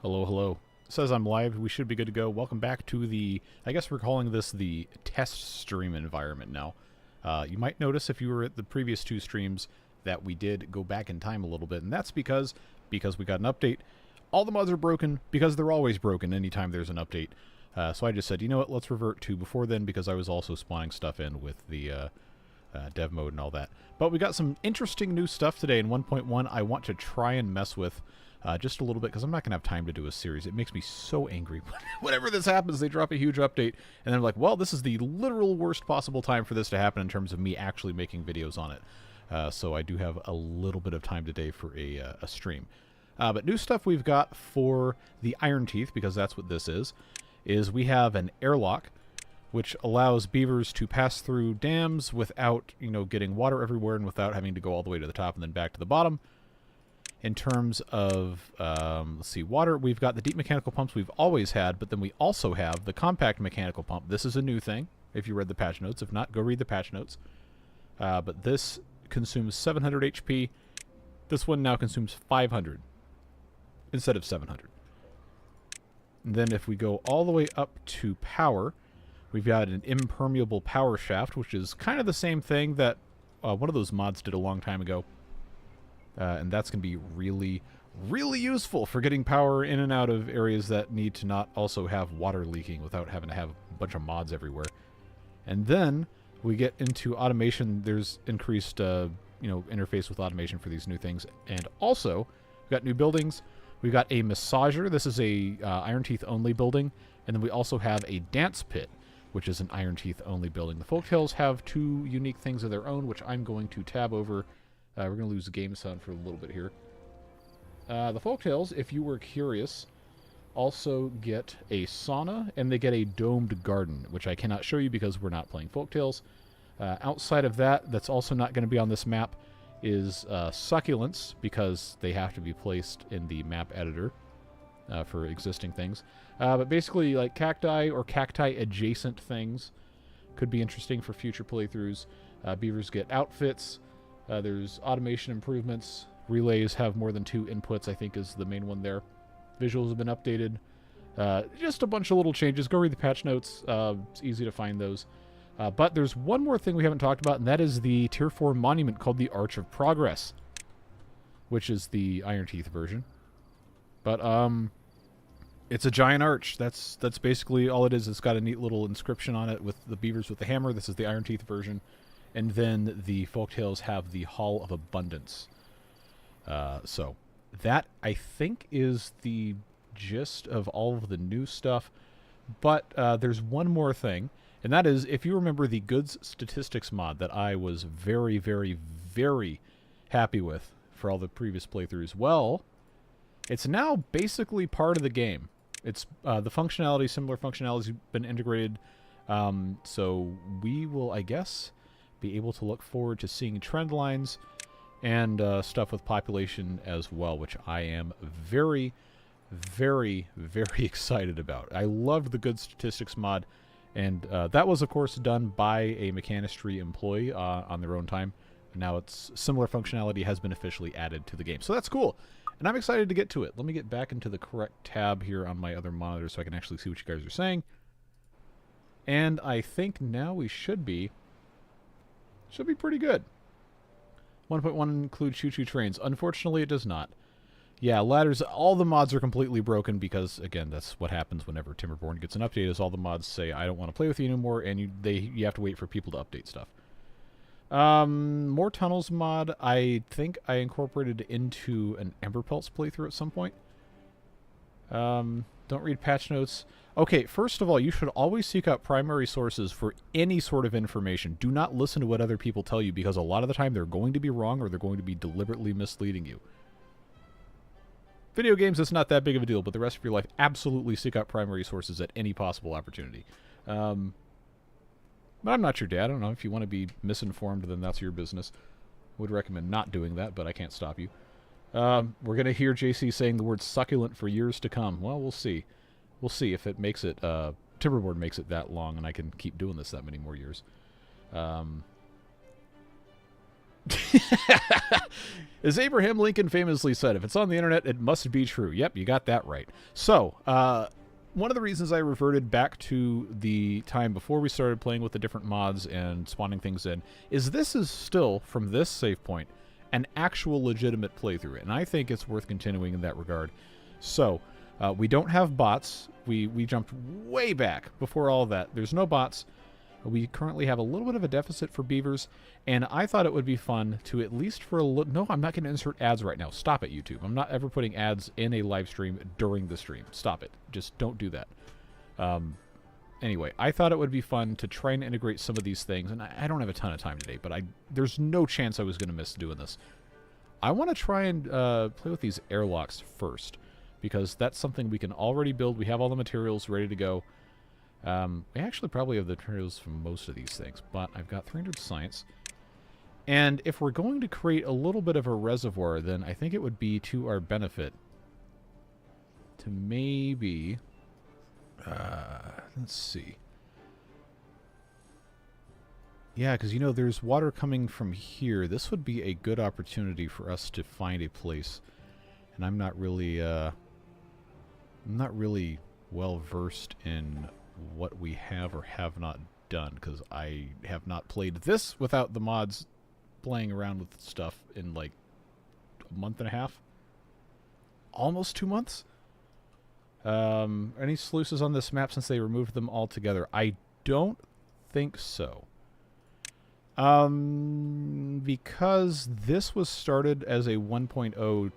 Hello, hello. It says I'm live. We should be good to go. Welcome back to the, I guess we're calling this the test stream environment now. You might notice if you were at the previous two streams that we did go back in time a little bit, and that's because we got an update. All the mods are broken because they're always broken anytime there's an update. So I just said, you know what, let's revert to before then because I was also spawning stuff in with the dev mode and all that. But we got some interesting new stuff today in 1.1 I want to try and mess with. Just a little bit, because I'm not going to have time to do a series. It makes me so angry. Whenever this happens, they drop a huge update, and they're like, well, this is the literal worst possible time for this to happen in terms of me actually making videos on it. So I do have a little bit of time today for a stream. But new stuff we've got for the Ironteeth, because that's what this is we have an airlock, which allows beavers to pass through dams without, getting water everywhere and without having to go all the way to the top and then back to the bottom. In terms of, let's see, water, we've got the deep mechanical pumps we've always had, but then we also have the compact mechanical pump. This is a new thing, if you read the patch notes. If not, go read the patch notes. But this consumes 700 HP. This one now consumes 500 instead of 700. And then if we go all the way up to power, we've got an impermeable power shaft, which is kind of the same thing that one of those mods did a long time ago. And that's going to be really, really useful for getting power in and out of areas that need to not also have water leaking without having to have a bunch of mods everywhere. And then we get into automation. There's increased, interface with automation for these new things. And also, we've got new buildings. We've got a massager. This is a Ironteeth only building. And then we also have a dance pit, which is an Ironteeth only building. The Folktales have two unique things of their own, which I'm going to tab over. We're going to lose the game sound for a little bit here. The Folktales, if you were curious, also get a sauna, and they get a domed garden, which I cannot show you because we're not playing Folktales. Outside of that, that's also not going to be on this map, is succulents, because they have to be placed in the map editor for existing things. But basically, like cacti or cacti-adjacent things could be interesting for future playthroughs. Beavers get outfits. There's automation improvements. Relays have more than 2 inputs, I think is the main one there. Visuals have been updated. Just a bunch of little changes. Go read the patch notes. It's easy to find those. But there's one more thing we haven't talked about, and that is the Tier 4 monument called the Arch of Progress, which is the Ironteeth version. But it's a giant arch. That's basically all it is. It's got a neat little inscription on it with the beavers with the hammer. This is the Ironteeth version. And then the Folktales have the Hall of Abundance. So that, I think, is the gist of all of the new stuff. But there's one more thing, and that is, if you remember the goods statistics mod that I was very, very, very happy with for all the previous playthroughs, well, it's now basically part of the game. It's the functionality, similar functionality has been integrated. So we will, I guess, be able to look forward to seeing trend lines and stuff with population as well, which I am very, very, very excited about. I loved the good statistics mod, and that was, of course, done by a mechanistry employee on their own time. And now it's similar functionality has been officially added to the game. So that's cool, and I'm excited to get to it. Let me get back into the correct tab here on my other monitor so I can actually see what you guys are saying. And I think now we should be pretty good. 1.1 includes choo-choo trains. Unfortunately, it does not. Yeah, ladders, all the mods are completely broken because, again, that's what happens whenever Timberborn gets an update, is all the mods say, I don't want to play with you anymore, and you have to wait for people to update stuff. More tunnels mod, I think I incorporated into an Ember Pelts playthrough at some point. Don't read patch notes. Okay, first of all, you should always seek out primary sources for any sort of information. Do not listen to what other people tell you, because a lot of the time they're going to be wrong or they're going to be deliberately misleading you. Video games, it's not that big of a deal, but the rest of your life, absolutely seek out primary sources at any possible opportunity. But I'm not your dad. I don't know. If you want to be misinformed, then that's your business. I would recommend not doing that, but I can't stop you. We're going to hear JC saying the word succulent for years to come. Well, we'll see. We'll see if it makes it, Timberborn makes it that long and I can keep doing this that many more years. As Abraham Lincoln famously said, if it's on the internet, it must be true. Yep, you got that right. So, one of the reasons I reverted back to the time before we started playing with the different mods and spawning things in is this is still, from this save point, an actual legitimate playthrough. And I think it's worth continuing in that regard. So, we don't have bots. We jumped way back before all that. There's no bots. We currently have a little bit of a deficit for beavers, and I thought it would be fun to at least for a little... No, I'm not going to insert ads right now. Stop it, YouTube. I'm not ever putting ads in a live stream during the stream. Stop it. Just don't do that. Anyway, I thought it would be fun to try and integrate some of these things, and I don't have a ton of time today, but there's no chance I was going to miss doing this. I want to try and play with these airlocks first, because that's something we can already build. We have all the materials ready to go. We actually probably have the materials for most of these things, but I've got 300 science. And if we're going to create a little bit of a reservoir, then I think it would be to our benefit to maybe... let's see. Yeah, because, you know, there's water coming from here. This would be a good opportunity for us to find a place. And I'm not really well versed in what we have or have not done, because I have not played this without the mods playing around with stuff in like a month and a half. Almost 2 months? Any sluices on this map since they removed them altogether? I don't think so. Because this was started as a 1.0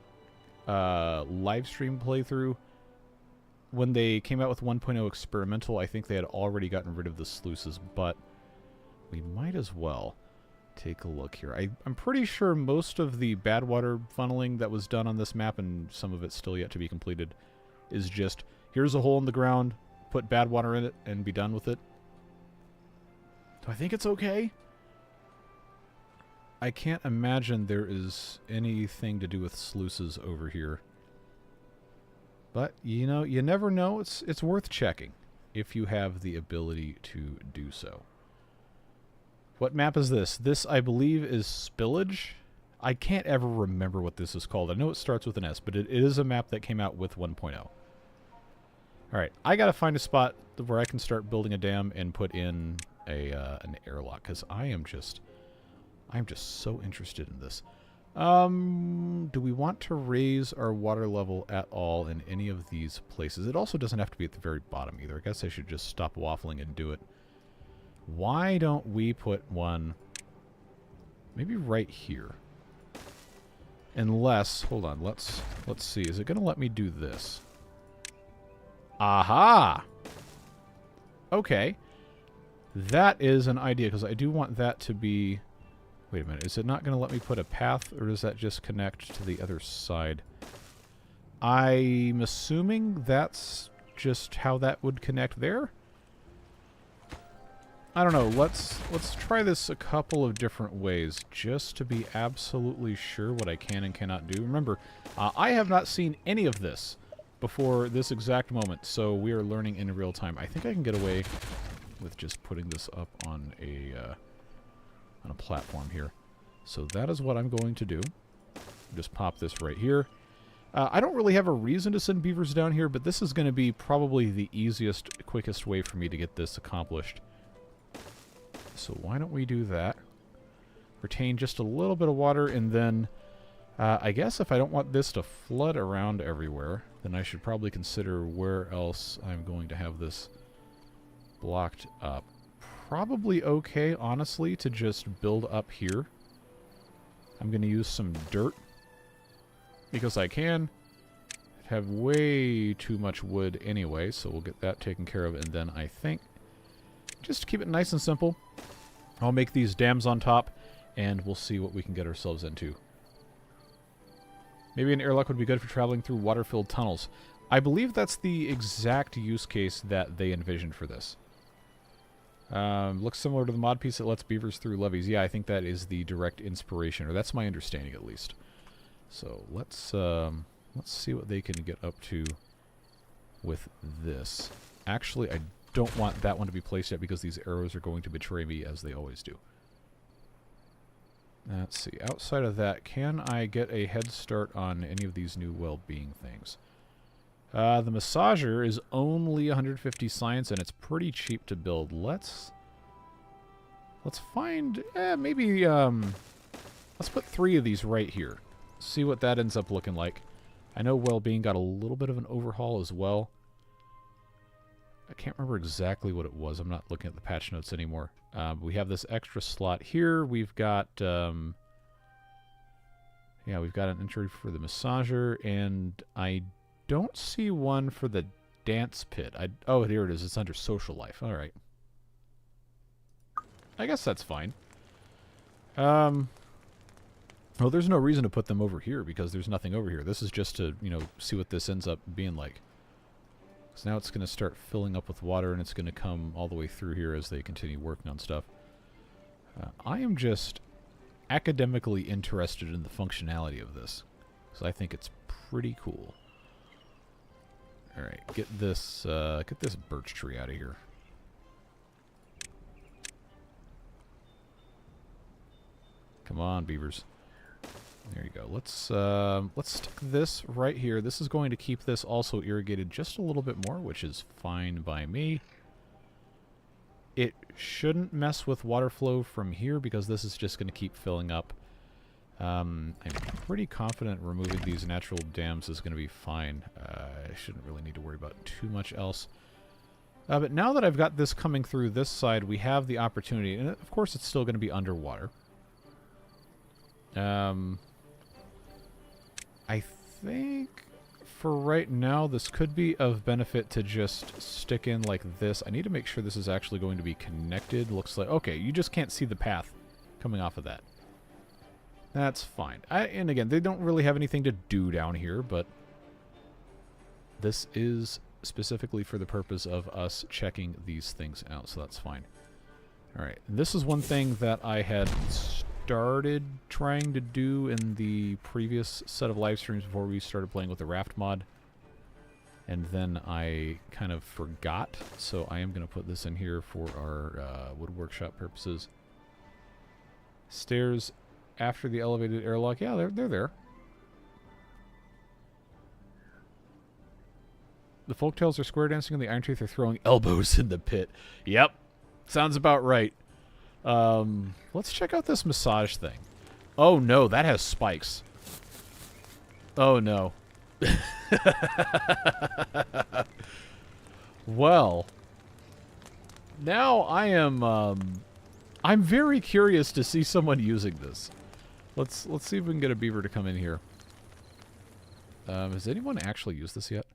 live stream playthrough. When they came out with 1.0 experimental, I think they had already gotten rid of the sluices, but we might as well take a look here. I'm pretty sure most of the bad water funneling that was done on this map, and some of it's still yet to be completed, is just, here's a hole in the ground, put bad water in it, and be done with it. Do I think it's okay? I can't imagine there is anything to do with sluices over here. But, you know, you never know. It's worth checking if you have the ability to do so. What map is this? This, I believe, is Spillage. I can't ever remember what this is called. I know it starts with an S, but it is a map that came out with 1.0. Alright, I gotta find a spot where I can start building a dam and put in an airlock, because I'm just so interested in this. Do we want to raise our water level at all in any of these places? It also doesn't have to be at the very bottom either. I guess I should just stop waffling and do it. Why don't we put one maybe right here? Unless, hold on, let's see. Is it going to let me do this? Aha! Okay. That is an idea, because I do want that to be... Wait a minute, is it not going to let me put a path, or does that just connect to the other side? I'm assuming that's just how that would connect there? I don't know, let's try this a couple of different ways, just to be absolutely sure what I can and cannot do. Remember, I have not seen any of this before this exact moment, so we are learning in real time. I think I can get away with just putting this up on a platform here. So that is what I'm going to do. Just pop this right here. I don't really have a reason to send beavers down here, but this is going to be probably the easiest, quickest way for me to get this accomplished. So why don't we do that? Retain just a little bit of water, and then I guess if I don't want this to flood around everywhere, then I should probably consider where else I'm going to have this blocked up. Probably okay, honestly, to just build up here. I'm going to use some dirt because I can. I have way too much wood anyway, so we'll get that taken care of. And then I think, just to keep it nice and simple, I'll make these dams on top, and we'll see what we can get ourselves into. Maybe an airlock would be good for traveling through water-filled tunnels. I believe that's the exact use case that they envisioned for this. Looks similar to the mod piece that lets beavers through levees. Yeah, I think that is the direct inspiration, or that's my understanding at least. So let's see what they can get up to with this. Actually, I don't want that one to be placed yet because these arrows are going to betray me as they always do. Let's see. Outside of that, can I get a head start on any of these new well-being things? The massager is only 150 science, and it's pretty cheap to build. Let's find... maybe... let's put 3 of these right here. See what that ends up looking like. I know well-being got a little bit of an overhaul as well. I can't remember exactly what it was. I'm not looking at the patch notes anymore. We have this extra slot here. We've got... yeah, we've got an entry for the massager, and I don't see one for the dance pit. Oh, here it is. It's under social life. All right. I guess that's fine. Well, there's no reason to put them over here because there's nothing over here. This is just to, you know, see what this ends up being like. So now it's going to start filling up with water, and it's going to come all the way through here as they continue working on stuff. I am just academically interested in the functionality of this, so I think it's pretty cool. All right, get this birch tree out of here. Come on, beavers. There you go. Let's stick this right here. This is going to keep this also irrigated just a little bit more, which is fine by me. It shouldn't mess with water flow from here because this is just going to keep filling up. I'm pretty confident removing these natural dams is going to be fine. I shouldn't really need to worry about too much else. But now that I've got this coming through this side, we have the opportunity, and of course it's still going to be underwater. I think for right now this could be of benefit to just stick in like this. I need to make sure this is actually going to be connected. Looks like, okay, you just can't see the path coming off of that. That's fine. And again, they don't really have anything to do down here, but this is specifically for the purpose of us checking these things out, so that's fine. Alright, this is one thing that I had started trying to do in the previous set of live streams before we started playing with the raft mod, and then I kind of forgot, so I am going to put this in here for our wood workshop purposes. Stairs after the elevated airlock, yeah, they're there. The folktales are square dancing and the Ironteeth are throwing elbows in the pit. Yep, sounds about right. Let's check out this massage thing. Oh no, that has spikes. Oh no. Well, now I am, I'm very curious to see someone using this. Let's see if we can get a beaver to come in here. Has anyone actually used this yet?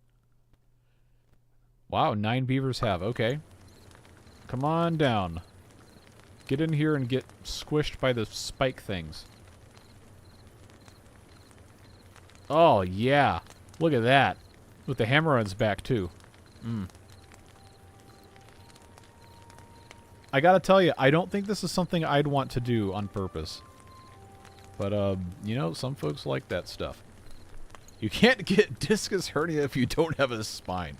Wow, 9 beavers have. Okay. Come on down. Get in here and get squished by the spike things. Oh, yeah. Look at that. With the hammer on its back, too. I gotta tell you, I don't think this is something I'd want to do on purpose. But, you know, some folks like that stuff. You can't get discus hernia if you don't have a spine.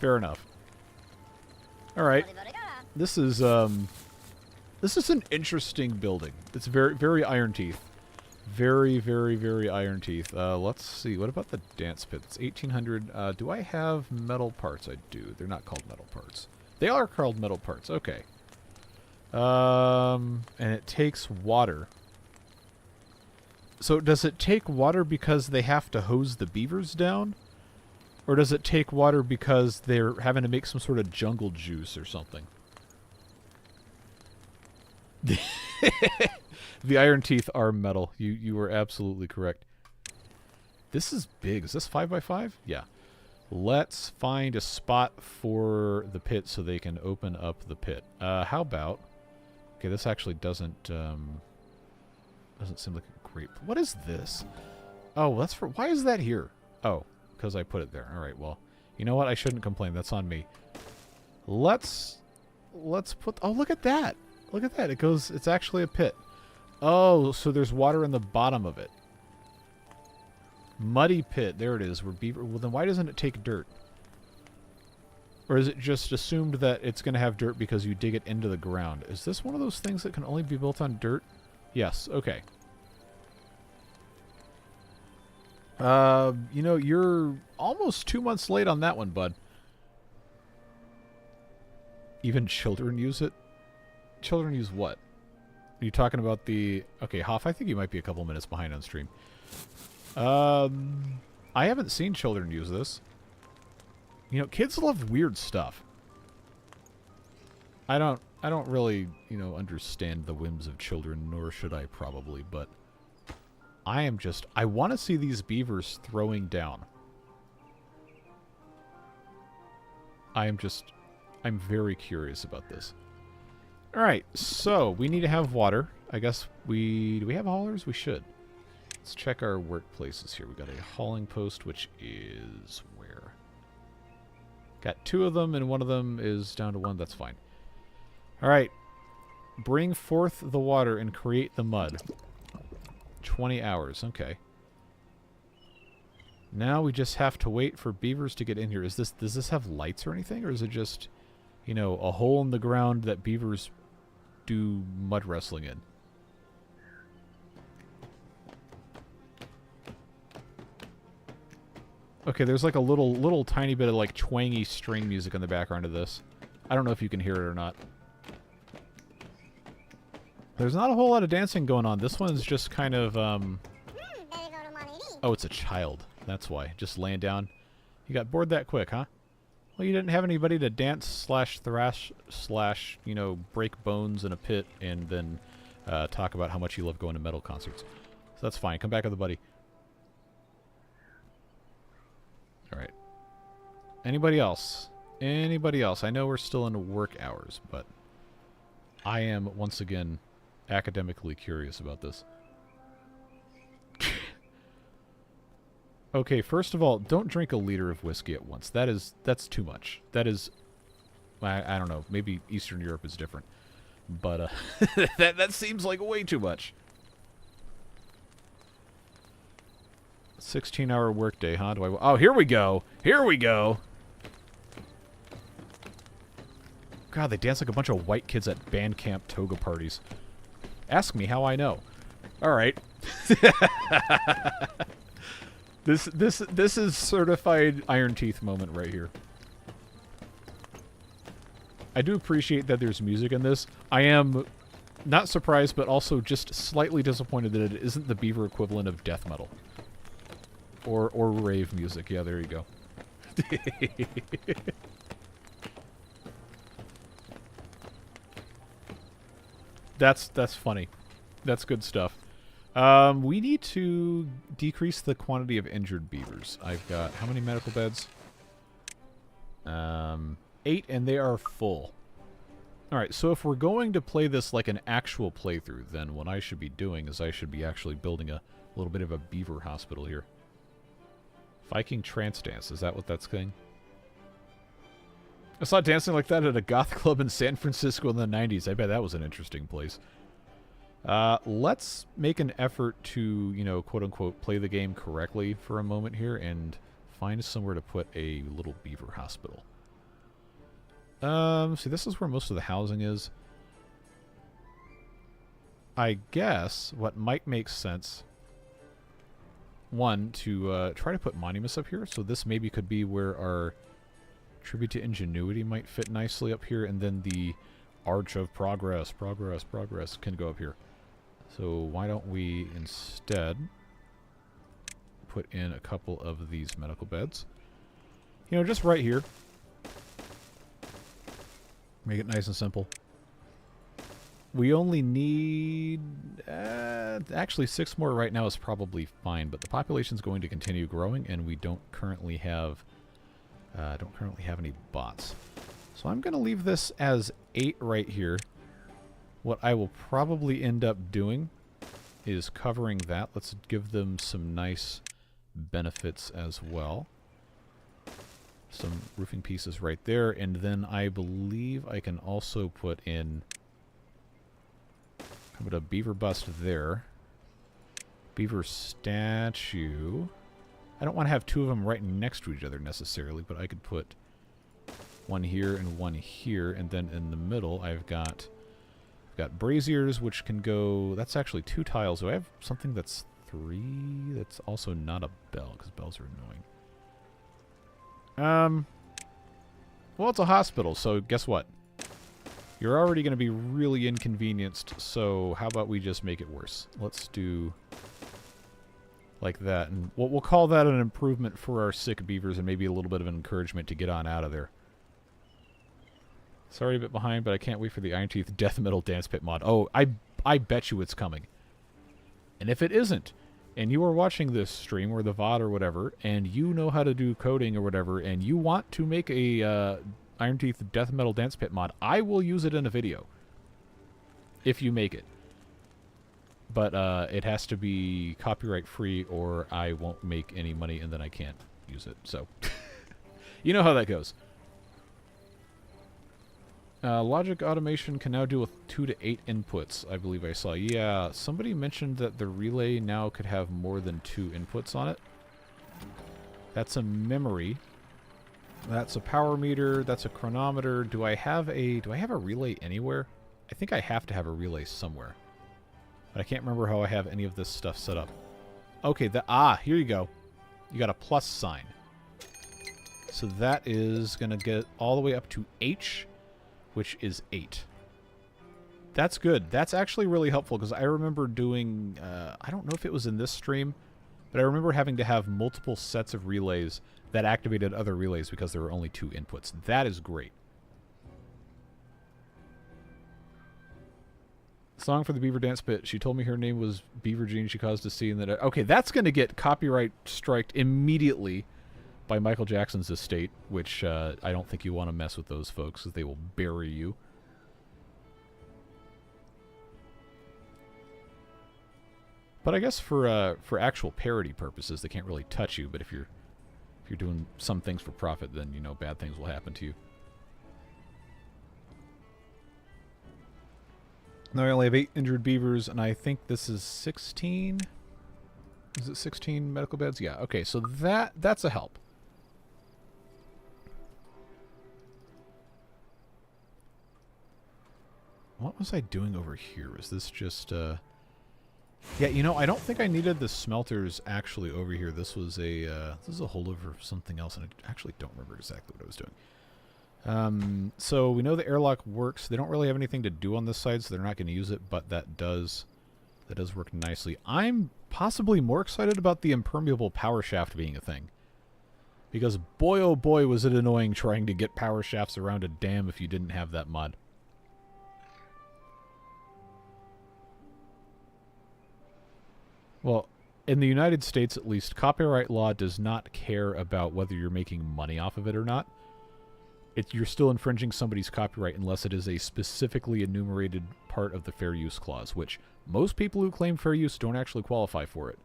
Fair enough. Alright. This is an interesting building. It's very, very Ironteeth. Very, very, very Ironteeth. Let's see. What about the dance pit? It's 1800. Do I have metal parts? I do. They're not called metal parts. They are called metal parts. Okay. And it takes water. So does it take water because they have to hose the beavers down? Or does it take water because they're having to make some sort of jungle juice or something? The Ironteeth are metal. You were absolutely correct. This is big. Is this 5x5? Yeah. Let's find a spot for the pit so they can open up the pit. How about... Okay, this actually doesn't seem like a great... What is this? Oh, that's for... Why is that here? Oh, because I put it there. All right, well, you know what? I shouldn't complain. That's on me. Let's put... Oh, look at that. Look at that. It goes... It's actually a pit. Oh, so there's water in the bottom of it. Muddy pit. There it is. Where beaver... Well, then why doesn't it take dirt? Or is it just assumed that it's going to have dirt because you dig it into the ground? Is this one of those things that can only be built on dirt? Yes, okay. You know, you're almost 2 months late on that one, bud. Even children use it? Children use what? Are you talking about the... Okay, Hoff, I think you might be a couple minutes behind on stream. I haven't seen children use this. You know, kids love weird stuff. I don't really, you know, understand the whims of children, nor should I probably, but I want to see these beavers throwing down. I'm very curious about this. Alright, so we need to have water. I guess do we have haulers? We should. Let's check our workplaces here. We got a hauling post, which is where? Got 2 of them, and one of them is down to 1. That's fine. Alright. Bring forth the water and create the mud. 20 hours. Okay. Now we just have to wait for beavers to get in here. Does this have lights or anything? Or is it just, you know, a hole in the ground that beavers do mud wrestling in? Okay, there's like a little tiny bit of like twangy string music in the background of this. I don't know if you can hear it or not. There's not a whole lot of dancing going on. This one's just kind of, Oh, it's a child. That's why. Just laying down. You got bored that quick, huh? Well, you didn't have anybody to dance slash thrash slash, you know, break bones in a pit and then talk about how much you love going to metal concerts. So that's fine. Come back with a buddy. Alright. Anybody else? Anybody else? I know we're still in work hours, but I am, once again, academically curious about this. Okay, first of all, don't drink a liter of whiskey at once. That's too much. That is, I don't know, maybe Eastern Europe is different. But that seems like way too much. 16-hour workday, huh? Oh, here we go. Here we go. God, they dance like a bunch of white kids at band camp toga parties. Ask me how I know. All right. This is certified Ironteeth moment right here. I do appreciate that there's music in this. I am not surprised, but also just slightly disappointed that it isn't the beaver equivalent of death metal. Or rave music. Yeah, there you go. That's funny. That's good stuff. We need to decrease the quantity of injured beavers. I've got how many medical beds? 8, and they are full. Alright, so if we're going to play this like an actual playthrough, then what I should be doing is I should be actually building a little bit of a beaver hospital here. Viking trance dance, is that what that's saying? I saw dancing like that at a goth club in San Francisco in the 90s. I bet that was an interesting place. Let's make an effort to, you know, quote-unquote, play the game correctly for a moment here and find somewhere to put a little beaver hospital. See, this is where most of the housing is. I guess what might make sense, one, to try to put monuments up here. So this maybe could be where our tribute to ingenuity might fit nicely up here, and then the arch of progress can go up here. So why don't we instead put in a couple of these medical beds? You know, just right here. Make it nice and simple. We only need... actually, 6 more right now is probably fine, but the population's going to continue growing, and we don't currently have any bots. So I'm going to leave this as 8 right here. What I will probably end up doing is covering that. Let's give them some nice benefits as well. Some roofing pieces right there, and then I believe I can also put in a beaver bust there. Beaver statue. I don't want to have 2 of them right next to each other necessarily, but I could put one here and one here, and then in the middle I've got got braziers, which can go... That's actually 2 tiles. Do I have something that's 3? That's also not a bell, because bells are annoying. Well, it's a hospital, so guess what? You're already going to be really inconvenienced, so how about we just make it worse? Let's do like that, and we'll call that an improvement for our sick beavers and maybe a little bit of an encouragement to get on out of there. Sorry a bit behind, but I can't wait for the Ironteeth Death Metal Dance Pit mod. Oh, I bet you it's coming. And if it isn't, and you are watching this stream or the VOD or whatever, and you know how to do coding or whatever, and you want to make a Ironteeth Death Metal Dance Pit mod, I will use it in a video. If you make it. But it has to be copyright free or I won't make any money and then I can't use it. So, you know how that goes. Logic automation can now deal with 2 to 8 inputs, I believe I saw. Yeah, somebody mentioned that the relay now could have more than 2 inputs on it. That's a memory. That's a power meter. That's a chronometer. Do I have a relay anywhere? I think I have to have a relay somewhere. But I can't remember how I have any of this stuff set up. Okay, here you go. You got a plus sign. So that is going to get all the way up to H, which is 8. That's good. That's actually really helpful because I remember doing... I don't know if it was in this stream, but I remember having to have multiple sets of relays that activated other relays because there were only 2 inputs. That is great. Song for the Beaver Dance Pit. She told me her name was Beaver Jean. She caused a scene that... Okay, that's going to get copyright striked immediately by Michael Jackson's estate, which I don't think you want to mess with those folks because they will bury you. But I guess for actual parody purposes, they can't really touch you. But if you're doing some things for profit, then you know bad things will happen to you. Now I only have 8 injured beavers, and I think this is 16. Is it 16 medical beds? Yeah. Okay, so that's a help. What was I doing over here? Was this just Yeah, you know, I don't think I needed the smelters actually over here. This was a holdover of something else, and I actually don't remember exactly what I was doing. So we know the airlock works. They don't really have anything to do on this side, so they're not going to use it, but that does work nicely. I'm possibly more excited about the impermeable power shaft being a thing. Because boy oh boy was it annoying trying to get power shafts around a dam if you didn't have that mod. Well, in the United States at least, copyright law does not care about whether you're making money off of it or not. You're still infringing somebody's copyright unless it is a specifically enumerated part of the fair use clause, which most people who claim fair use don't actually qualify for it.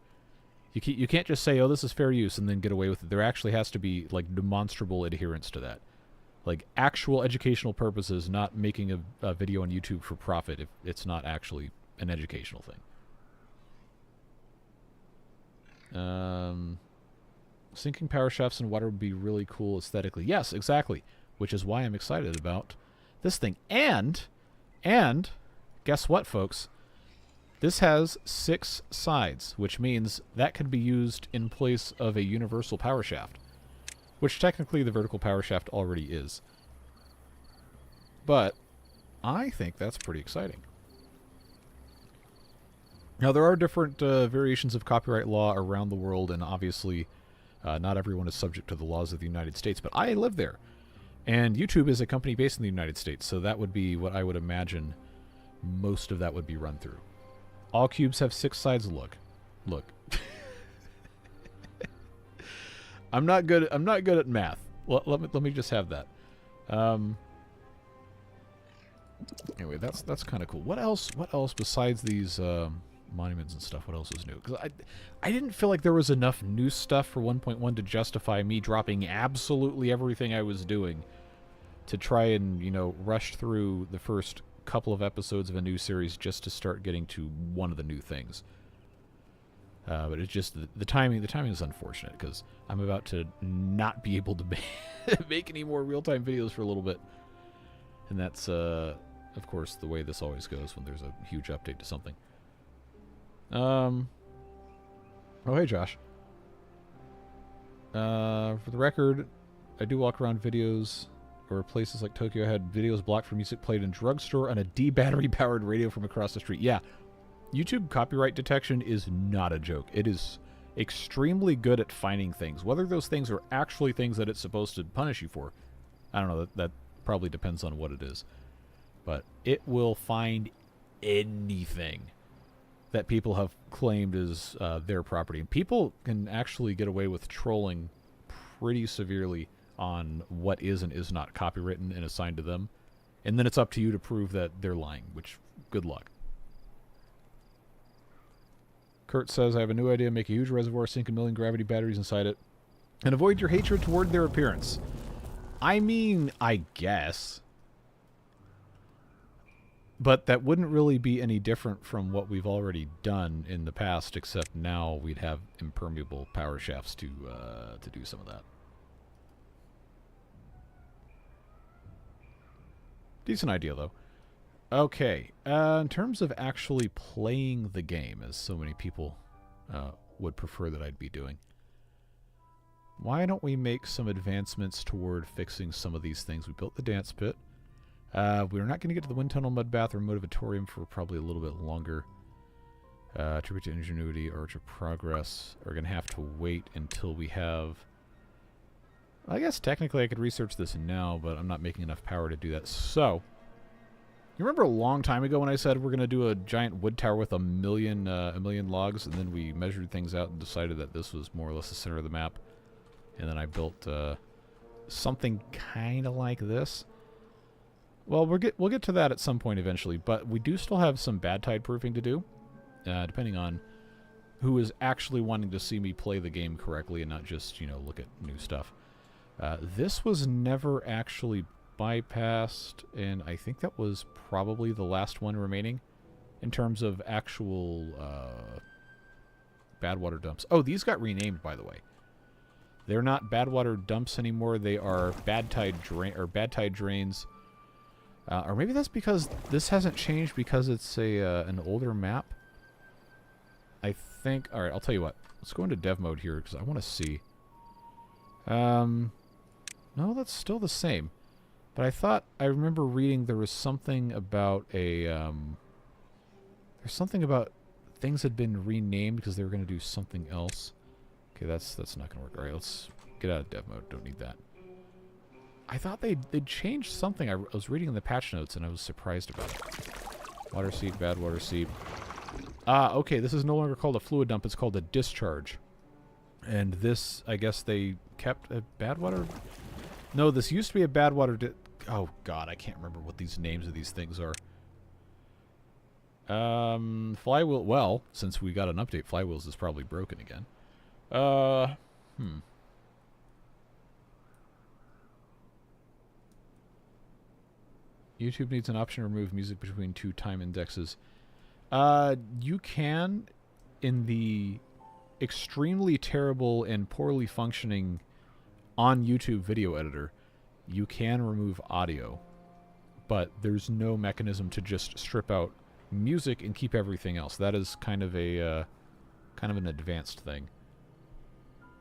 You can't just say, oh, this is fair use, and then get away with it. There actually has to be, like, demonstrable adherence to that. Like, actual educational purposes, not making a video on YouTube for profit if it's not actually an educational thing. Sinking power shafts in water would be really cool aesthetically. Yes, exactly. Which is why I'm excited about this thing. And guess what, folks? This has 6 sides, which means that could be used in place of a universal power shaft, which technically the vertical power shaft already is. But I think that's pretty exciting. Now, there are different variations of copyright law around the world, and obviously not everyone is subject to the laws of the United States, but I live there. And YouTube is a company based in the United States, so that would be what I would imagine most of that would be run through. All cubes have 6 sides. Look. I'm not good at math. Let me just have that. Anyway, that's kind of cool. What else besides these monuments and stuff? What else was new? Because I didn't feel like there was enough new stuff for 1.1 to justify me dropping absolutely everything I was doing to try and, you know, rush through the first couple of episodes of a new series just to start getting to one of the new things. But it's just the timing is unfortunate because I'm about to not be able to make any more real-time videos for a little bit. And that's of course, the way this always goes when there's a huge update to something. Oh, hey, Josh. For the record, I do walk around videos or places like Tokyo. I had videos blocked for music played in drugstore on a D-battery-powered radio from across the street. Yeah, YouTube copyright detection is not a joke. It is extremely good at finding things. Whether those things are actually things that it's supposed to punish you for, I don't know. That probably depends on what it is. But it will find anything that people have claimed is their property. And people can actually get away with trolling pretty severely on what is and is not copywritten and assigned to them. And then it's up to you to prove that they're lying, which, good luck. Kurt says, I have a new idea. Make a huge reservoir, sink a million gravity batteries inside it, and avoid your hatred toward their appearance. I mean, I guess. But that wouldn't really be any different from what we've already done in the past, except now we'd have impermeable power shafts to do some of that. Decent idea, though. Okay, in terms of actually playing the game, as so many people would prefer that I'd be doing, why don't we make some advancements toward fixing some of these things? We built the dance pit. We're not going to get to the wind tunnel, mud bath, or motivatorium for probably a little bit longer. Tribute to ingenuity or to progress are going to have to wait until we have... I guess technically I could research this now, but I'm not making enough power to do that. So, you remember a long time ago when I said we're going to do a giant wood tower with a million logs, and then we measured things out and decided that this was more or less the center of the map, and then I built something kind of like this. Well, we'll get to that at some point eventually, but we do still have some bad tide proofing to do, depending on who is actually wanting to see me play the game correctly and not just, you know, look at new stuff. This was never actually bypassed, and I think that was probably the last one remaining in terms of actual bad water dumps. Oh, these got renamed, by the way. They're not bad water dumps anymore. They are bad tide drains. Or maybe that's because this hasn't changed because it's an older map. I think... Alright, I'll tell you what. Let's go into dev mode here because I want to see. No, that's still the same. But I thought... I remember reading there was something about a... there's something about things had been renamed because they were going to do something else. Okay, that's not going to work. Alright, let's get out of dev mode. Don't need that. I thought they'd changed something. I was reading in the patch notes, and I was surprised about it. Water seep, bad water seep. Ah, okay, this is no longer called a fluid dump. It's called a discharge. And this, I guess they kept a bad water... No, this used to be a bad water... Oh, God, I can't remember what these names of these things are. Flywheel... Well, since we got an update, Flywheels is probably broken again. YouTube needs an option to remove music between two time indexes. You can, in the extremely terrible and poorly functioning on YouTube video editor, you can remove audio. But there's no mechanism to just strip out music and keep everything else. That is kind of a kind of an advanced thing.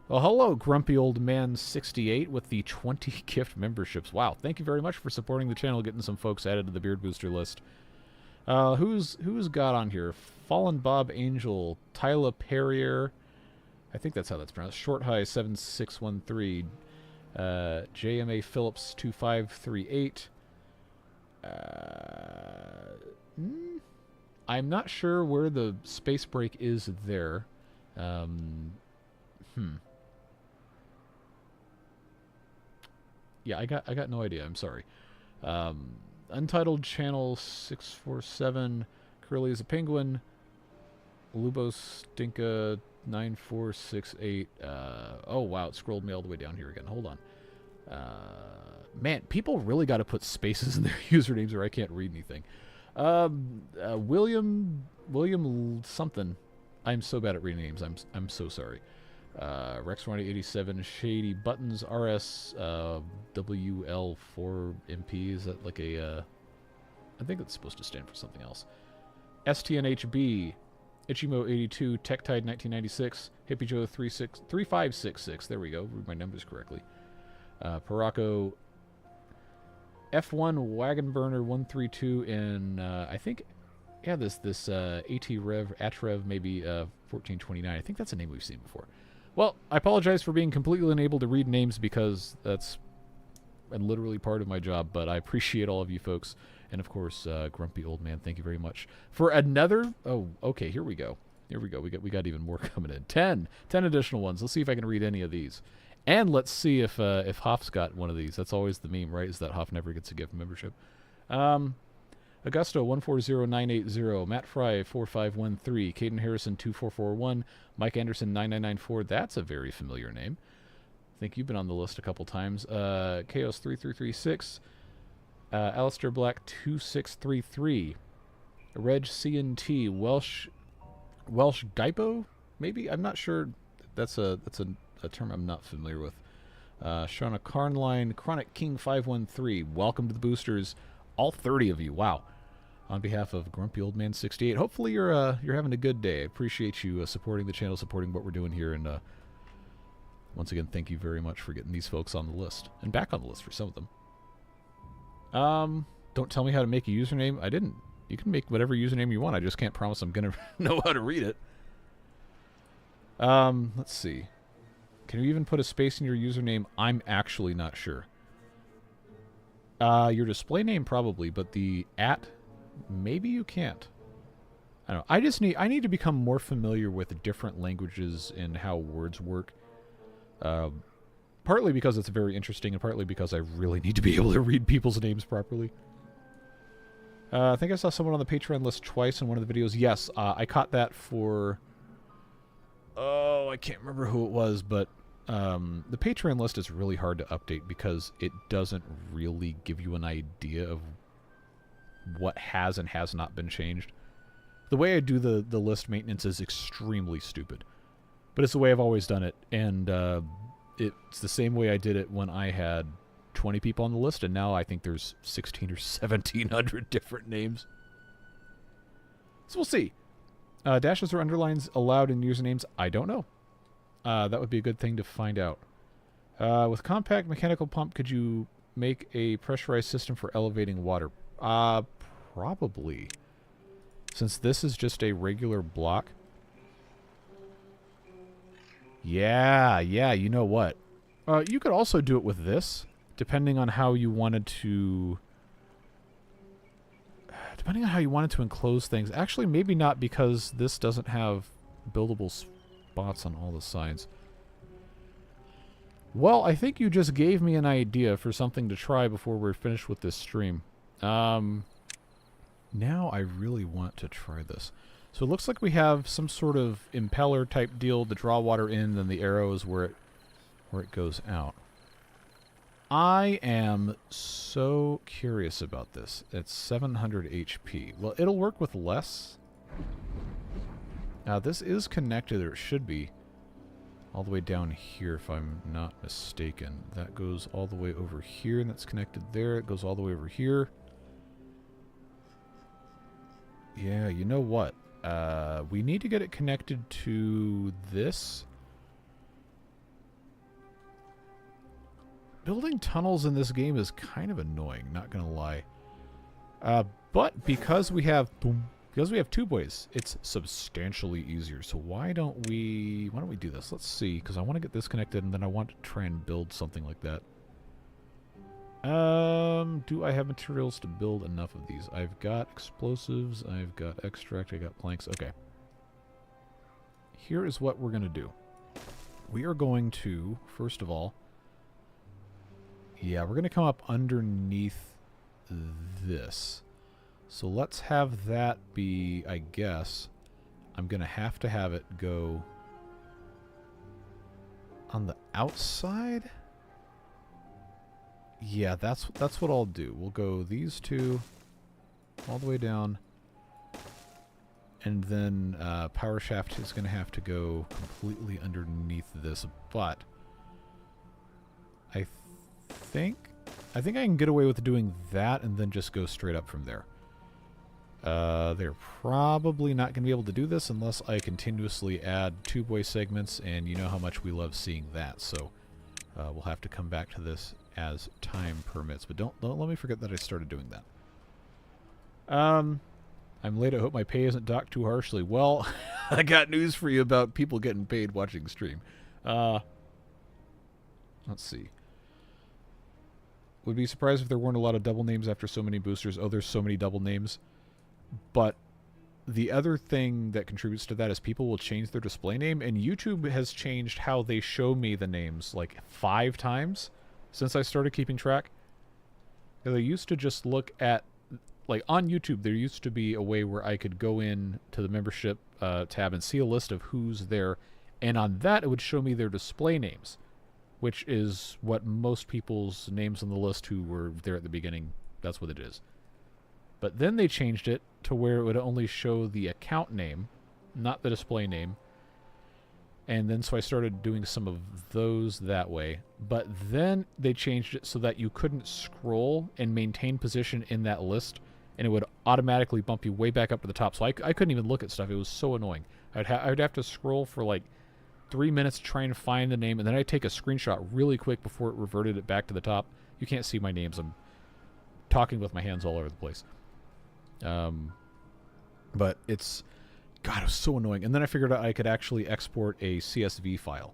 Well, hello, Grumpy Old Man 68 with the 20 gift memberships. Wow, thank you very much for supporting the channel, getting some folks added to the Beard Booster list. Who's got on here? Fallen Bob Angel, Tyla Perrier, I think that's how that's pronounced. Short High 7613, JMA Phillips 2538. I'm not sure where the space break is there. Yeah, I got no idea. I'm sorry. Untitled Channel 647. Curly is a Penguin. Lubos Stinka 9468. Oh wow, it scrolled me all the way down here again. Hold on. Man, people really got to put spaces in their usernames or I can't read anything. William something. I'm so bad at reading names. I'm so sorry. Rex 87, Shady Buttons, RS WL4MP. Is that like a I think it's supposed to stand for something else. STNHB, Ichimo82, TechTide 1996, Hippie Joe 3566. There we go. Read my numbers correctly. Paraco, F1 Wagon Burner 132, and I think, yeah, this Atrev maybe 1429. I think that's a name we've seen before. Well, I apologize for being completely unable to read names because that's literally part of my job, but I appreciate all of you folks. And, of course, Grumpy Old Man, thank you very much. For another... Oh, okay, here we go. Here we go. We got even more coming in. 10 additional ones. Let's see if I can read any of these. And let's see if Hoff's got one of these. That's always the meme, right? Is that Hoff never gets a gift membership. Augusto 140980, Matt Fry 4513, Caden Harrison 2441, Mike Anderson 9994. That's a very familiar name. I think you've been on the list a couple times. Chaos 3336, Alistair Black 2633, Reg CNT, Welsh Gaipo, maybe? I'm not sure. That's a term I'm not familiar with. Shauna Carnline, Chronic King 513. Welcome to the boosters, all 30 of you. Wow. On behalf of Grumpy Old Man 68, hopefully you're having a good day. I appreciate you supporting the channel, supporting what we're doing here, and once again, thank you very much for getting these folks on the list and back on the list for some of them. Don't tell me how to make a username. I didn't. You can make whatever username you want. I just can't promise I'm gonna know how to read it. Let's see. Can you even put a space in your username? I'm actually not sure. Your display name probably, but the @ maybe you can't. I don't know. I need to become more familiar with different languages and how words work. Partly because it's very interesting, and partly because I really need to be able to read people's names properly. I think I saw someone on the Patreon list twice in one of the videos. Yes, I caught that for... Oh, I can't remember who it was, but the Patreon list is really hard to update because it doesn't really give you an idea of what has and has not been changed. The way I do the list maintenance is extremely stupid, but it's the way I've always done it, and it's the same way I did it when I had 20 people on the list, and now I think there's 16 or 1700 different names. So we'll see. Dashes or underlines allowed in usernames? I don't know. That would be a good thing to find out. With compact mechanical pump, could you make a pressurized system for elevating water? Probably. Since this is just a regular block. Yeah, you know what? You could also do it with this, depending on how you wanted to... Depending on how you wanted to enclose things. Actually, maybe not, because this doesn't have buildable spots on all the sides. Well, I think you just gave me an idea for something to try before we're finished with this stream. Now I really want to try this. So it looks like we have some sort of impeller type deal to draw water in, then the arrows where it goes out. I am so curious about this. It's 700 HP. Well, it'll work with less. Now, this is connected, or it should be, all the way down here, if I'm not mistaken. That goes all the way over here, and that's connected there. It goes all the way over here. Yeah, you know what? We need to get it connected to this. Building tunnels in this game is kind of annoying, not gonna lie. But because we have 2 boys, it's substantially easier. So why don't we do this? Let's see, because I want to get this connected, and then I want to try and build something like that. Do I have materials to build enough of these? I've got explosives, I've got extract, I got planks. Okay. Here is what we're going to do. We are going to, first of all, yeah, we're going to come up underneath this. So let's have that be, I guess, I'm going to have it go on the outside. Yeah, that's what I'll do. We'll go these two all the way down. And then power shaft is going to have to go completely underneath this. But I think I can get away with doing that and then just go straight up from there. They're probably not going to be able to do this unless I continuously add two-way segments, and you know how much we love seeing that, so we'll have to come back to this as time permits. But don't let me forget that I started doing that. I'm late. I hope my pay isn't docked too harshly. Well, I got news for you about people getting paid watching stream. Let's see. Would be surprised if there weren't a lot of double names after so many boosters. Oh, there's so many double names. But the other thing that contributes to that is people will change their display name, and YouTube has changed how they show me the names like 5 times since I started keeping track. They used to just look at, like on YouTube, there used to be a way where I could go in to the membership tab and see a list of who's there, and on that it would show me their display names, which is what most people's names on the list who were there at the beginning, that's what it is. But then they changed it to where it would only show the account name, not the display name. And then so I started doing some of those that way. But then they changed it so that you couldn't scroll and maintain position in that list, and it would automatically bump you way back up to the top. So I couldn't even look at stuff. It was so annoying. I'd have to scroll for like 3 minutes trying to find the name, and then I'd take a screenshot really quick before it reverted it back to the top. You can't see my names. I'm talking with my hands all over the place. But it's, God, it was so annoying. And then I figured out I could actually export a CSV file.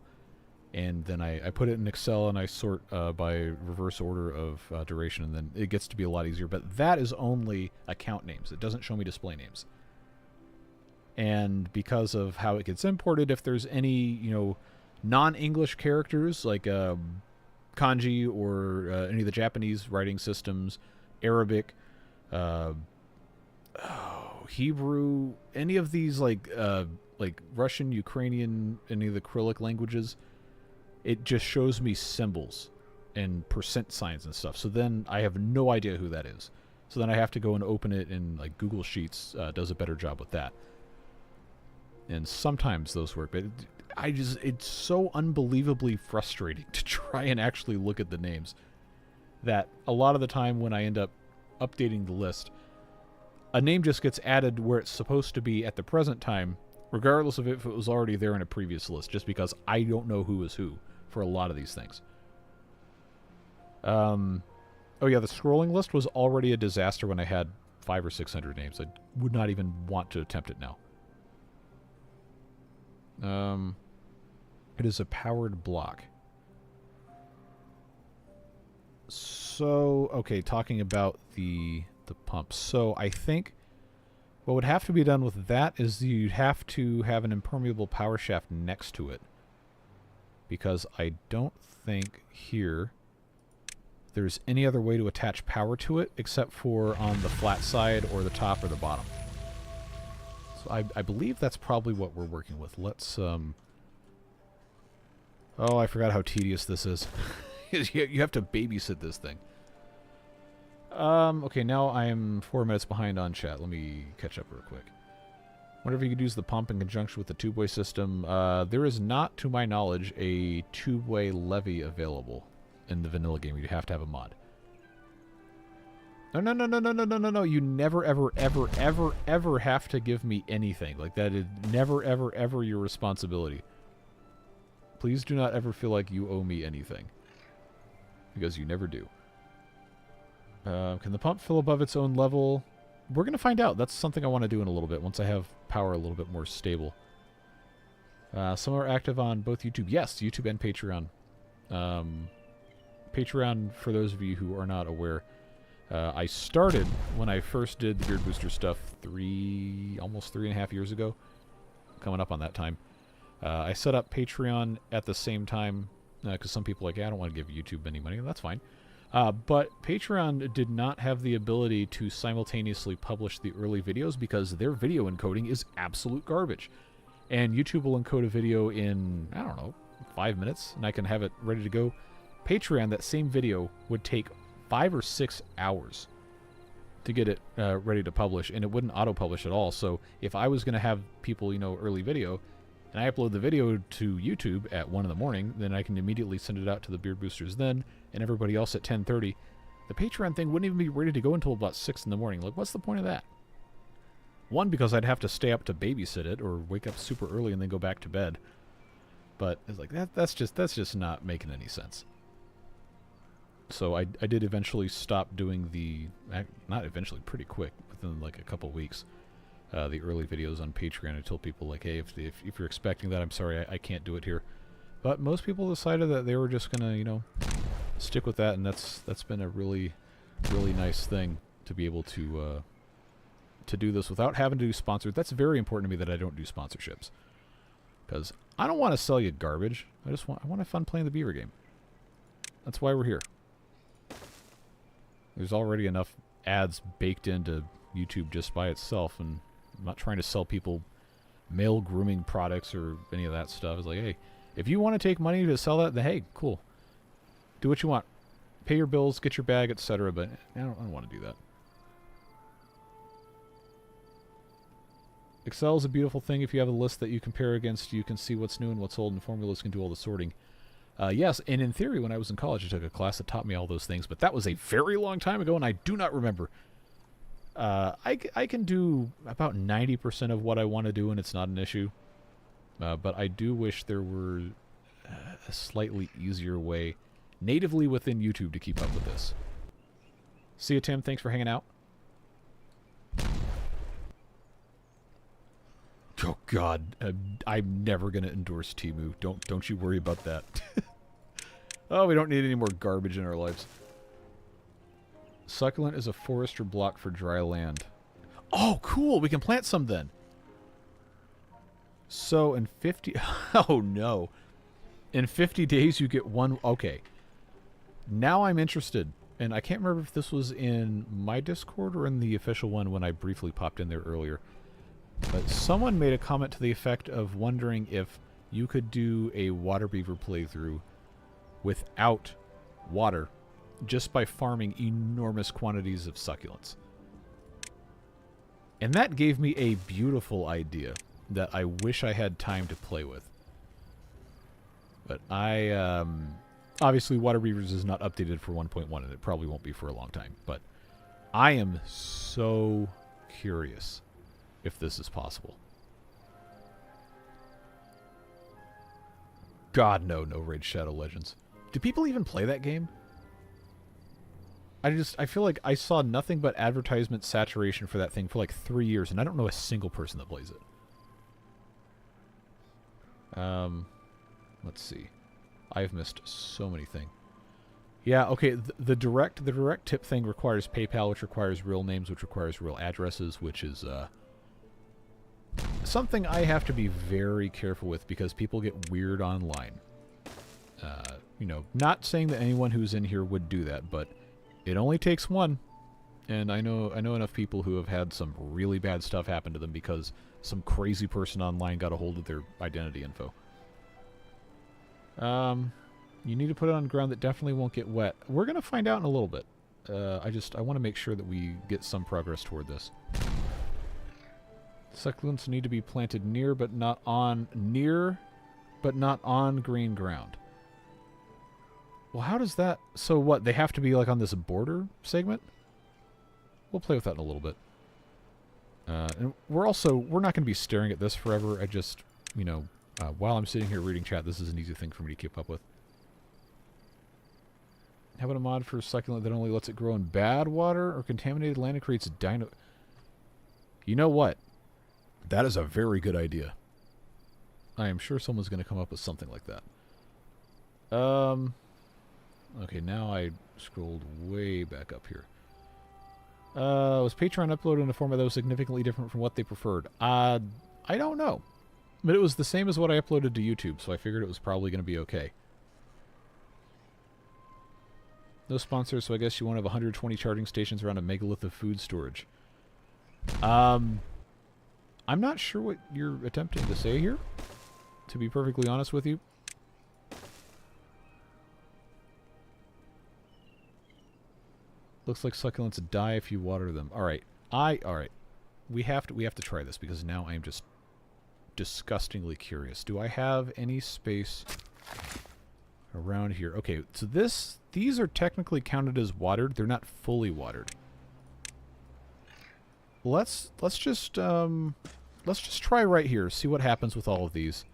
And then I put it in Excel, and I sort by reverse order of duration, and then it gets to be a lot easier. But that is only account names. It doesn't show me display names. And because of how it gets imported, if there's any, you know, non-English characters like kanji or any of the Japanese writing systems, Arabic, Hebrew, any of these like Russian, Ukrainian, any of the Cyrillic languages, it just shows me symbols and percent signs and stuff. So then I have no idea who that is. So then I have to go and open it in like Google Sheets. Does a better job with that. And sometimes those work, but it's so unbelievably frustrating to try and actually look at the names that a lot of the time when I end up updating the list, a name just gets added where it's supposed to be at the present time, regardless of if it was already there in a previous list, just because I don't know who is who for a lot of these things. Oh yeah, the scrolling list was already a disaster when I had 500 or 600 names. I would not even want to attempt it now. It is a powered block. So, okay, talking about the pump. So I think what would have to be done with that is you'd have to have an impermeable power shaft next to it, because I don't think here there's any other way to attach power to it except for on the flat side or the top or the bottom. So I believe that's probably what we're working with. Let's oh, I forgot how tedious this is. You have to babysit this thing. Okay, now I am 4 minutes behind on chat. Let me catch up real quick. Wonder if you could use the pump in conjunction with the tube-way system. There is not, to my knowledge, a tube-way levy available in the vanilla game. You'd have to have a mod. No. You never, ever have to give me anything. Like, that is never, ever your responsibility. Please do not ever feel like you owe me anything. Because you never do. Can the pump fill above its own level? We're going to find out. That's something I want to do in a little bit, once I have power a little bit more stable. Some are active on both YouTube. Yes, YouTube and Patreon. Patreon, for those of you who are not aware, I started when I first did the Beard Booster stuff almost 3.5 years ago. Coming up on that time. I set up Patreon at the same time, because some people are like, yeah, I don't want to give YouTube any money. That's fine. But Patreon did not have the ability to simultaneously publish the early videos because their video encoding is absolute garbage. And YouTube will encode a video in, I don't know, 5 minutes, and I can have it ready to go. Patreon, that same video would take 5 or 6 hours to get it ready to publish, and it wouldn't auto-publish at all. So if I was going to have people, you know, early video, and I upload the video to YouTube at 1 in the morning, then I can immediately send it out to the Beard Boosters then, and everybody else at 10:30. The Patreon thing wouldn't even be ready to go until about 6 in the morning. Like, what's the point of that? One, because I'd have to stay up to babysit it or wake up super early and then go back to bed. But it's like that's just not making any sense. So I did eventually stop doing the, not eventually, pretty quick, within like a couple weeks, the early videos on Patreon. I told people like, hey, if you're expecting that, I'm sorry, I can't do it here. But most people decided that they were just gonna, you know, stick with that, and that's been a really nice thing to be able to do this without having to do sponsored. That's very important to me that I don't do sponsorships, because I don't want to sell you garbage. I want to have fun playing the Beaver game. That's why we're here. There's already enough ads baked into YouTube just by itself, and I'm not trying to sell people male grooming products or any of that stuff. It's like, hey, if you want to take money to sell that, then hey, cool. Do what you want. Pay your bills, get your bag, etc. But I don't want to do that. Excel is a beautiful thing. If you have a list that you compare against, you can see what's new and what's old, and formulas can do all the sorting. Yes, and in theory, when I was in college, I took a class that taught me all those things, but that was a very long time ago, and I do not remember. I can do about 90% of what I want to do, and it's not an issue. But I do wish there were a slightly easier way, natively within YouTube, to keep up with this. See you, Tim. Thanks for hanging out. Oh God, I'm never gonna endorse Temu. Don't you worry about that. Oh, we don't need any more garbage in our lives. Succulent is a forester block for dry land. Oh, cool. We can plant some then. So in 50... Oh, no. In 50 days, you get one... Okay. Now I'm interested. And I can't remember if this was in my Discord or in the official one when I briefly popped in there earlier. But someone made a comment to the effect of wondering if you could do a water beaver playthrough without water, just by farming enormous quantities of succulents. And that gave me a beautiful idea that I wish I had time to play with. But I, obviously Water Beavers is not updated for 1.1, and it probably won't be for a long time. But I am so curious if this is possible. God, no Raid Shadow Legends. Do people even play that game? I feel like I saw nothing but advertisement saturation for that thing for like 3 years, and I don't know a single person that plays it. Let's see. I've missed so many things. Yeah, okay, the direct tip thing requires PayPal, which requires real names, which requires real addresses, which is something I have to be very careful with because people get weird online. You know, not saying that anyone who's in here would do that, but it only takes one. And I know enough people who have had some really bad stuff happen to them because some crazy person online got a hold of their identity info. You need to put it on ground that definitely won't get wet. We're going to find out in a little bit. I want to make sure that we get some progress toward this. Succulents need to be planted near but not on green ground. Well, how does that... So what, they have to be like on this border segment? We'll play with that in a little bit. And we're not going to be staring at this forever. I just, you know, while I'm sitting here reading chat, this is an easy thing for me to keep up with. How about a mod for a succulent that only lets it grow in bad water or contaminated land and creates dino... You know what? That is a very good idea. I am sure someone's going to come up with something like that. Okay, now I scrolled way back up here. Was Patreon uploaded in a format that was significantly different from what they preferred? I don't know. But it was the same as what I uploaded to YouTube, so I figured it was probably going to be okay. No sponsors, so I guess you won't have 120 charging stations around a megalith of food storage. I'm not sure what you're attempting to say here, to be perfectly honest with you. Looks like succulents die if you water them. Alright. Alright. We have to try this because now I am just disgustingly curious. Do I have any space around here? Okay, so these are technically counted as watered. They're not fully watered. let's just try right here. See what happens with all of these.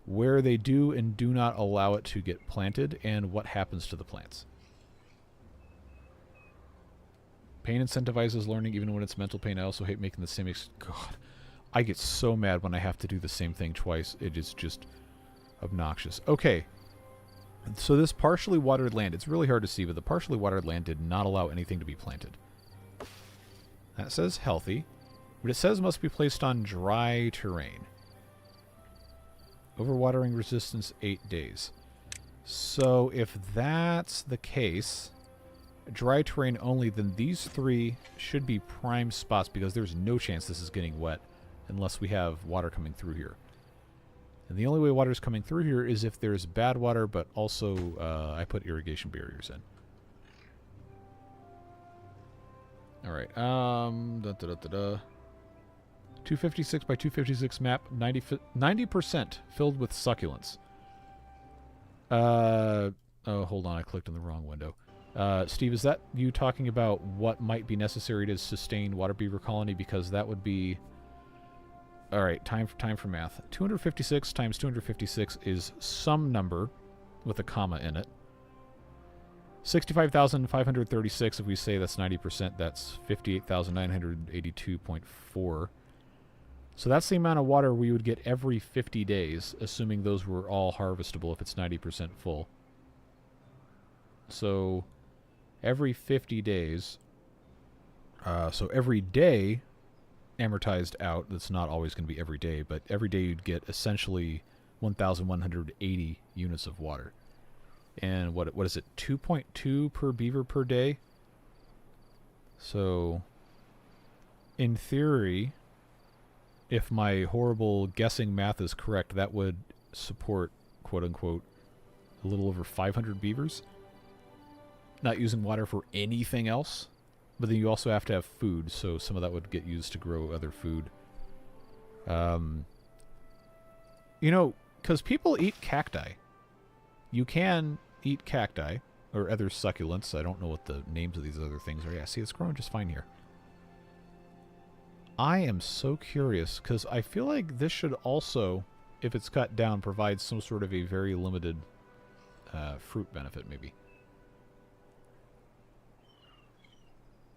Where they do and do not allow it to get planted, and what happens to the plants. Pain incentivizes learning even when it's mental pain. I also hate making the same God, I get so mad when I have to do the same thing twice. It is just obnoxious. Okay. So this partially watered land, it's really hard to see, but the partially watered land did not allow anything to be planted. That says healthy, but it says must be placed on dry terrain. Overwatering resistance 8 days. So if that's the case, dry terrain only, then these 3 should be prime spots because there's no chance this is getting wet unless we have water coming through here. And the only way water is coming through here is if there's bad water, but also I put irrigation barriers in. Alright, 256 by 256 map, 90% filled with succulents. Oh, hold on, I clicked in the wrong window. Steve, is that you talking about what might be necessary to sustain water beaver colony? Because that would be... Alright, time for math. 256 times 256 is some number with a comma in it. 65,536, if we say that's 90%, that's 58,982.4. So that's the amount of water we would get every 50 days, assuming those were all harvestable if it's 90% full. So every 50 days, so every day amortized out, that's not always going to be every day, but every day you'd get essentially 1,180 units of water. And what is it, 2.2 per beaver per day? So in theory, if my horrible guessing math is correct, that would support, quote-unquote, a little over 500 beavers. Not using water for anything else. But then you also have to have food, so some of that would get used to grow other food. You know, because people eat cacti. You can eat cacti, or other succulents. I don't know what the names of these other things are. Yeah, see, it's growing just fine here. I am so curious, because I feel like this should also, if it's cut down, provide some sort of a very limited fruit benefit, maybe.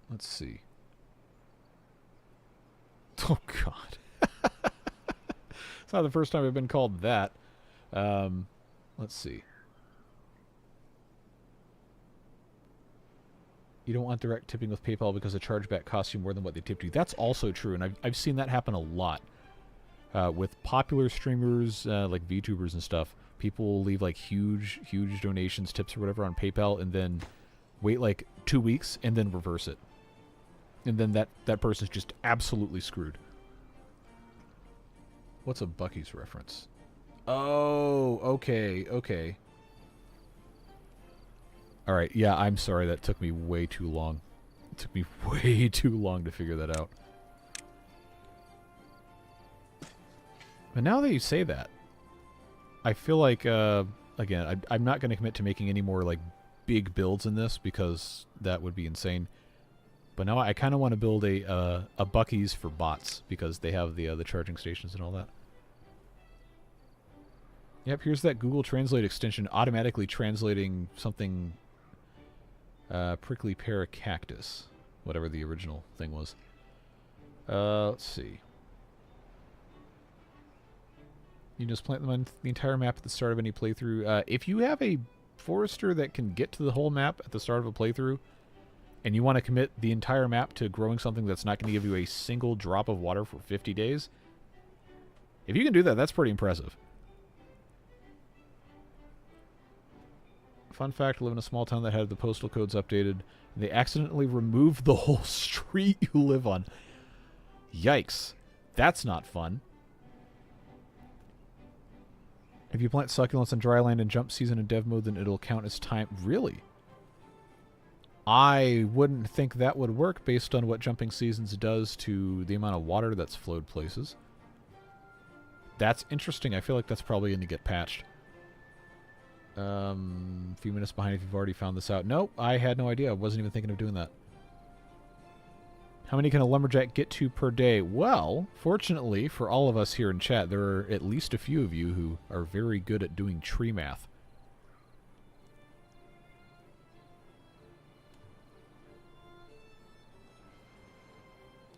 Let's see. Oh, God. It's not the first time I've been called that. Let's see. You don't want direct tipping with PayPal because a chargeback costs you more than what they tipped you. That's also true, and I've seen that happen a lot. With popular streamers, like VTubers and stuff, people will leave like huge donations, tips or whatever on PayPal, and then wait like 2 weeks and then reverse it. And then that person's just absolutely screwed. What's a Buc-ee's reference? Oh, okay. Alright, yeah, I'm sorry. That took me way too long. It took me way too long to figure that out. But now that you say that, I feel like, again, I'm not going to commit to making any more, like, big builds in this because that would be insane. But now I kind of want to build a Buc-ee's for bots because they have the charging stations and all that. Yep, here's that Google Translate extension automatically translating something prickly pear cactus, whatever the original thing was. Let's see. You just plant them on the entire map at the start of any playthrough. If you have a forester that can get to the whole map at the start of a playthrough, and you want to commit the entire map to growing something that's not going to give you a single drop of water for 50 days, if you can do that, that's pretty impressive. Fun fact, I live in a small town that had the postal codes updated, and they accidentally removed the whole street you live on. Yikes. That's not fun. If you plant succulents on dry land in jump season in dev mode, then it'll count as time. Really? I wouldn't think that would work based on what jumping seasons does to the amount of water that's flowed places. That's interesting. I feel like that's probably going to get patched. A few minutes behind if you've already found this out. Nope, I had no idea. I wasn't even thinking of doing that. How many can a lumberjack get to per day? Well, fortunately for all of us here in chat, there are at least a few of you who are very good at doing tree math.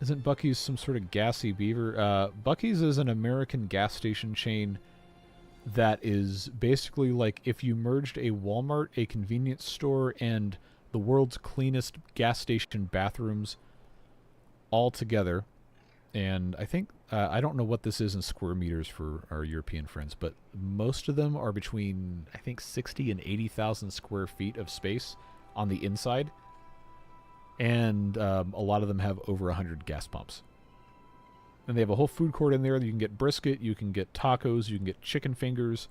Isn't Buc-ee's some sort of gassy beaver? Buc-ee's is an American gas station chain that is basically like if you merged a Walmart, a convenience store, and the world's cleanest gas station bathrooms all together. And I think, I don't know what this is in square meters for our European friends, but most of them are between, I think, 60 and 80,000 square feet of space on the inside. And a lot of them have over 100 gas pumps. And they have a whole food court in there. You can get brisket, you can get tacos, you can get chicken fingers.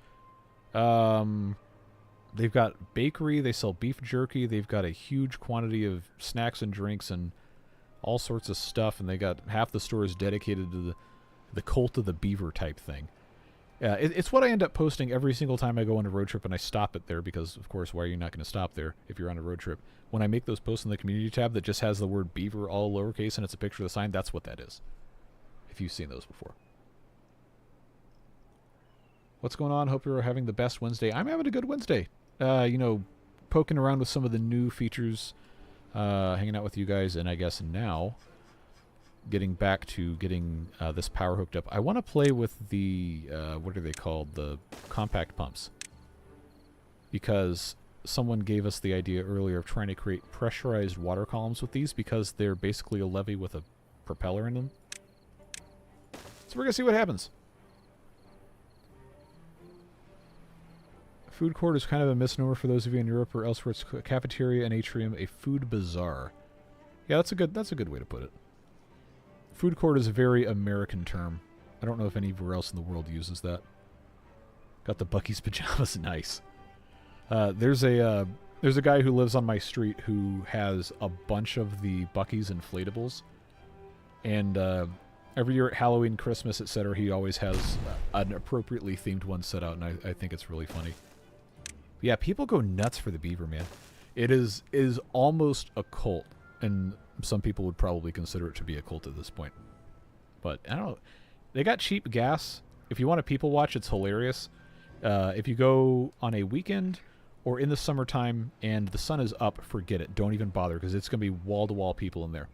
They've got bakery, they sell beef jerky, they've got a huge quantity of snacks and drinks and all sorts of stuff, and they got half the store is dedicated to the cult of the beaver type thing. It's what I end up posting every single time I go on a road trip, and I stop it there because, of course, why are you not going to stop there if you're on a road trip? When I make those posts in the community tab that just has the word beaver all lowercase and it's a picture of the sign, that's what that is. If you've seen those before. What's going on? Hope you're having the best Wednesday. I'm having a good Wednesday. You know, poking around with some of the new features, hanging out with you guys, and I guess now getting back to getting this power hooked up. I want to play with the, what are they called? The compact pumps. Because someone gave us the idea earlier of trying to create pressurized water columns with these because they're basically a levee with a propeller in them. So we're going to see what happens. Food court is kind of a misnomer for those of you in Europe or elsewhere. It's a cafeteria, an atrium, a food bazaar. Yeah, that's a good way to put it. Food court is a very American term. I don't know if anywhere else in the world uses that. Got the Buc-ee's pajamas, nice. There's a guy who lives on my street who has a bunch of the Buc-ee's inflatables, and every year at Halloween, Christmas, etc., he always has an appropriately themed one set out, and I think it's really funny. Yeah, people go nuts for the beaver, man. It is almost a cult, and some people would probably consider it to be a cult at this point. But, I don't know. They got cheap gas. If you want to people watch, it's hilarious. If you go on a weekend or in the summertime and the sun is up, forget it. Don't even bother, because it's going to be wall-to-wall people in there.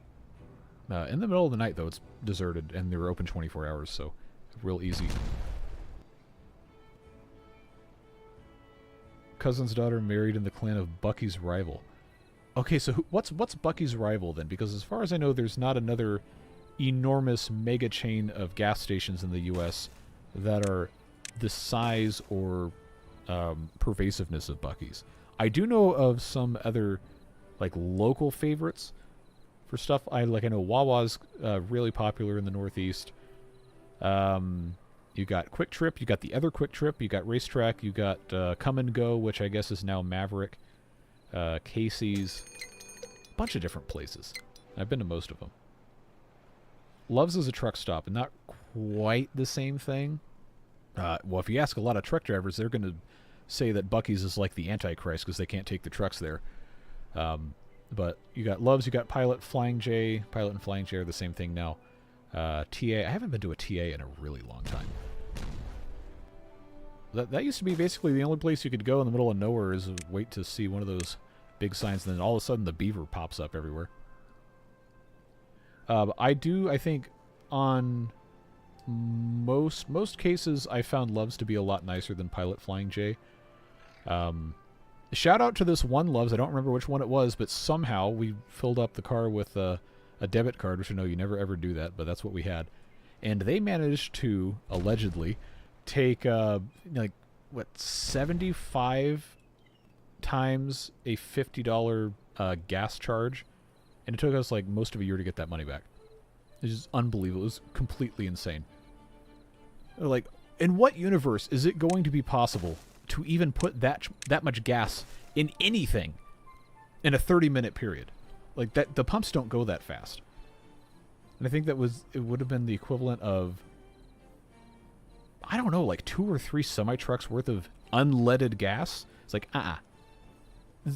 In the middle of the night, though, it's deserted, and they're open 24 hours, so real easy. Cousin's daughter married in the clan of Buc-ee's rival. Okay, so what's Buc-ee's rival then? Because as far as I know, there's not another enormous mega chain of gas stations in the U.S. that are the size or pervasiveness of Buc-ee's. I do know of some other like local favorites for stuff. I know Wawa's really popular in the Northeast. You got Quick Trip, you got the other Quick Trip, you got Racetrack, you got Come and Go, which I guess is now Maverick, Casey's, a bunch of different places. I've been to most of them. Love's is a truck stop, and not quite the same thing. Well, if you ask a lot of truck drivers, they're going to say that Buc-ee's is like the Antichrist because they can't take the trucks there. But you got Love's, you got Pilot, Flying J. Pilot and Flying J are the same thing now. TA, I haven't been to a TA in a really long time. That used to be basically the only place you could go in the middle of nowhere is wait to see one of those big signs, and then all of a sudden the beaver pops up everywhere. I think on most cases I found Love's to be a lot nicer than Pilot Flying J. Shout out to this one Love's, I don't remember which one it was, but somehow we filled up the car with a debit card, which I know you never ever do that, but that's what we had. And they managed to, allegedly, take, 75 times a $50 gas charge, and it took us, most of a year to get that money back. It's just unbelievable. It was completely insane. In what universe is it going to be possible to even put that much gas in anything in a 30-minute period? The pumps don't go that fast. And I think it would have been the equivalent of, I don't know, 2 or 3 semi-trucks worth of unleaded gas. It's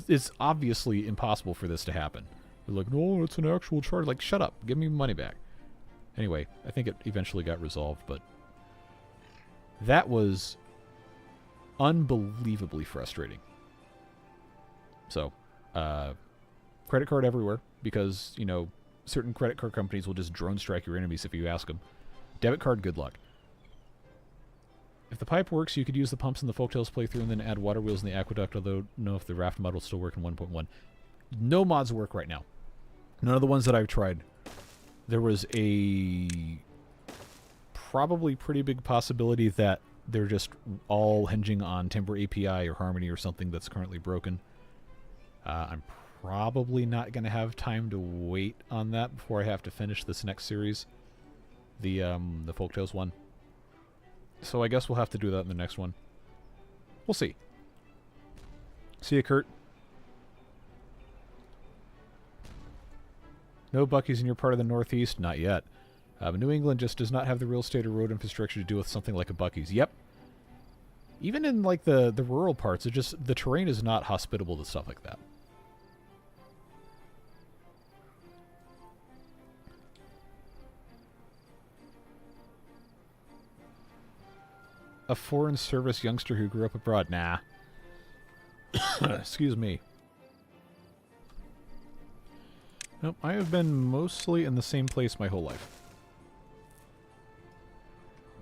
it's obviously impossible for this to happen. They're like, no, it's an actual charge. Like, shut up. Give me money back. Anyway, I think it eventually got resolved, but that was unbelievably frustrating. So, credit card everywhere, because, you know, certain credit card companies will just drone strike your enemies if you ask them. Debit card, good luck. If the pipe works, you could use the pumps in the Folktales playthrough and then add water wheels in the aqueduct, although I don't know if the raft mod will still work in 1.1. No mods work right now. None of the ones that I've tried. There was a probably pretty big possibility that they're just all hinging on Timber API or Harmony or something that's currently broken. I'm probably not going to have time to wait on that before I have to finish this next series. The Folktales one. So I guess we'll have to do that in the next one. We'll see. See ya, Kurt. No Buc-ee's in your part of the Northeast? Not yet. But New England just does not have the real estate or road infrastructure to deal with something like a Buc-ee's. Yep. Even in like the rural parts, it just the terrain is not hospitable to stuff like that. A foreign service youngster who grew up abroad. Nah. Excuse me. Nope, I have been mostly in the same place my whole life.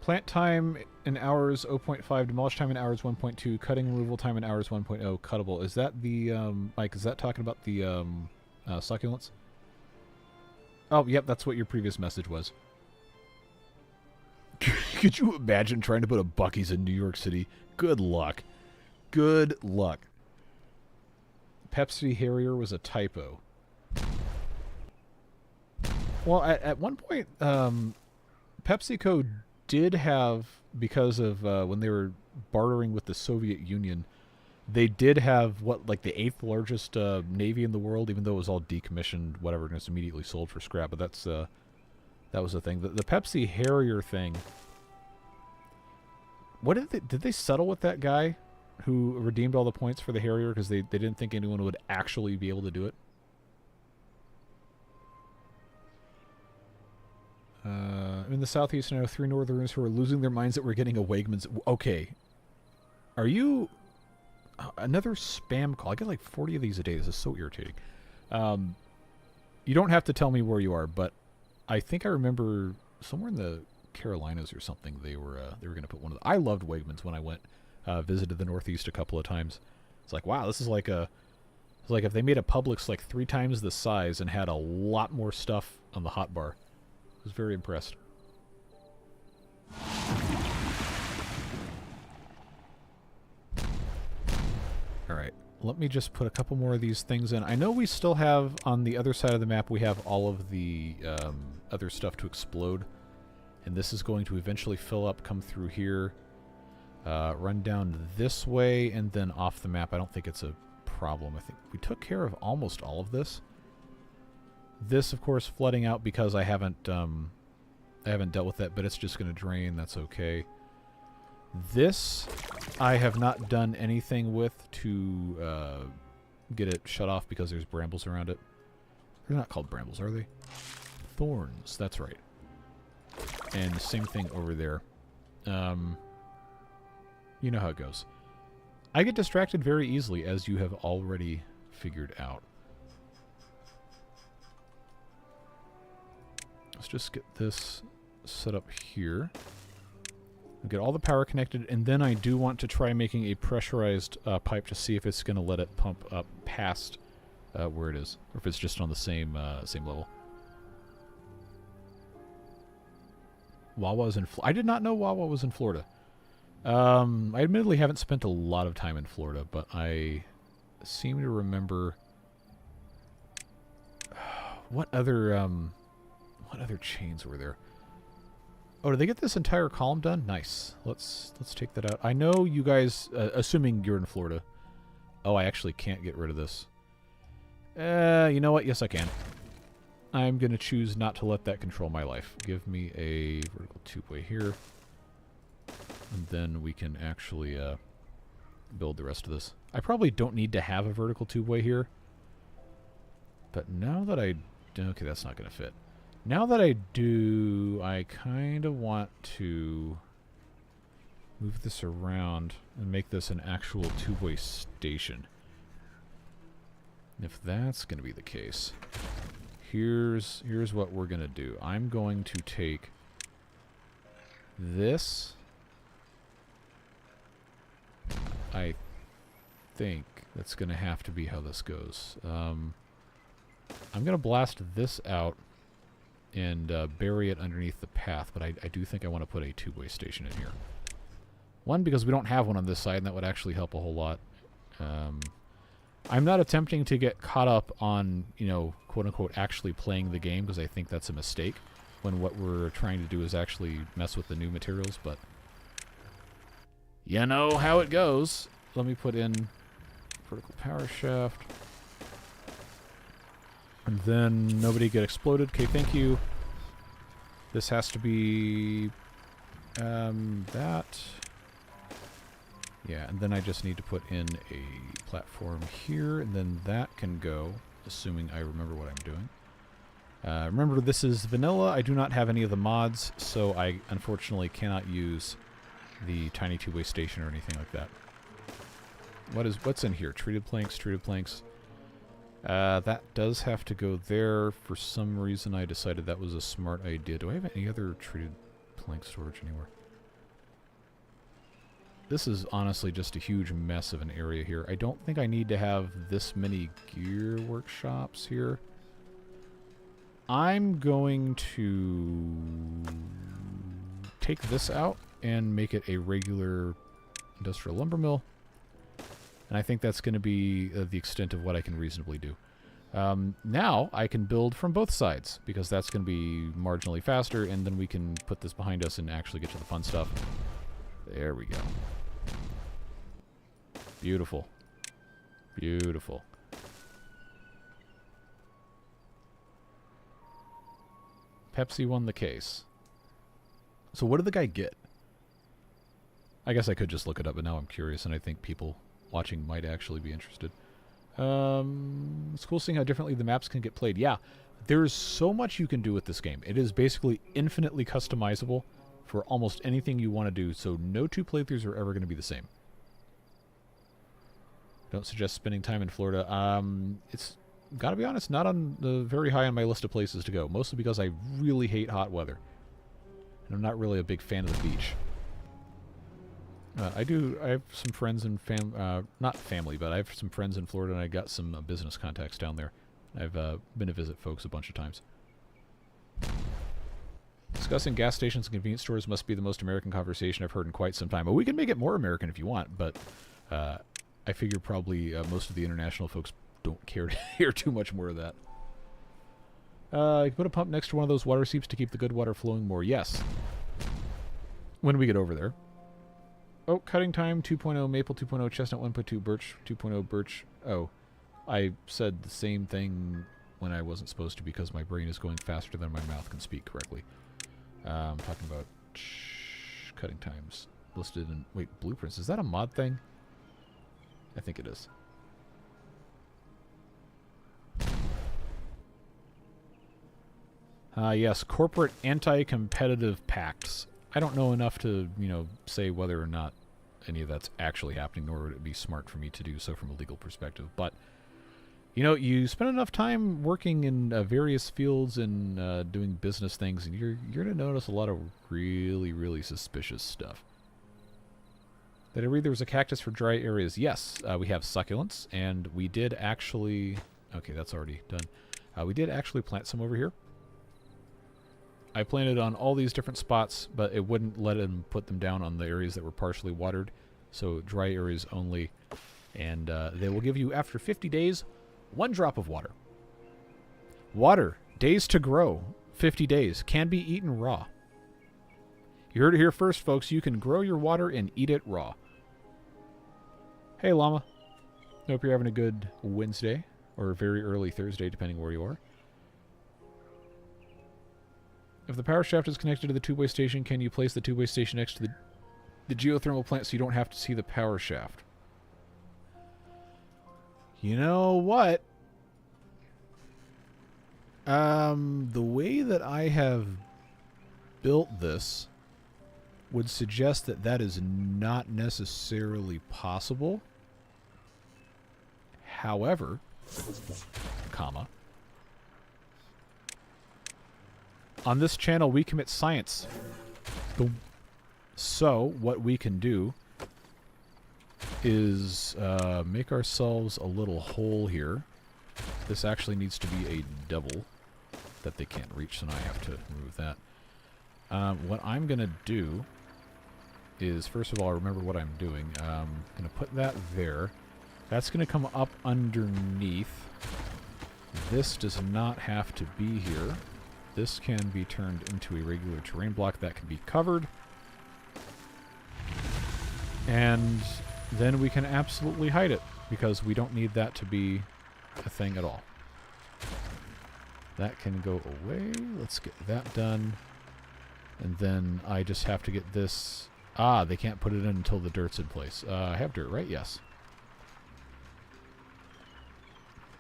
Plant time in hours 0.5, demolish time in hours 1.2, cutting removal time in hours 1.0, cuttable. Is that the, Mike, is that talking about the, succulents? Oh, yep, that's what your previous message was. Could you imagine trying to put a Buc-ee's in New York City? Good luck. Good luck. Pepsi Harrier was a typo. Well, at one point, PepsiCo did have, because of when they were bartering with the Soviet Union, they did have, what, like the 8th largest navy in the world, even though it was all decommissioned, whatever, and it's immediately sold for scrap. But that's that was the thing. The Pepsi Harrier thing. What did they settle with that guy who redeemed all the points for the Harrier because they didn't think anyone would actually be able to do it? In the Southeast, I know 3 Northerners who are losing their minds that we're getting a Wegmans. Okay. Are you... another spam call. I get like 40 of these a day. This is so irritating. You don't have to tell me where you are, but I think I remember somewhere in the Carolinas or something they were going to put one of the... I loved Wegmans when I went visited the Northeast a couple of times. It's like, wow, this is like a... It's like if they made a Publix like 3 times the size and had a lot more stuff on the hot bar. I was very impressed. Alright, let me just put a couple more of these things in. I know we still have, on the other side of the map, we have all of the other stuff to explode. And this is going to eventually fill up, come through here, run down this way, and then off the map. I don't think it's a problem. I think we took care of almost all of this. This, of course, flooding out because I haven't dealt with that, but it's just going to drain. That's okay. This, I have not done anything with to get it shut off because there's brambles around it. They're not called brambles, are they? Thorns, that's right. And the same thing over there. You know how it goes. I get distracted very easily, as you have already figured out. Let's just get this set up here. Get all the power connected, and then I do want to try making a pressurized pipe to see if it's going to let it pump up past where it is, or if it's just on the same level. Wawa's in I did not know Wawa was in Florida. I admittedly haven't spent a lot of time in Florida, but I seem to remember what other chains were there? Oh, did they get this entire column done? Nice. Let's take that out. I know you guys, assuming you're in Florida. Oh, I actually can't get rid of this. You know what? Yes, I can. I'm going to choose not to let that control my life. Give me a vertical tubeway here. And then we can actually build the rest of this. I probably don't need to have a vertical tubeway here. But now that I... Okay, that's not going to fit. Now that I do, I kind of want to move this around and make this an actual two-way station. If that's going to be the case, here's what we're going to do. I'm going to take this. I think that's going to have to be how this goes. I'm going to blast this out and bury it underneath the path, but I do think I want to put a two-way station in here. One, because we don't have one on this side, and that would actually help a whole lot. I'm not attempting to get caught up on, you know, quote-unquote, actually playing the game, because I think that's a mistake, when what we're trying to do is actually mess with the new materials, but you know how it goes. Let me put in vertical power shaft. And then nobody get exploded. Okay, thank you. This has to be that. Yeah, and then I just need to put in a platform here, and then that can go, assuming I remember what I'm doing. Remember, this is vanilla. I do not have any of the mods, so I unfortunately cannot use the tiny two-way station or anything like that. What's in here? Treated planks, treated planks. That does have to go there. For some reason, I decided that was a smart idea. Do I have any other treated plank storage anywhere? This is honestly just a huge mess of an area here. I don't think I need to have this many gear workshops here. I'm going to take this out and make it a regular industrial lumber mill. And I think that's going to be the extent of what I can reasonably do. Now I can build from both sides, because that's going to be marginally faster, and then we can put this behind us and actually get to the fun stuff. There we go. Beautiful. Beautiful. Pepsi won the case. So what did the guy get? I guess I could just look it up, but now I'm curious, and I think people watching might actually be interested. It's cool seeing how differently the maps can get played. Yeah, there's so much you can do with this game. It is basically infinitely customizable for almost anything you want to do, so no two playthroughs are ever going to be the same. Don't suggest spending time in Florida. It's, gotta be honest, not on the very high on my list of places to go, mostly because I really hate hot weather. And I'm not really a big fan of the beach. I have some friends and not family, but I have some friends in Florida, and I got some business contacts down there. I've been to visit folks a bunch of times. Discussing gas stations and convenience stores must be the most American conversation I've heard in quite some time. Well, we can make it more American if you want, but I figure probably most of the international folks don't care to hear too much more of that. You can put a pump next to one of those water seeps to keep the good water flowing more. Yes. When we get over there. Oh, cutting time 2.0, maple 2.0, chestnut 1.2, birch 2.0, birch. Oh, I said the same thing when I wasn't supposed to, because my brain is going faster than my mouth can speak correctly. I'm talking about cutting times listed in... Wait, blueprints. Is that a mod thing? I think it is. Yes, corporate anti-competitive pacts. I don't know enough to, you know, say whether or not any of that's actually happening, nor would it be smart for me to do so from a legal perspective. But, you know, you spend enough time working in various fields and doing business things, and you're going to notice a lot of really, really suspicious stuff. Did I read there was a cactus for dry areas? Yes, we have succulents, and we did actually... Okay, that's already done. We did actually plant some over here. I planted on all these different spots, but it wouldn't let him put them down on the areas that were partially watered, so dry areas only. And they will give you, after 50 days, 1 drop of water. Water, days to grow, 50 days, can be eaten raw. You heard it here first, folks. You can grow your water and eat it raw. Hey, llama. Hope you're having a good Wednesday, or very early Thursday, depending where you are. If the power shaft is connected to the two-way station, can you place the two-way station next to the geothermal plant so you don't have to see the power shaft? You know what? The way that I have built this would suggest that that is not necessarily possible. However, comma, on this channel we commit science. Boom. So what we can do is make ourselves a little hole here. This actually needs to be a double that they can't reach, so now I have to remove that. What I'm going to do is, first of all, remember what I'm doing. I'm going to put that there. That's going to come up underneath. This does not have to be here. This can be turned into a regular terrain block that can be covered. And then we can absolutely hide it, because we don't need that to be a thing at all. That can go away. Let's get that done. And then I just have to get this. Ah, they can't put it in until the dirt's in place. I have dirt, right? Yes.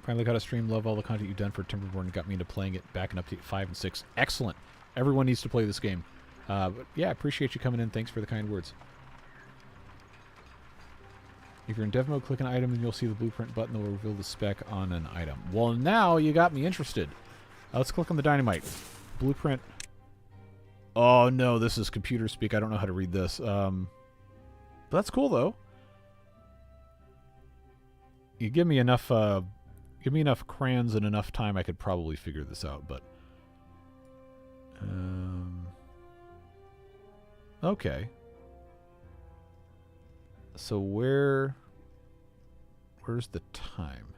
Finally got a stream. Love all the content you've done for Timberborn. Got me into playing it back in update 5 and 6. Excellent. Everyone needs to play this game. But yeah, appreciate you coming in. Thanks for the kind words. If you're in dev mode, click an item and you'll see the blueprint button that will reveal the spec on an item. Well, now you got me interested. Let's click on the dynamite. Blueprint. Oh, no, this is computer speak. I don't know how to read this. But that's cool, though. You give me enough crayons and enough time, I could probably figure this out, but... okay. So where's the time?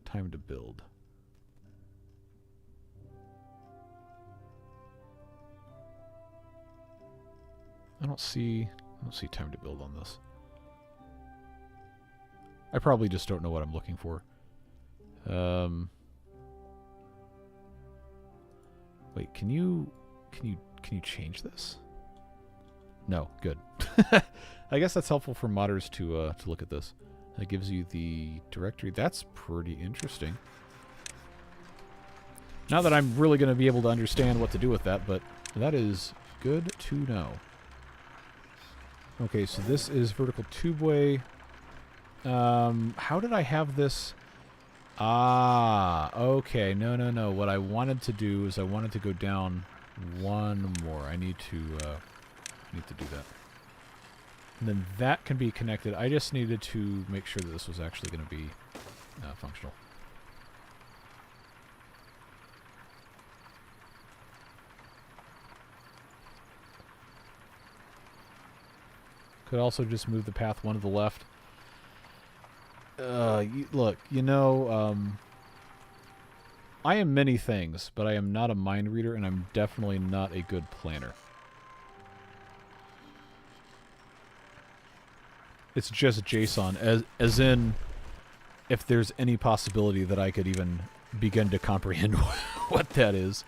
Time to build. I don't see time to build on this. I probably just don't know what I'm looking for. Wait, can you change this? No, good. I guess that's helpful for modders to look at this. That gives you the directory. That's pretty interesting. Not that I'm really going to be able to understand what to do with that, but that is good to know. Okay, so this is vertical tubeway. How did I have this? Ah, okay. No. What I wanted to do is I wanted to go down one more. I need to do that. And then that can be connected. I just needed to make sure that this was actually going to be functional. Could also just move the path one to the left. Look, you know, I am many things, but I am not a mind reader, and I'm definitely not a good planner. It's just JSON, as in, if there's any possibility that I could even begin to comprehend what that is.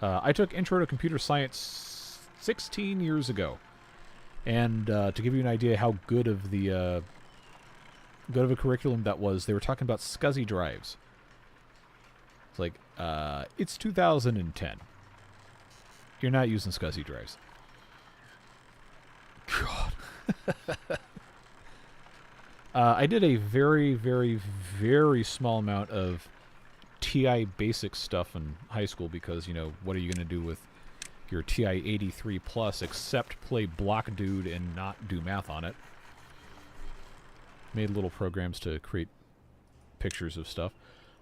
I took Intro to Computer Science 16 years ago. And to give you an idea how good of a curriculum that was, they were talking about SCSI drives. It's like, it's 2010. You're not using SCSI drives. God. I did a very, very, very small amount of TI basic stuff in high school because, you know, what are you going to do with your TI 83 plus except play Block Dude and not do math on it. Made little programs to create pictures of stuff.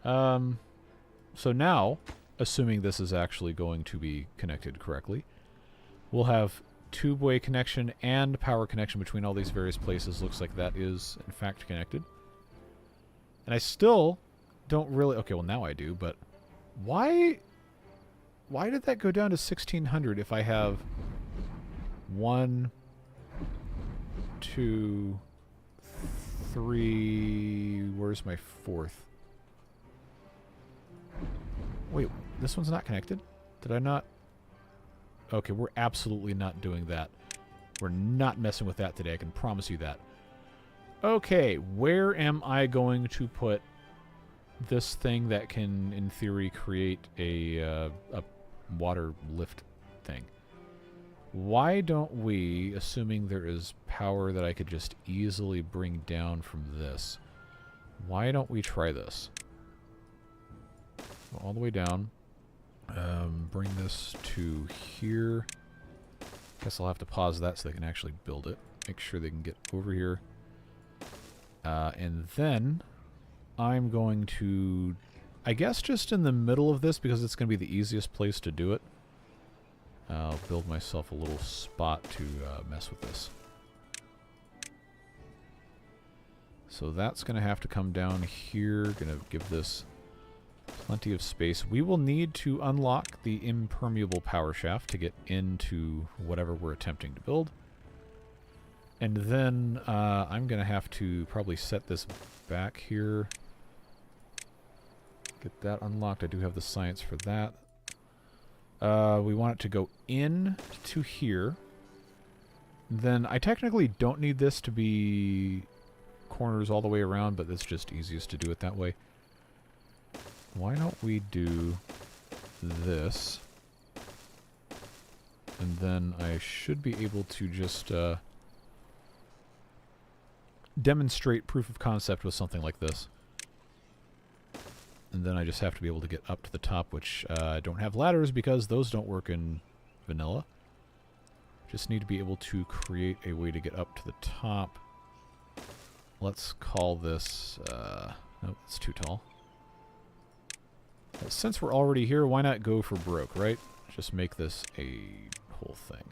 So now, assuming this is actually going to be connected correctly, we'll have tubeway connection and power connection between all these various places. Looks like that is, in fact, connected. And I still don't really... Okay, well, now I do, but why did that go down to 1600 if I have 1, 2, 3... Where's my fourth? Wait, this one's not connected? Did I not... Okay, we're absolutely not doing that. We're not messing with that today, I can promise you that. Okay, where am I going to put this thing that can, in theory, create a water lift thing. Why don't we, assuming there is power that I could just easily bring down from this, why don't we try this? Go all the way down. Bring this to here. Guess I'll have to pause that so they can actually build it. Make sure they can get over here. And then I'm going to, I guess just in the middle of this, because it's going to be the easiest place to do it, I'll build myself a little spot to mess with this. So that's going to have to come down here. Going to give this plenty of space. We will need to unlock the impermeable power shaft to get into whatever we're attempting to build. And then I'm going to have to probably set this back here. Get that unlocked. I do have the science for that. We want it to go in to here. Then I technically don't need this to be corners all the way around, but it's just easiest to do it that way. Why don't we do this? And then I should be able to just demonstrate proof of concept with something like this. And then I just have to be able to get up to the top, which I don't have ladders because those don't work in vanilla. Just need to be able to create a way to get up to the top. Let's call this... nope, it's too tall. Well, since we're already here, why not go for Broek, right? Just make this a whole thing.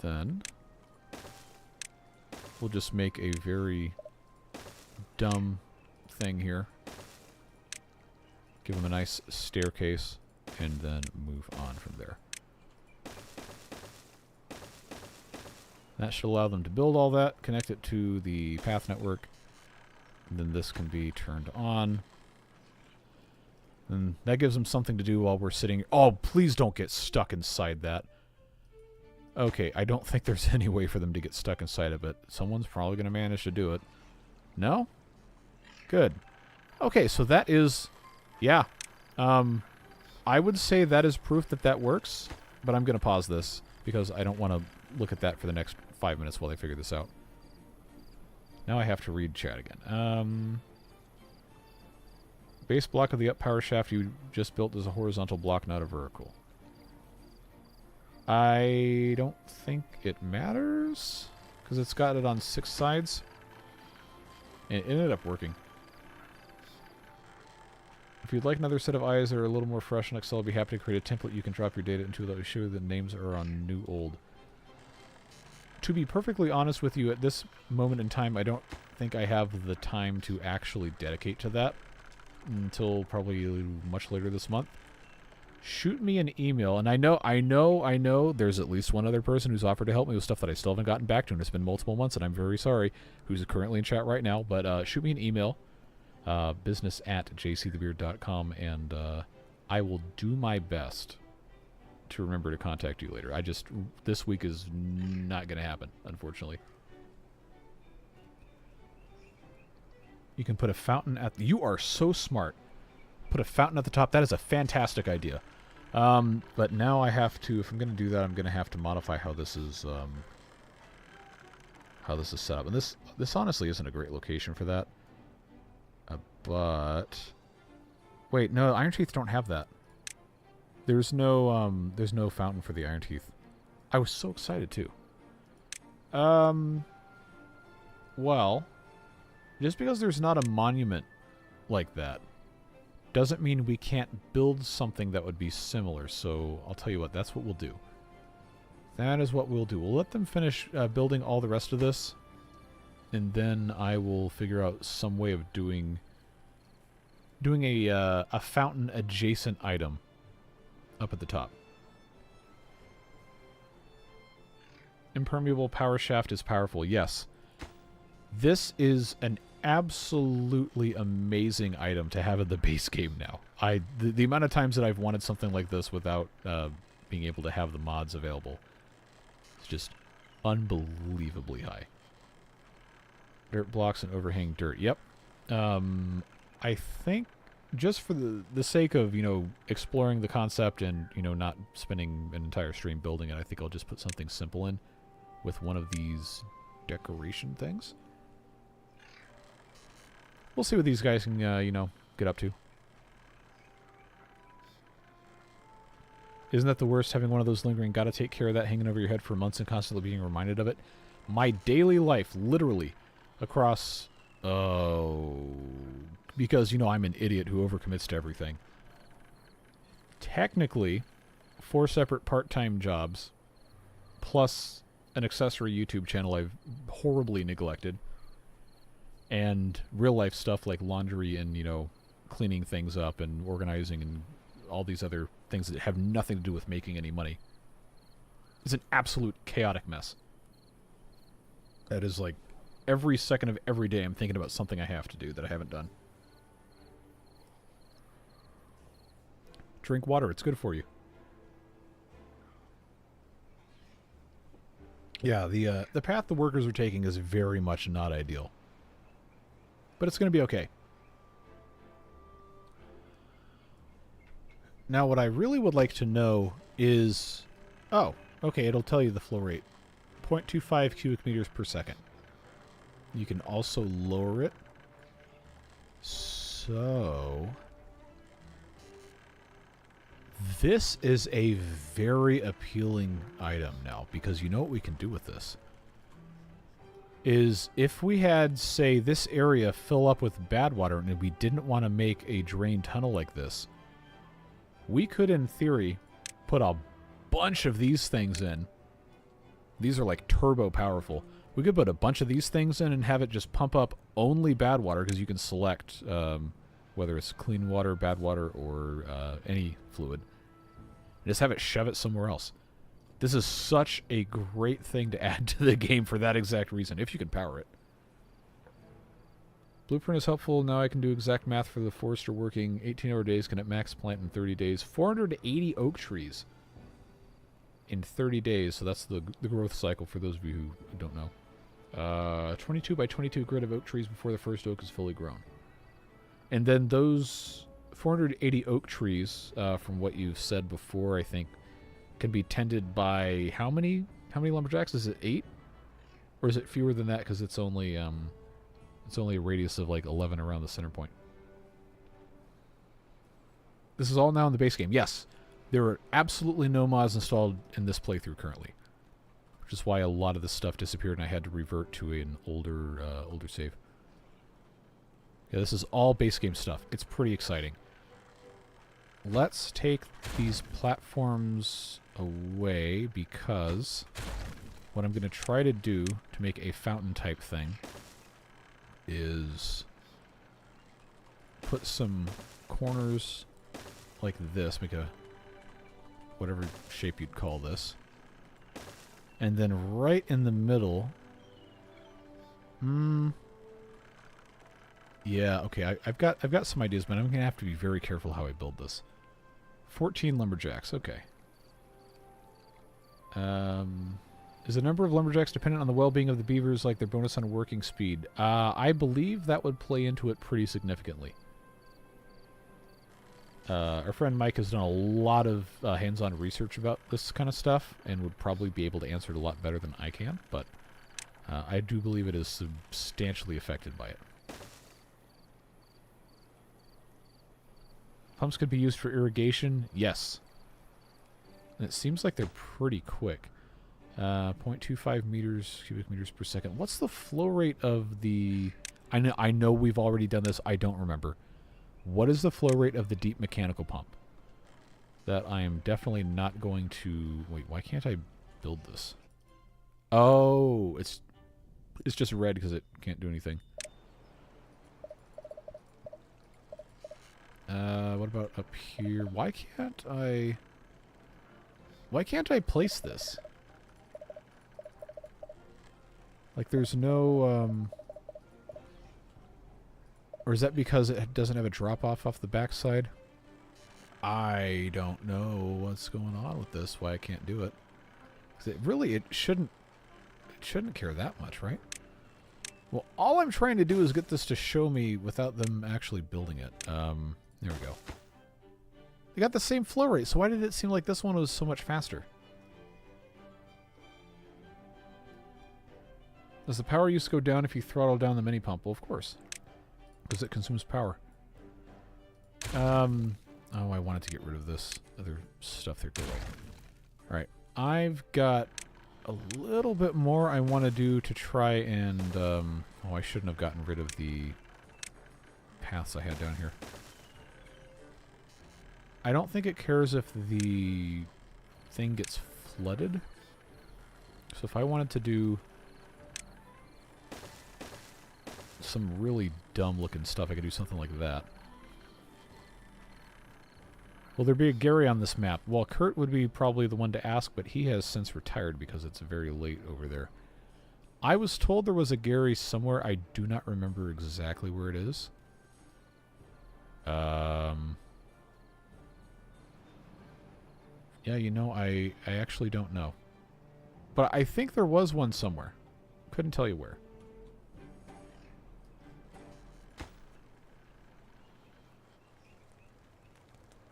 Then we'll just make a very dumb thing here. Give them a nice staircase, and then move on from there. That should allow them to build all that, connect it to the path network, and then this can be turned on. And that gives them something to do while we're sitting... Oh, please don't get stuck inside that. Okay, I don't think there's any way for them to get stuck inside of it. Someone's probably going to manage to do it. No? Good. Okay, so that is... Yeah. I would say that is proof that that works, but I'm going to pause this because I don't want to look at that for the next 5 minutes while they figure this out. Now I have to read chat again. Base block of the up power shaft you just built is a horizontal block, not a vertical. I don't think it matters, because it's got it on 6 sides. And it ended up working. If you'd like another set of eyes that are a little more fresh in Excel, I'll be happy to create a template you can drop your data into that will show you the names are on new old. To be perfectly honest with you, at this moment in time, I don't think I have the time to actually dedicate to that until probably much later this month. Shoot me an email, and I know there's at least one other person who's offered to help me with stuff that I still haven't gotten back to, and it's been multiple months, and I'm very sorry, who's currently in chat right now, but shoot me an email, business@jcthebeard.com, and I will do my best to remember to contact you later. This week is not going to happen, unfortunately. You can put a fountain at... You are so smart. Put a fountain at the top. That is a fantastic idea. But now I have to... If I'm going to do that, I'm going to have to modify how this is set up. And this honestly isn't a great location for that. But... Wait, no, Ironteeth don't have that. There's no fountain for the Ironteeth. I was so excited too. Well, just because there's not a monument like that doesn't mean we can't build something that would be similar. So I'll tell you what, that's what we'll do. That is what we'll do. We'll let them finish building all the rest of this, and then I will figure out some way of doing a fountain adjacent item up at the top. Impermeable power shaft is powerful. Yes. This is an absolutely amazing item to have in the base game now. The amount of times that I've wanted something like this without being able to have the mods available is just unbelievably high. Dirt blocks and overhang dirt. Yep. I think just for the sake of, you know, exploring the concept and, you know, not spending an entire stream building it, I think I'll just put something simple in with one of these decoration things. We'll see what these guys can, you know, get up to. Isn't that the worst, having one of those lingering, gotta take care of that hanging over your head for months and constantly being reminded of it? My daily life, literally, across, because, you know, I'm an idiot who overcommits to everything. Technically, 4 separate part-time jobs, plus an accessory YouTube channel I've horribly neglected, and real-life stuff like laundry and, you know, cleaning things up and organizing and all these other things that have nothing to do with making any money. It's an absolute chaotic mess. That is like every second of every day I'm thinking about something I have to do that I haven't done. Drink water, it's good for you. Yeah, the path the workers are taking is very much not ideal. But it's going to be okay. Now, what I really would like to know is... Oh, okay, it'll tell you the flow rate. 0.25 cubic meters per second. You can also lower it. So... This is a very appealing item now, because you know what we can do with this. Is if we had, say, this area fill up with bad water and we didn't want to make a drain tunnel like this, we could, in theory, put a bunch of these things in. These are like turbo powerful. We could put a bunch of these things in and have it just pump up only bad water, because you can select whether it's clean water, bad water, or any fluid. And just have it shove it somewhere else. This is such a great thing to add to the game for that exact reason, if you can power it. Blueprint is helpful. Now I can do exact math for the forester working 18-hour days, can at max plant in 30 days. 480 oak trees in 30 days, so that's the growth cycle for those of you who don't know. 22 by 22 grid of oak trees before the first oak is fully grown. And then those 480 oak trees, from what you've said before, I think, can be tended by how many lumberjacks? Is it 8? Or is it fewer than that because it's only a radius of like 11 around the center point? This is all now in the base game. Yes, there are absolutely no mods installed in this playthrough currently, which is why a lot of this stuff disappeared and I had to revert to an older save. Yeah, this is all base game stuff. It's pretty exciting. Let's take these platforms away, because what I'm going to try to do to make a fountain type thing is put some corners like this, make a whatever shape you'd call this, and then right in the middle, yeah, okay, I've got some ideas, but I'm going to have to be very careful how I build this. 14 lumberjacks, okay. Is the number of lumberjacks dependent on the well-being of the beavers, like their bonus on working speed? I believe that would play into it pretty significantly. Our friend Mike has done a lot of hands-on research about this kind of stuff and would probably be able to answer it a lot better than I can, but I do believe it is substantially affected by it. Pumps could be used for irrigation. Yes. And it seems like they're pretty quick. 0.25 meters, cubic meters per second. What's the flow rate of the... I know we've already done this. I don't remember. What is the flow rate of the deep mechanical pump? That I am definitely not going to... Wait, why can't I build this? Oh, it's just red because it can't do anything. What about up here? Why can't I place this? Like, there's no, or is that because it doesn't have a drop-off off the backside? I don't know what's going on with this, why I can't do it. 'Cause it shouldn't care that much, right? Well, all I'm trying to do is get this to show me without them actually building it. There we go. They got the same flow rate, so why did it seem like this one was so much faster? Does the power use go down if you throttle down the mini pump? Well, of course. Because it consumes power. Oh, I wanted to get rid of this other stuff there. Go away. Alright. I've got a little bit more I want to do to try and... oh, I shouldn't have gotten rid of the paths I had down here. I don't think it cares if the thing gets flooded. So if I wanted to do some really dumb looking stuff, I could do something like that. Will there be a Gary on this map? Well, Kurt would be probably the one to ask, but he has since retired because it's very late over there. I was told there was a Gary somewhere. I do not remember exactly where it is. Yeah, you know, I actually don't know. But I think there was one somewhere. Couldn't tell you where.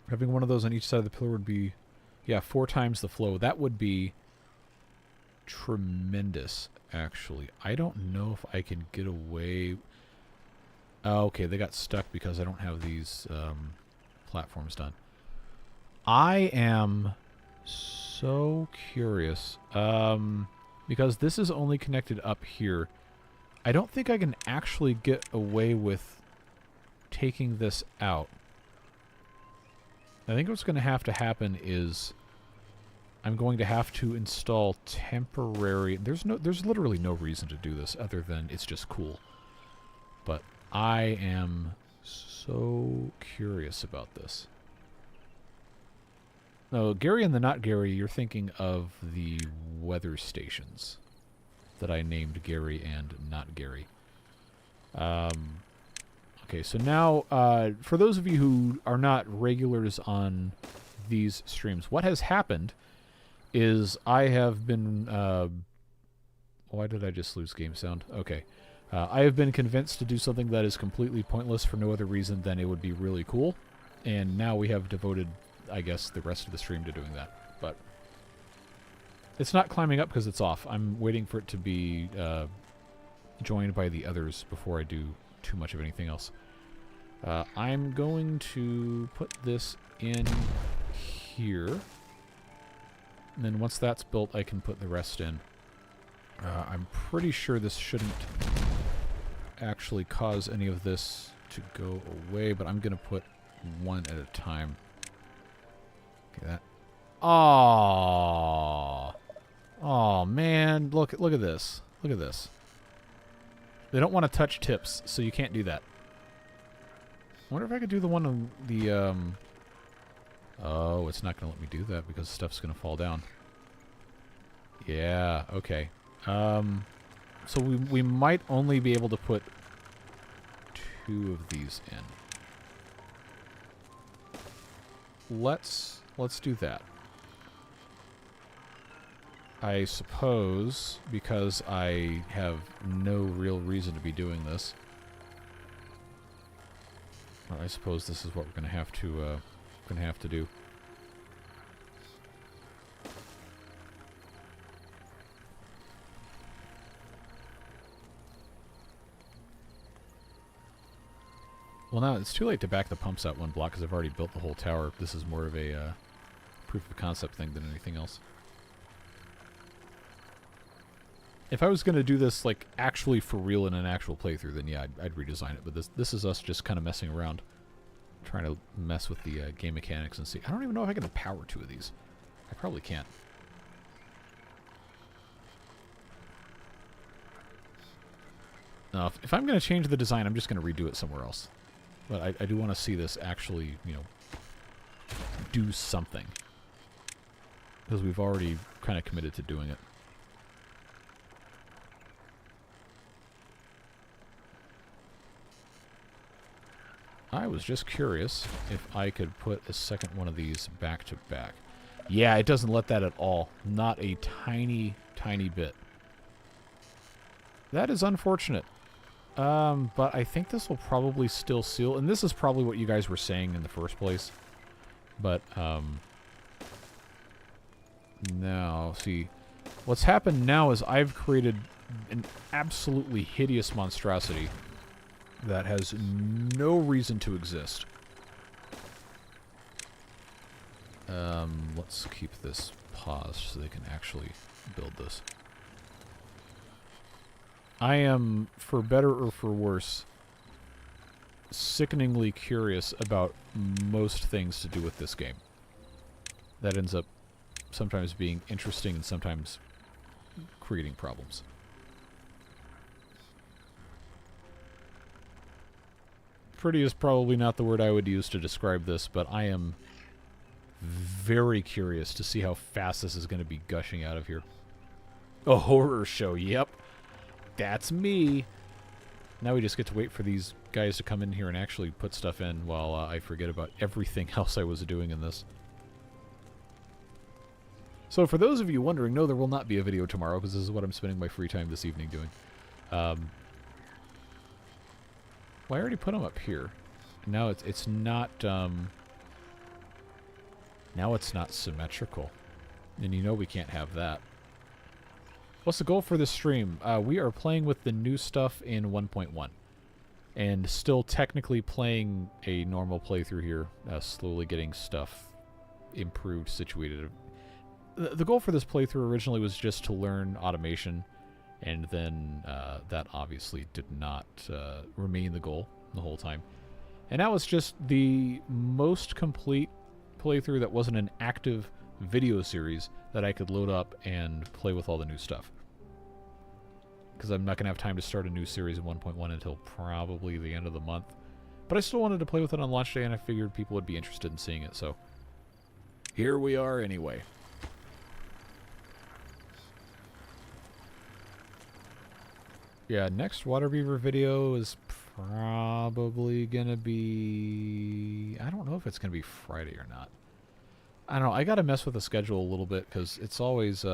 Having one of those on each side of the pillar would be, yeah, 4 times the flow. That would be tremendous, actually. I don't know if I can get away... Oh, okay, they got stuck because I don't have these platforms done. I am so curious, because this is only connected up here. I don't think I can actually get away with taking this out. I think what's going to happen is I'm going to have to install temporary... There's literally no reason to do this other than it's just cool. But I am so curious about this. No, Gary and the Not Gary, you're thinking of the weather stations that I named Gary and Not Gary. Okay, so now, for those of you who are not regulars on these streams, what has happened is I have been... why did I just lose game sound? Okay. I have been convinced to do something that is completely pointless for no other reason than it would be really cool. And now we have devoted, I guess, the rest of the stream to doing that. But it's not climbing up because it's off. I'm waiting for it to be joined by the others before I do too much of anything else. I'm going to put this in here. And then once that's built, I can put the rest in. I'm pretty sure this shouldn't actually cause any of this to go away, but I'm going to put one at a time. Okay, that. Oh, man, look at this. Look at this. They don't want to touch tips, so you can't do that. I wonder if I could do the one on the oh, it's not going to let me do that because stuff's going to fall down. Yeah, okay. So we might only be able to put 2 of these in. Let's do that. I suppose, because I have no real reason to be doing this. Well, I suppose this is what we're going to have to do. Well, now it's too late to back the pumps out 1 block because I've already built the whole tower. This is more of a proof of concept thing than anything else. If I was going to do this, like, actually for real in an actual playthrough, then yeah, I'd redesign it. But this is us just kind of messing around. Trying to mess with the game mechanics and see. I don't even know if I can power 2 of these. I probably can't. No, if I'm going to change the design, I'm just going to redo it somewhere else. But I do want to see this actually, you know, do something. Because we've already kind of committed to doing it. I was just curious if I could put a second one of these back to back. Yeah, it doesn't let that at all. Not a tiny, tiny bit. That is unfortunate. But I think this will probably still seal, and this is probably what you guys were saying in the first place. But, now, see, what's happened now is I've created an absolutely hideous monstrosity that has no reason to exist. Let's keep this paused so they can actually build this. I am, for better or for worse, sickeningly curious about most things to do with this game. That ends up sometimes being interesting and sometimes creating problems. Pretty is probably not the word I would use to describe this, but I am very curious to see how fast this is going to be gushing out of here. A horror show, yep. That's me. Now we just get to wait for these guys to come in here and actually put stuff in while I forget about everything else I was doing in this. So for those of you wondering, no, there will not be a video tomorrow because this is what I'm spending my free time this evening doing. Well, I already put them up here. Now it's not... now it's not symmetrical. And you know we can't have that. What's the goal for this stream? We are playing with the new stuff in 1.1. And still technically playing a normal playthrough here. Slowly getting stuff improved, situated. The goal for this playthrough originally was just to learn automation. And then that obviously did not remain the goal the whole time. And that was just the most complete playthrough that wasn't an active video series that I could load up and play with all the new stuff. Because I'm not going to have time to start a new series in 1.1 until probably the end of the month. But I still wanted to play with it on launch day, and I figured people would be interested in seeing it, so here we are anyway. Yeah, next water beaver video is probably going to be... I don't know if it's going to be Friday or not. I don't know. I got to mess with the schedule a little bit because it's always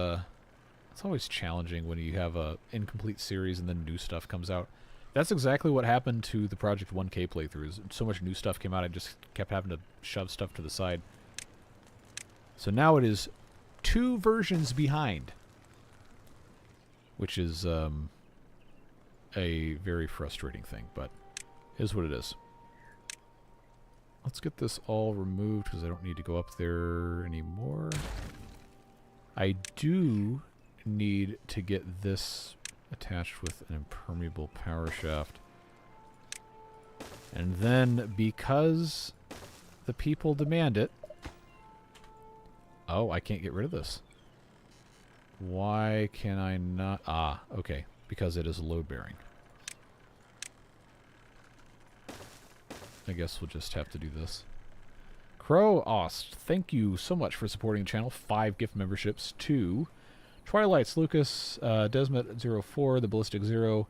challenging when you have a incomplete series and then new stuff comes out. That's exactly what happened to the Project 1K playthroughs. So much new stuff came out, I just kept having to shove stuff to the side. So now it is 2 versions behind, which is a very frustrating thing, but is what it is. Let's get this all removed because I don't need to go up there anymore. I do need to get this attached with an impermeable power shaft. And then, because the people demand it... Oh, I can't get rid of this. Why can I not... Ah, okay. Because it is load-bearing. I guess we'll just have to do this. Crowaust, thank you so much for supporting the channel. 5 gift memberships to Twilights, Lucas, Desmet04, the Ballistic Zero.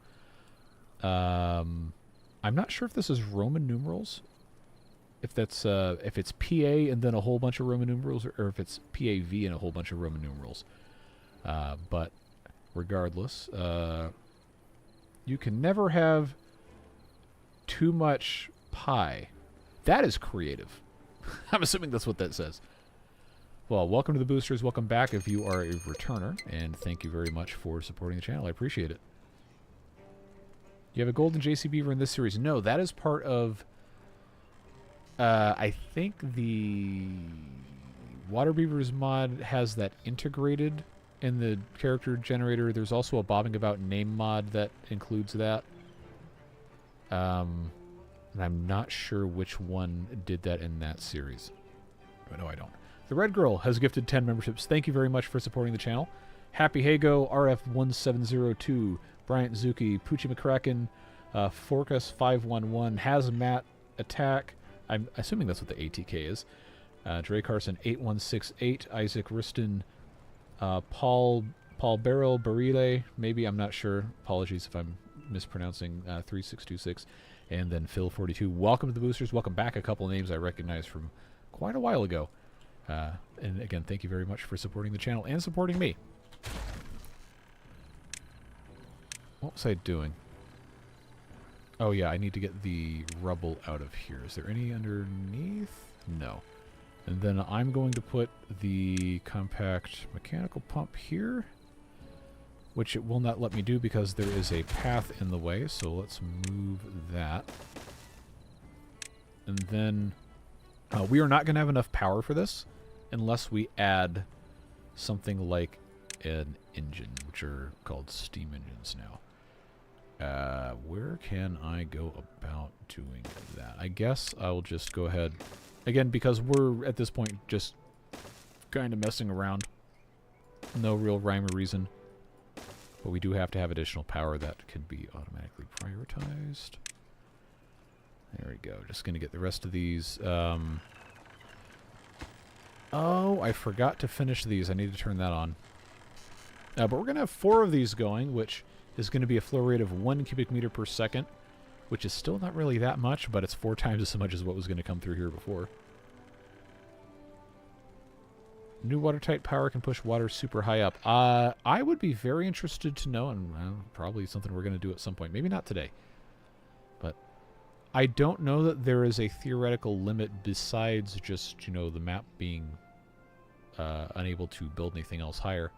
I'm not sure if this is Roman numerals. If that's if it's PA and then a whole bunch of Roman numerals, or if it's PAV and a whole bunch of Roman numerals. But regardless, you can never have too much pie. That is creative. I'm assuming that's what that says. Well, welcome to the boosters. Welcome back if you are a returner. And thank you very much for supporting the channel. I appreciate it. You have a golden JC Beaver in this series? No, that is part of... I think the Water Beavers mod has that integrated in the character generator. There's also a Bobbing About name mod that includes that. And I'm not sure which one did that in that series. But no, I don't. The Red Girl has gifted 10 memberships. Thank you very much for supporting the channel. Happy Hago, RF1702, Bryant Zuki, Poochie McCracken, Forkus511, Hazmat Attack. I'm assuming that's what the ATK is. Dre Carson 8168, Isaac Riston, Paul Barrel Barile, maybe, I'm not sure. Apologies if I'm mispronouncing 3626. And then Phil42. Welcome to the boosters. Welcome back. A couple of names I recognize from quite a while ago. And again, thank you very much for supporting the channel and supporting me. What was I doing? Oh, yeah, I need to get the rubble out of here. Is there any underneath? No. And then I'm going to put the compact mechanical pump here, which it will not let me do because there is a path in the way, so let's move that. And then we are not going to have enough power for this unless we add something like an engine, which are called steam engines now. Where can I go about doing that? I guess I'll just go ahead, again, because we're at this point just kind of messing around. No real rhyme or reason. But we do have to have additional power that can be automatically prioritized. There we go. Just going to get the rest of these. Oh, I forgot to finish these. I need to turn that on. But we're going to have 4 of these going, which is going to be a flow rate of 1 cubic meter per second, which is still not really that much, but it's 4 times as much as what was going to come through here before. New watertight power can push water super high up. I would be very interested to know, and probably something we're going to do at some point. Maybe not today. But I don't know that there is a theoretical limit besides just, you know, the map being unable to build anything else higher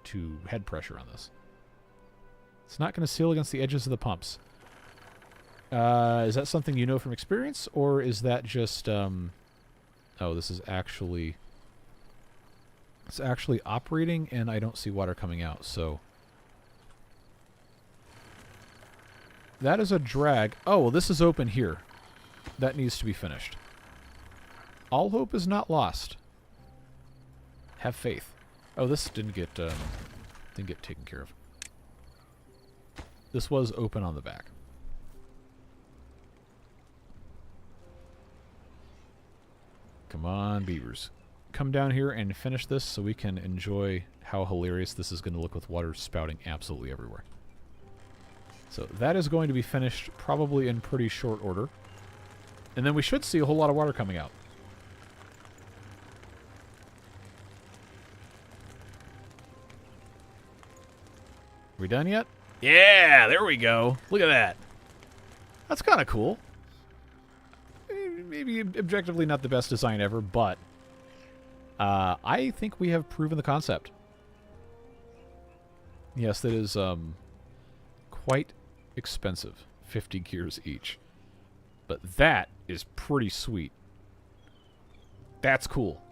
to head pressure on this. It's not going to seal against the edges of the pumps. Is that something you know from experience, or is that just... oh, this is actually... It's actually operating, and I don't see water coming out, so... That is a drag. Oh, well, this is open here. That needs to be finished. All hope is not lost. Have faith. Oh, this didn't get taken care of. This was open on the back. Come on, beavers. Come down here and finish this so we can enjoy how hilarious this is going to look with water spouting absolutely everywhere. So that is going to be finished probably in pretty short order. And then we should see a whole lot of water coming out. We done yet? Yeah, there we go. Look at that. That's kind of cool. Maybe objectively not the best design ever, but I think we have proven the concept. Yes, that is quite expensive. 50 gears each. But that is pretty sweet. That's cool.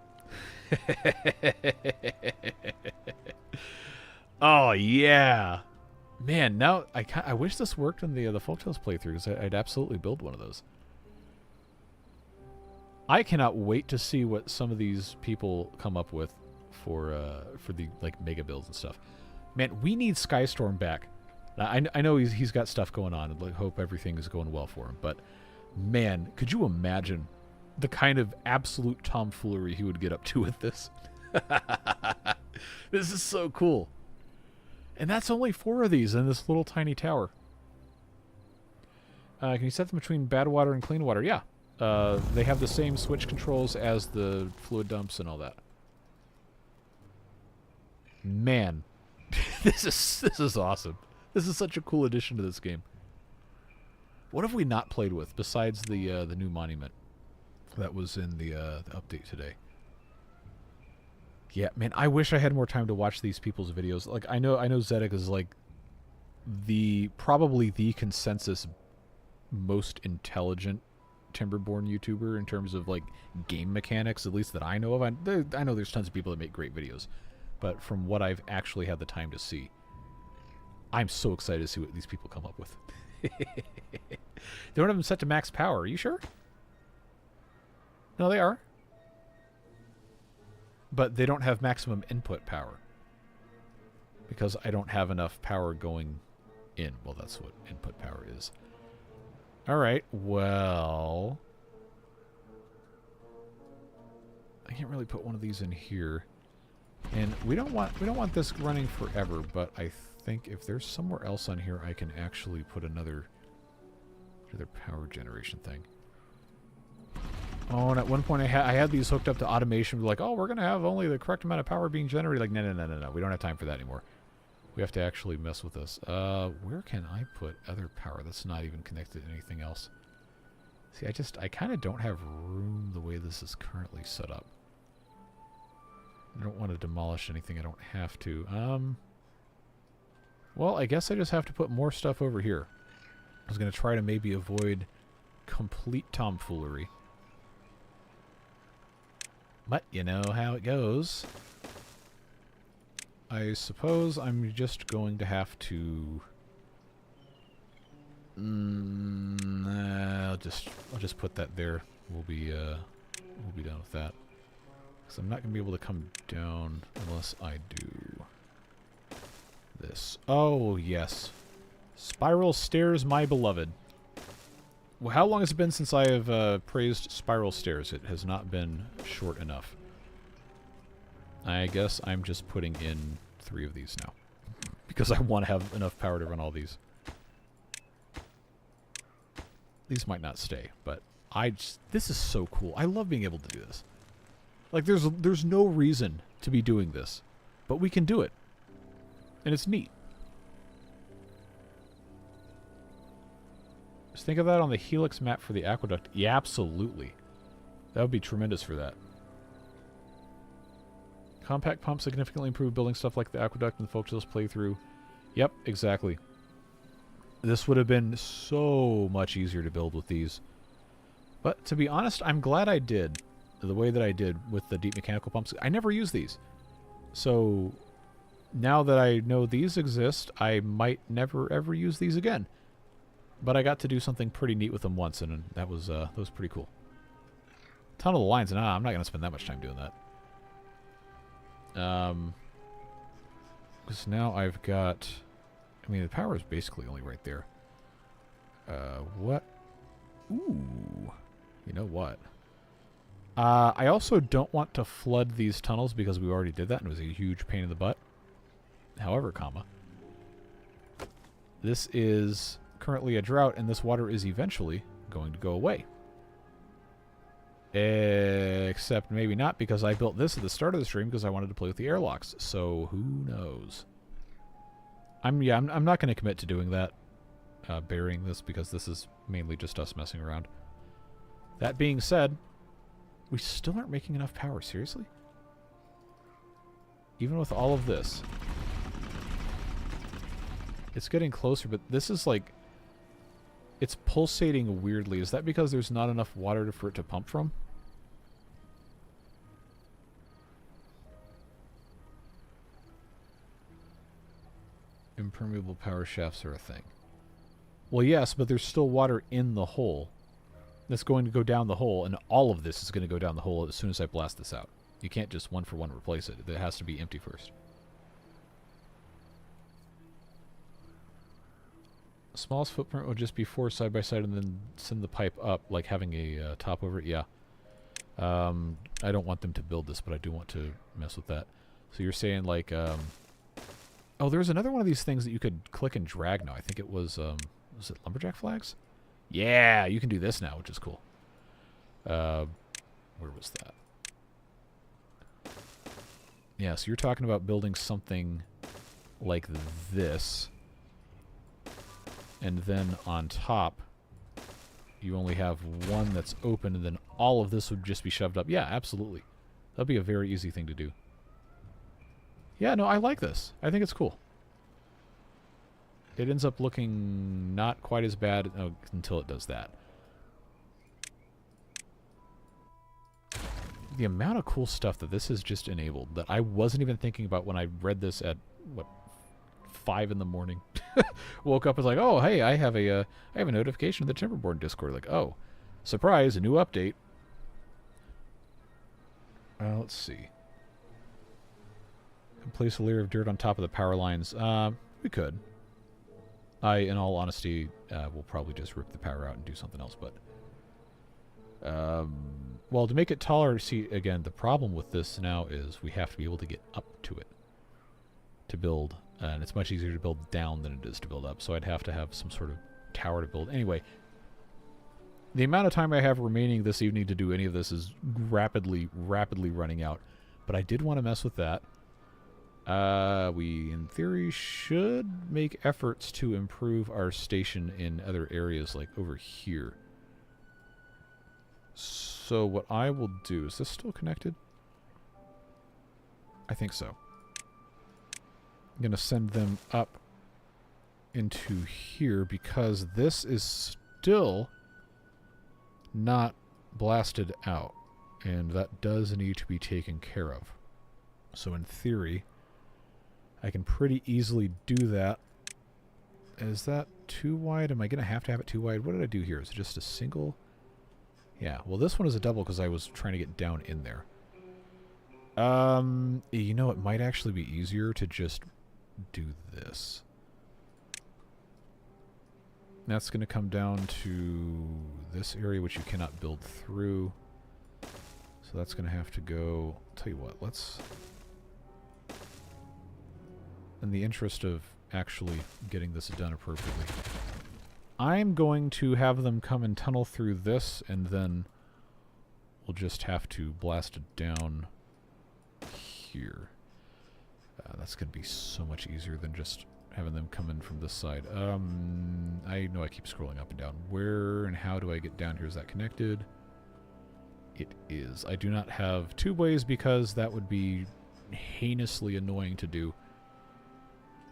Oh, yeah. Man, now I wish this worked in the Folktales playthrough, because I'd absolutely build one of those. I cannot wait to see what some of these people come up with for the like mega builds and stuff. Man, we need Skystorm back. I know he's got stuff going on, and I hope everything is going well for him. But man, could you imagine the kind of absolute tomfoolery he would get up to with this? This is so cool. And that's only 4 of these in this little tiny tower. Can you set them between bad water and clean water? Yeah. They have the same switch controls as the fluid dumps and all that. Man, this is awesome. This is such a cool addition to this game. What have we not played with besides the new monument that was in the update today? Yeah, man, I wish I had more time to watch these people's videos. Like, I know Zedek is like probably the consensus most intelligent Timberborn YouTuber in terms of like game mechanics, at least that I know of. I know there's tons of people that make great videos, but from what I've actually had the time to see, I'm so excited to see what these people come up with. They don't have them set to max power. Are you sure? No, they are. But they don't have maximum input power. Because I don't have enough power going in. Well, that's what input power is. Alright, well... I can't really put one of these in here. And we don't want this running forever, but I think if there's somewhere else on here I can actually put another power generation thing. Oh, and at one point I had these hooked up to automation, like, oh, we're going to have only the correct amount of power being generated. Like, no. We don't have time for that anymore. We have to actually mess with this. Where can I put other power that's not even connected to anything else? See, I kind of don't have room the way this is currently set up. I don't want to demolish anything I don't have to. Well, I guess I just have to put more stuff over here. I was going to try to maybe avoid complete tomfoolery. But you know how it goes. I suppose I'm just going to have to... I'll just put that there. We'll be done with that. Because I'm not going to be able to come down unless I do this. Oh, yes. Spiral stairs, my beloved. Well, how long has it been since I have praised spiral stairs? It has not been short enough. I guess I'm just putting in 3 of these now. Because I want to have enough power to run all these. These might not stay, but this is so cool. I love being able to do this. Like, there's no reason to be doing this. But we can do it. And it's neat. Just think of that on the Helix map for the aqueduct. Yeah, absolutely. That would be tremendous for that. Compact pump significantly improved building stuff like the aqueduct in the Folktales playthrough. Yep, exactly. This would have been so much easier to build with these. But to be honest, I'm glad I did the way that I did with the deep mechanical pumps. I never use these. So now that I know these exist, I might never ever use these again. But I got to do something pretty neat with them once, and that was pretty cool. Tunnel the lines, nah, I'm not going to spend that much time doing that. Because now I've got... I mean, the power is basically only right there. What? Ooh. You know what? I also don't want to flood these tunnels because we already did that and it was a huge pain in the butt. However, comma. This is currently a drought and this water is eventually going to go away. Except maybe not, because I built this at the start of the stream because I wanted to play with the airlocks. So who knows? I'm not going to commit to doing that, burying this, because this is mainly just us messing around. That being said, we still aren't making enough power. Seriously? Even with all of this. It's getting closer, but this is like... It's pulsating weirdly. Is that because there's not enough water for it to pump from? Impermeable power shafts are a thing. Well, yes, but there's still water in the hole. That's going to go down the hole, and all of this is going to go down the hole as soon as I blast this out. You can't just one for one replace it. It has to be empty first. Smallest footprint would just be 4 side by side and then send the pipe up, like having a top over it. Yeah. I don't want them to build this, but I do want to mess with that. So you're saying like, oh, there's another one of these things that you could click and drag now. I think it was it lumberjack flags? Yeah, you can do this now, which is cool. Where was that? Yeah, so you're talking about building something like this. And then on top, you only have one that's open, and then all of this would just be shoved up. Yeah, absolutely. That'd be a very easy thing to do. Yeah, no, I like this. I think it's cool. It ends up looking not quite as bad until it does that. The amount of cool stuff that this has just enabled that I wasn't even thinking about when I read this at, what, 5 in the morning. Woke up and was like, oh, hey, I have a notification of the Timberborn Discord. Like, oh, surprise, a new update. Let's see. Place a layer of dirt on top of the power lines. We could. In all honesty, will probably just rip the power out and do something else, but... well, to make it taller, see, again, the problem with this now is we have to be able to get up to it to build, and it's much easier to build down than it is to build up, so I'd have to have some sort of tower to build. Anyway, the amount of time I have remaining this evening to do any of this is rapidly running out, but I did want to mess with that. We, in theory, should make efforts to improve our station in other areas, like over here. So what I will do... Is this still connected? I think so. I'm going to send them up into here because this is still not blasted out. And that does need to be taken care of. So in theory, I can pretty easily do that. Is that too wide? Am I going to have it too wide? What did I do here? Is it just a single? Yeah, well this one is a double because I was trying to get down in there. You know, it might actually be easier to just do this. That's going to come down to this area, which you cannot build through. So that's going to have to go... I'll tell you what, let's... In the interest of actually getting this done appropriately, I'm going to have them come and tunnel through this, and then we'll just have to blast it down here. That's going to be so much easier than just having them come in from this side. I know I keep scrolling up and down. Where and how do I get down here? Is that connected? It is. I do not have tubeways because that would be heinously annoying to do.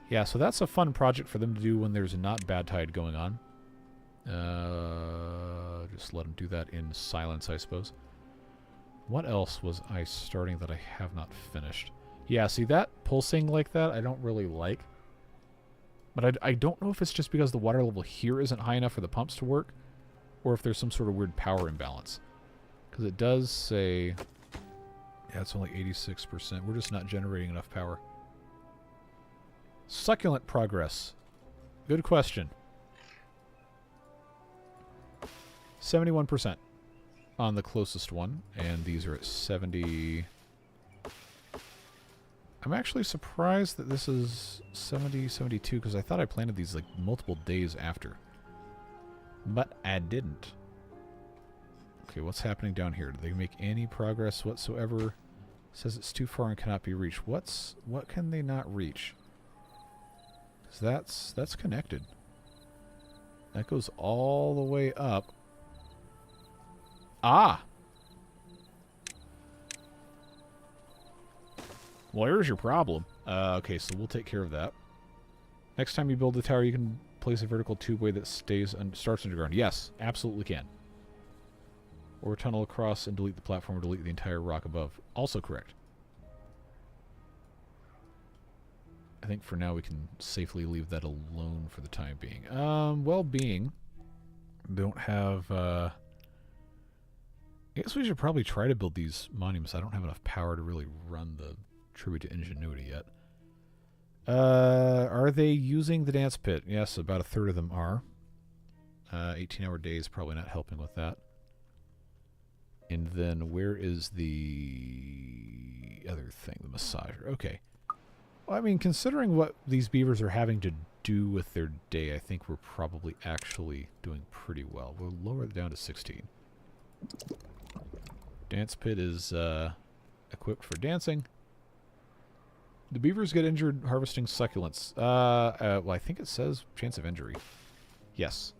Yeah, so that's a fun project for them to do when there's not bad tide going on. Just let them do that in silence, I suppose. What else was I starting that I have not finished? Yeah, see, that pulsing like that I don't really like. But I don't know if it's just because the water level here isn't high enough for the pumps to work, or if there's some sort of weird power imbalance. Because it does say... Yeah, it's only 86%. We're just not generating enough power. Succulent progress. Good question. 71% on the closest one, and these are at 70... I'm actually surprised that this is 70, 72, because I thought I planted these like multiple days after. But I didn't. Okay, what's happening down here? Do they make any progress whatsoever? It says it's too far and cannot be reached. What can they not reach? Because that's connected. That goes all the way up. Ah! Well, here's your problem. Okay, so we'll take care of that. Next time you build the tower, you can place a vertical tubeway that starts underground. Yes, absolutely can. Or tunnel across and delete the platform or delete the entire rock above. Also correct. I think for now we can safely leave that alone for the time being. Well-being. Don't have... I guess we should probably try to build these monuments. I don't have enough power to really run the tribute to ingenuity yet. Are they using the dance pit? Yes, about a third of them are. 18-hour days probably not helping with that. And then where is the other thing? The massager. Okay. Well, I mean, considering what these beavers are having to do with their day, I think we're probably actually doing pretty well. We'll lower it down to 16. Dance pit is equipped for dancing. The beavers get injured harvesting succulents. Well, I think it says chance of injury. Yes.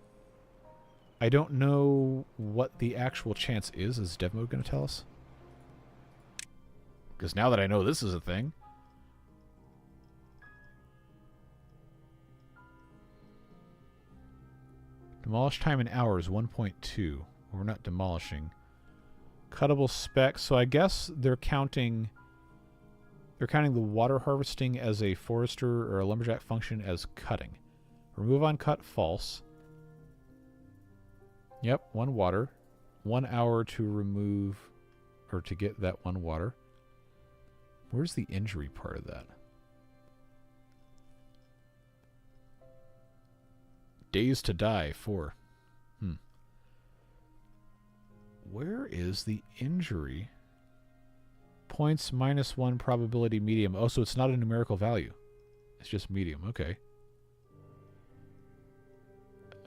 I don't know what the actual chance is. Is dev mode going to tell us? Because now that I know this is a thing. Demolish time in hours, 1.2. We're not demolishing. Cuttable specs. So I guess they're counting... They're counting the water harvesting as a forester or a lumberjack function as cutting. Remove on cut, false. Yep, 1 water. 1 hour to remove, or to get that 1 water. Where's the injury part of that? Days to die, 4. Where is the injury? Points -1 probability medium. Oh, so it's not a numerical value. It's just medium. Okay.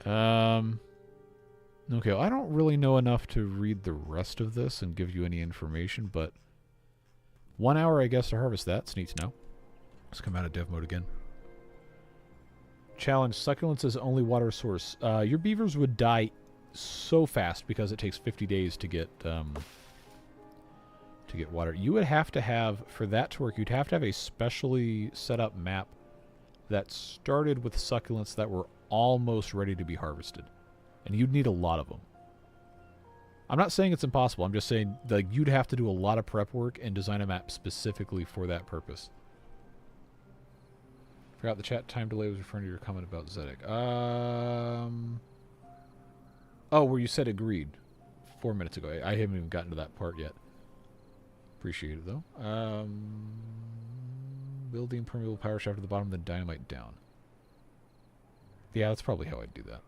Okay, well, I don't really know enough to read the rest of this and give you any information, but 1 hour, I guess, to harvest that. It's neat to know. Let's come out of dev mode again. Challenge, succulents as only water source. Your beavers would die so fast because it takes 50 days to get water. You would have to have, for that to work, you'd have to have a specially set up map that started with succulents that were almost ready to be harvested. And you'd need a lot of them. I'm not saying it's impossible. I'm just saying like you'd have to do a lot of prep work and design a map specifically for that purpose. Forgot the chat time delay was referring to your comment about Zedek. Oh, where you said agreed 4 minutes ago. I haven't even gotten to that part yet. Appreciate it, though. Build the impermeable power shaft at the bottom, then dynamite down. Yeah, that's probably how I'd do that.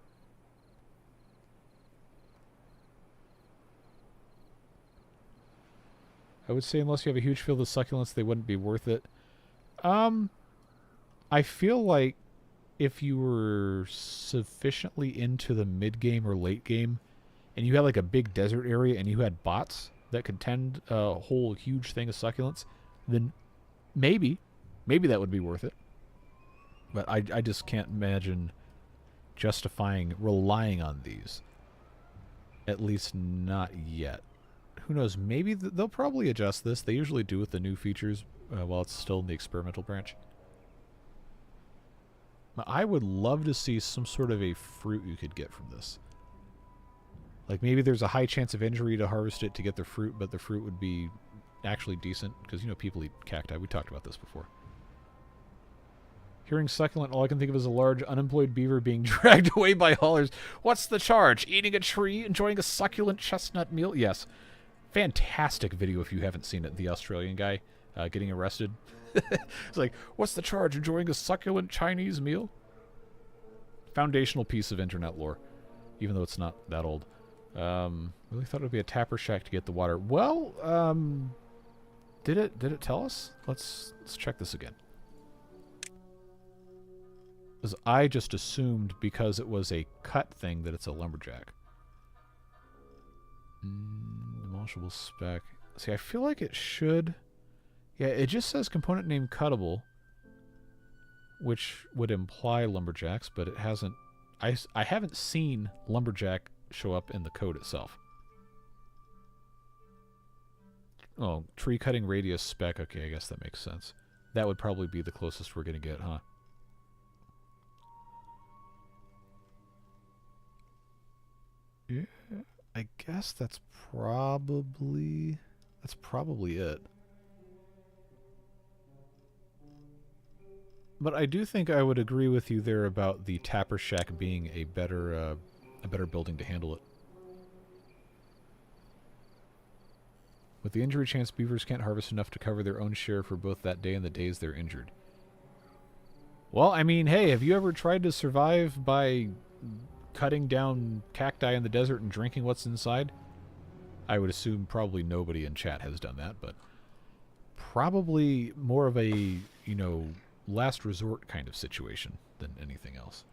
I would say unless you have a huge field of succulents, they wouldn't be worth it. I feel like if you were sufficiently into the mid-game or late game, and you had like a big desert area and you had bots that could tend a whole huge thing of succulents, then maybe that would be worth it. But I just can't imagine justifying relying on these. At least not yet. Who knows? Maybe they'll probably adjust this. They usually do with the new features while it's still in the experimental branch. I would love to see some sort of a fruit you could get from this. Like maybe there's a high chance of injury to harvest it to get the fruit, but the fruit would be actually decent because, you know, people eat cacti. We talked about this before. Hearing succulent, all I can think of is a large unemployed beaver being dragged away by haulers. What's the charge? Eating a tree? Enjoying a succulent chestnut meal? Yes. Fantastic video if you haven't seen it. The Australian guy getting arrested. It's like, what's the charge? Enjoying a succulent Chinese meal? Foundational piece of internet lore. Even though it's not that old. Really thought it would be a tapper shack to get the water. Well, did it tell us? Let's check this again. Because I just assumed because it was a cut thing that it's a lumberjack. Demolishable spec. See, I feel like it should... Yeah, it just says component name cuttable, which would imply lumberjacks, but it hasn't... I haven't seen lumberjack show up in the code itself. Oh, tree cutting radius spec. Okay, I guess that makes sense. That would probably be the closest we're going to get, huh? Yeah, I guess that's probably it. But I do think I would agree with you there about the tapper shack being a better building to handle it. With the injury chance, beavers can't harvest enough to cover their own share for both that day and the days they're injured. Well, I mean, hey, have you ever tried to survive by cutting down cacti in the desert and drinking what's inside? I would assume probably nobody in chat has done that, but probably more of a, you know, last resort kind of situation than anything else.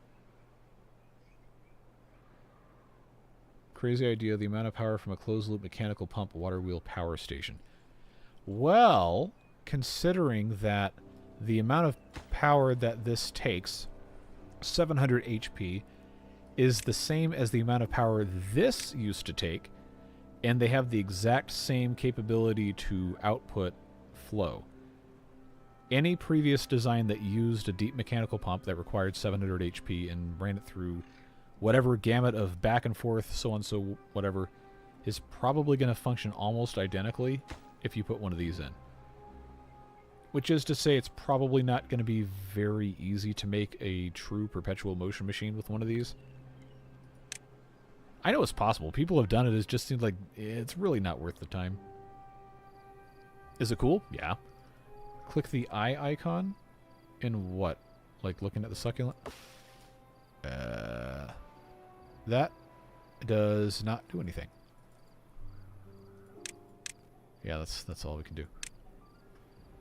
Crazy idea, the amount of power from a closed-loop mechanical pump water wheel power station. Well, considering that the amount of power that this takes, 700 HP, is the same as the amount of power this used to take, and they have the exact same capability to output flow. Any previous design that used a deep mechanical pump that required 700 HP and ran it through whatever gamut of back and forth, so and so, whatever, is probably going to function almost identically if you put one of these in. Which is to say it's probably not going to be very easy to make a true perpetual motion machine with one of these. I know it's possible. People have done it. It just seems like it's really not worth the time. Is it cool? Yeah. Click the eye icon. In what? Like looking at the succulent? That does not do anything. Yeah, that's all we can do.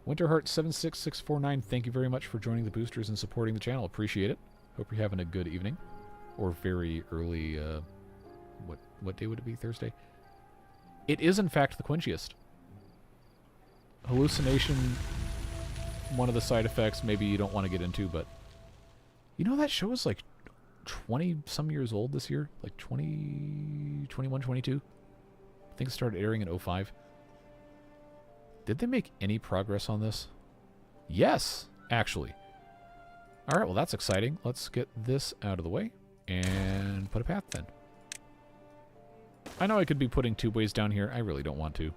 Winterheart76649, thank you very much for joining the boosters and supporting the channel. Appreciate it. Hope you're having a good evening. Or very early, what day would it be? Thursday? It is, in fact, the quenchiest. Hallucination one of the side effects maybe you don't want to get into, but you know that show is like 20-some years old this year? Like 20, 21, 22? I think it started airing in 05. Did they make any progress on this? Yes, actually. Alright, well that's exciting. Let's get this out of the way and put a path then. I know I could be putting tubeways down here. I really don't want to.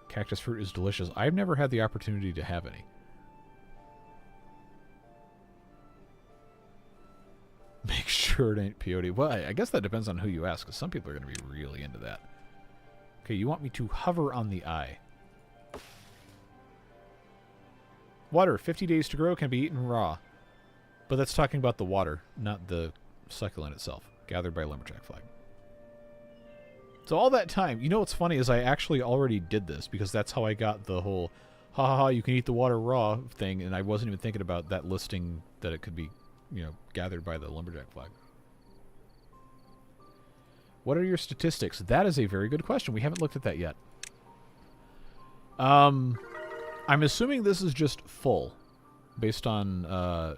Cactus fruit is delicious. I've never had the opportunity to have any. Make sure it ain't peyote. Well, I guess that depends on who you ask, because some people are going to be really into that. Okay, you want me to hover on the eye. Water, 50 days to grow, can be eaten raw. But that's talking about the water, not the succulent itself. Gathered by lumberjack flag. So all that time, you know what's funny is I actually already did this, because that's how I got the whole, ha ha ha, you can eat the water raw thing, and I wasn't even thinking about that listing that it could be, you know, gathered by the lumberjack flag. What are your statistics? That is a very good question. We haven't looked at that yet. I'm assuming this is just full, based on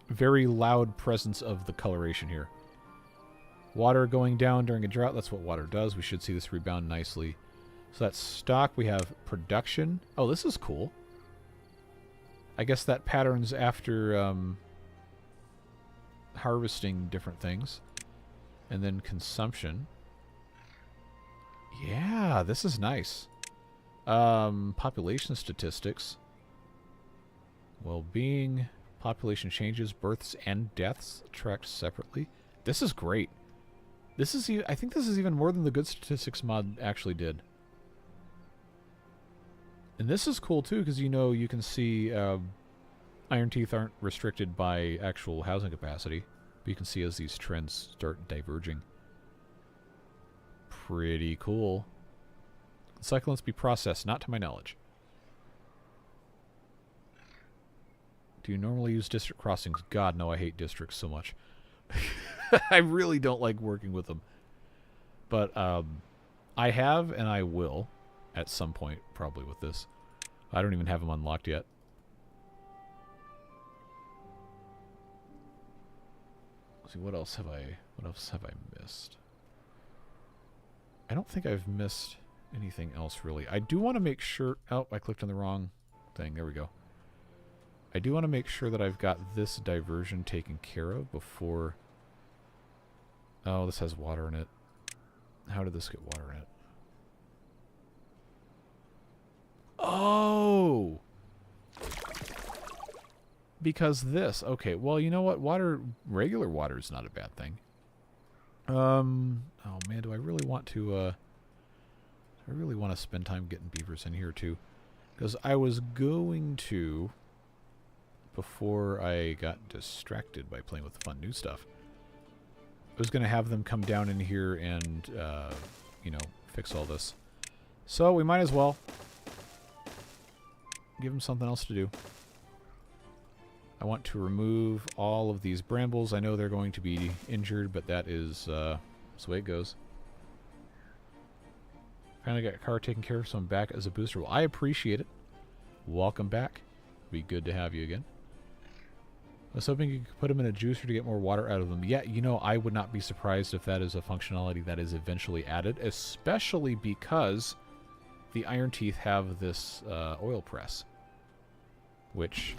very loud presence of the coloration here. Water going down during a drought, that's what water does. We should see this rebound nicely. So that's stock. We have production. Oh, this is cool. I guess that patterns after harvesting different things. And then consumption. Yeah, this is nice. Population statistics. Well-being. Population changes. Births and deaths tracked separately. This is great. This is, I think this is even more than the Good Statistics mod actually did. And this is cool too, because you know you can see Ironteeth aren't restricted by actual housing capacity. But you can see as these trends start diverging. Pretty cool. Succulents be processed, not to my knowledge. Do you normally use district crossings? God, no, I hate districts so much. I really don't like working with them. But I have and I will at some point, probably with this. I don't even have them unlocked yet. Let's see, what else have I missed? I don't think I've missed anything else really. I do want to make sure, oh, I clicked on the wrong thing. There we go. I do want to make sure that I've got this diversion taken care of before. Oh, this has water in it. How did this get water in it? Oh! Because this. Okay, well, you know what? Water, regular water is not a bad thing. Oh man, do I really want to, spend time getting beavers in here too? Because I was going to, before I got distracted by playing with the fun new stuff, I was going to have them come down in here and, you know, fix all this. So we might as well give them something else to do. I want to remove all of these brambles. I know they're going to be injured, but that is that's the way it goes. Finally got a car taken care of, so I'm back as a booster. Well, I appreciate it. Welcome back. It'll be good to have you again. I was hoping you could put them in a juicer to get more water out of them. Yeah, you know, I would not be surprised if that is a functionality that is eventually added, especially because the Ironteeth have this oil press, which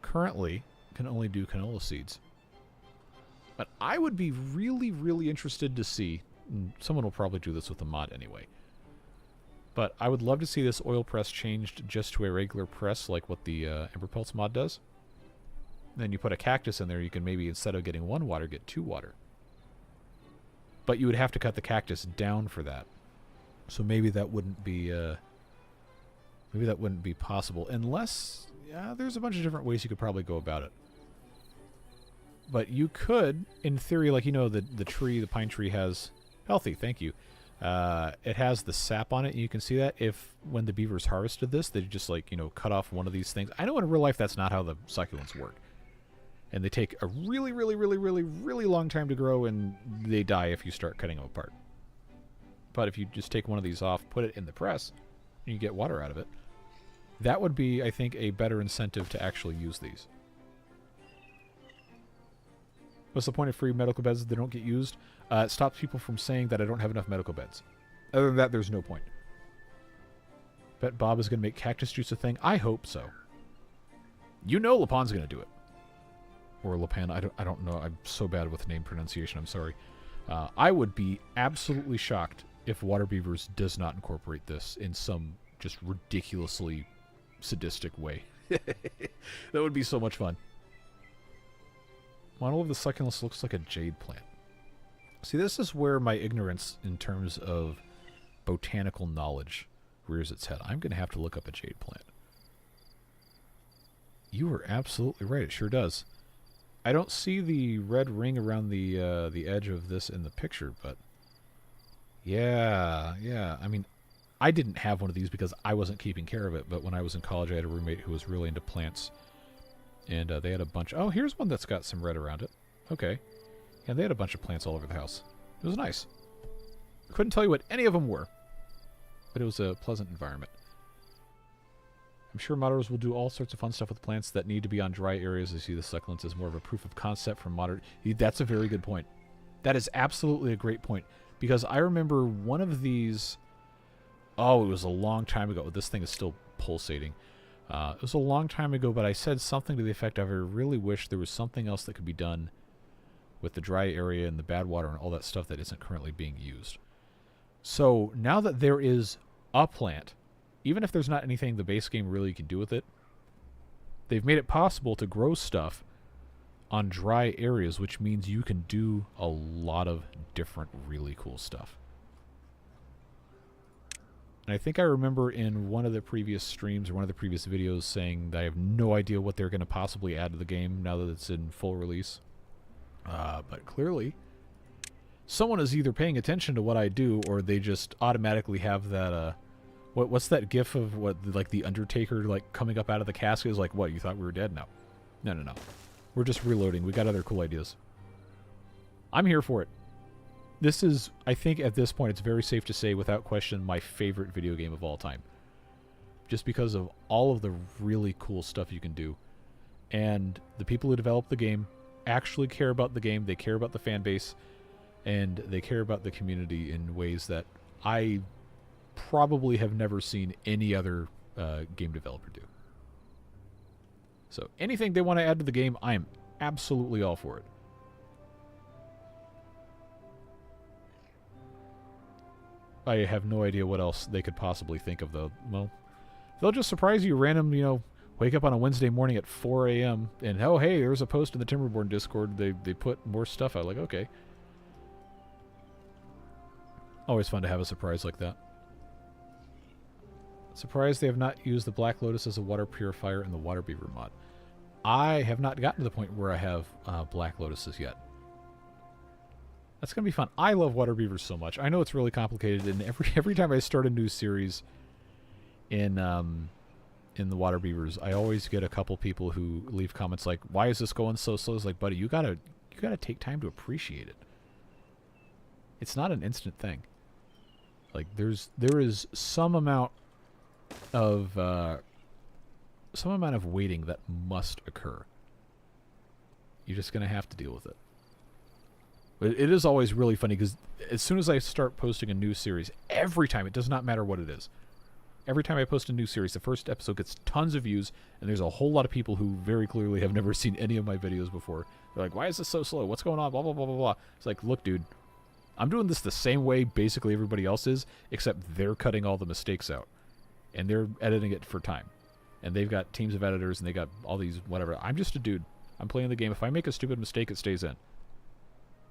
currently can only do canola seeds. But I would be really, really interested to see, and someone will probably do this with the mod anyway, but I would love to see this oil press changed just to a regular press like what the Ember Pelts mod does. Then you put a cactus in there, you can maybe, instead of getting 1 water, get 2 water. But you would have to cut the cactus down for that. So maybe that wouldn't be possible, unless there's a bunch of different ways you could probably go about it. But you could, in theory, like, you know, the tree, the pine tree has healthy, thank you. It has the sap on it, and you can see that if when the beavers harvested this, they just, like, you know, cut off one of these things. I know in real life that's not how the succulents work. And they take a really, really, really, really, really long time to grow, and they die if you start cutting them apart. But if you just take one of these off, put it in the press, and you get water out of it. That would be, I think, a better incentive to actually use these. What's the point of free medical beds if they don't get used? It stops people from saying that I don't have enough medical beds. Other than that, there's no point. Bet Bob is going to make cactus juice a thing. I hope so. You know Lapan's going to do it. Or Lapan, I don't know. I'm so bad with name pronunciation. I'm sorry. I would be absolutely shocked if Water Beavers does not incorporate this in some just ridiculously sadistic way. That would be so much fun. Model of the succulents looks like a jade plant. See, this is where my ignorance in terms of botanical knowledge rears its head. I'm going to have to look up a jade plant. You were absolutely right. It sure does. I don't see the red ring around the edge of this in the picture, but yeah. I mean, I didn't have one of these because I wasn't keeping care of it, but when I was in college, I had a roommate who was really into plants, and they had a bunch. Oh, here's one that's got some red around it. Okay. Yeah, they had a bunch of plants all over the house. It was nice. Couldn't tell you what any of them were, but it was a pleasant environment. I'm sure modders will do all sorts of fun stuff with plants that need to be on dry areas. I see the succulents as more of a proof of concept from modern. That's a very good point. That is absolutely a great point, because I remember one of these. Oh, it was a long time ago. This thing is still pulsating. It was a long time ago, but I said something to the effect of, I really wish there was something else that could be done with the dry area and the bad water and all that stuff that isn't currently being used. So now that there is a plant, even if there's not anything the base game really can do with it, they've made it possible to grow stuff on dry areas, which means you can do a lot of different really cool stuff. And I think I remember in one of the previous streams or one of the previous videos saying that I have no idea what they're going to possibly add to the game now that it's in full release. But clearly, someone is either paying attention to what I do, or they just automatically have that, what's that gif of what, like, the Undertaker, like, coming up out of the casket is like, what, you thought we were dead? No. No. We're just reloading. We got other cool ideas. I'm here for it. This is, I think at this point, it's very safe to say, without question, my favorite video game of all time. Just because of all of the really cool stuff you can do. And the people who develop the game actually care about the game, they care about the fan base, and they care about the community in ways that I probably have never seen any other game developer do. So anything they want to add to the game, I am absolutely all for it. I have no idea what else they could possibly think of, though. Well, they'll just surprise you random, wake up on a Wednesday morning at 4 a.m. and, oh, hey, there's a post in the Timberborn Discord. They put more stuff out. Like, okay. Always fun to have a surprise like that. Surprised they have not used the Black Lotus as a water purifier in the Water Beaver mod. I have not gotten to the point where I have Black Lotuses yet. That's going to be fun. I love Water Beavers so much. I know it's really complicated, and every time I start a new series in the Water Beavers, I always get a couple people who leave comments like, why is this going so slow? It's like, buddy, you gotta take time to appreciate it. It's not an instant thing. Like, there is some amount of waiting that must occur. You're just going to have to deal with it. But it is always really funny because as soon as I start posting a new series, every time, it does not matter what it is, every time I post a new series, the first episode gets tons of views, and there's a whole lot of people who very clearly have never seen any of my videos before. They're like, why is this so slow? What's going on? Blah, blah, blah, blah, blah. It's like, look, dude, I'm doing this the same way basically everybody else is, except they're cutting all the mistakes out. And they're editing it for time. And they've got teams of editors, and they got all these whatever. I'm just a dude. I'm playing the game. If I make a stupid mistake, it stays in.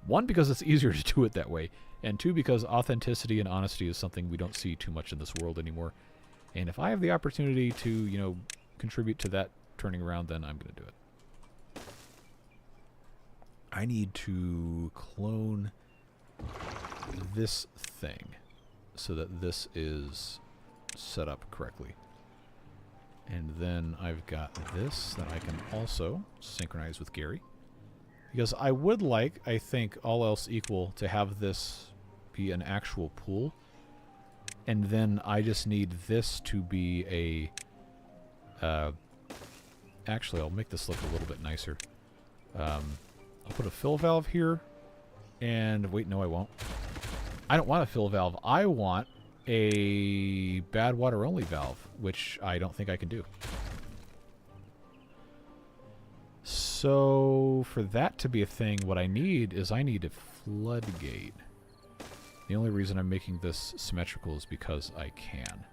One, because it's easier to do it that way. And two, because authenticity and honesty is something we don't see too much in this world anymore. And if I have the opportunity to, contribute to that turning around, then I'm going to do it. I need to clone this thing so that this is set up correctly. And then I've got this that I can also synchronize with Gary. Because I would like, I think, all else equal, to have this be an actual pool. And then I just need this to be a... actually, I'll make this look a little bit nicer. I'll put a fill valve here. And wait, no I won't. I don't want a fill valve. I want a bad water only valve, which I don't think I can do. So for that to be a thing, what I need is I need a floodgate. The only reason I'm making this symmetrical is because I can.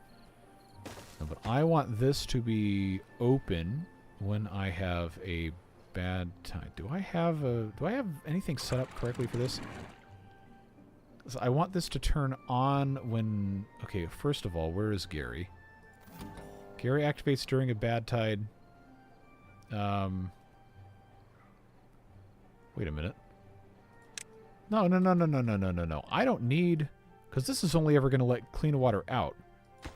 No, but I want this to be open when I have a bad time. Do I have anything set up correctly for this? So I want this to turn on when... Okay, first of all, where is Gary? Gary activates during a bad tide. Wait a minute. No. I don't need... Because this is only ever going to let clean water out.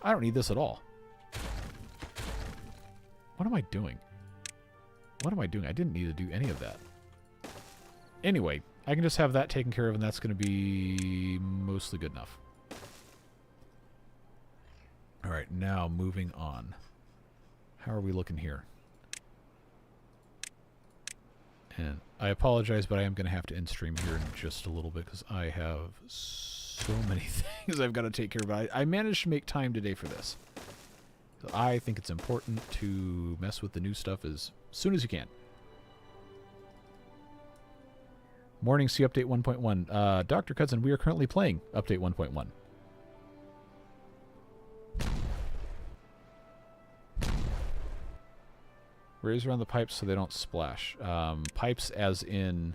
I don't need this at all. What am I doing? What am I doing? I didn't need to do any of that. Anyway, I can just have that taken care of, and that's going to be mostly good enough. Alright, now moving on. How are we looking here? And I apologize, but I am going to have to end stream here in just a little bit because I have so many things I've got to take care of. I managed to make time today for this. So I think it's important to mess with the new stuff as soon as you can. Morning, see update 1.1. Dr. Cudson, we are currently playing update 1.1. Raise around the pipes so they don't splash. Pipes as in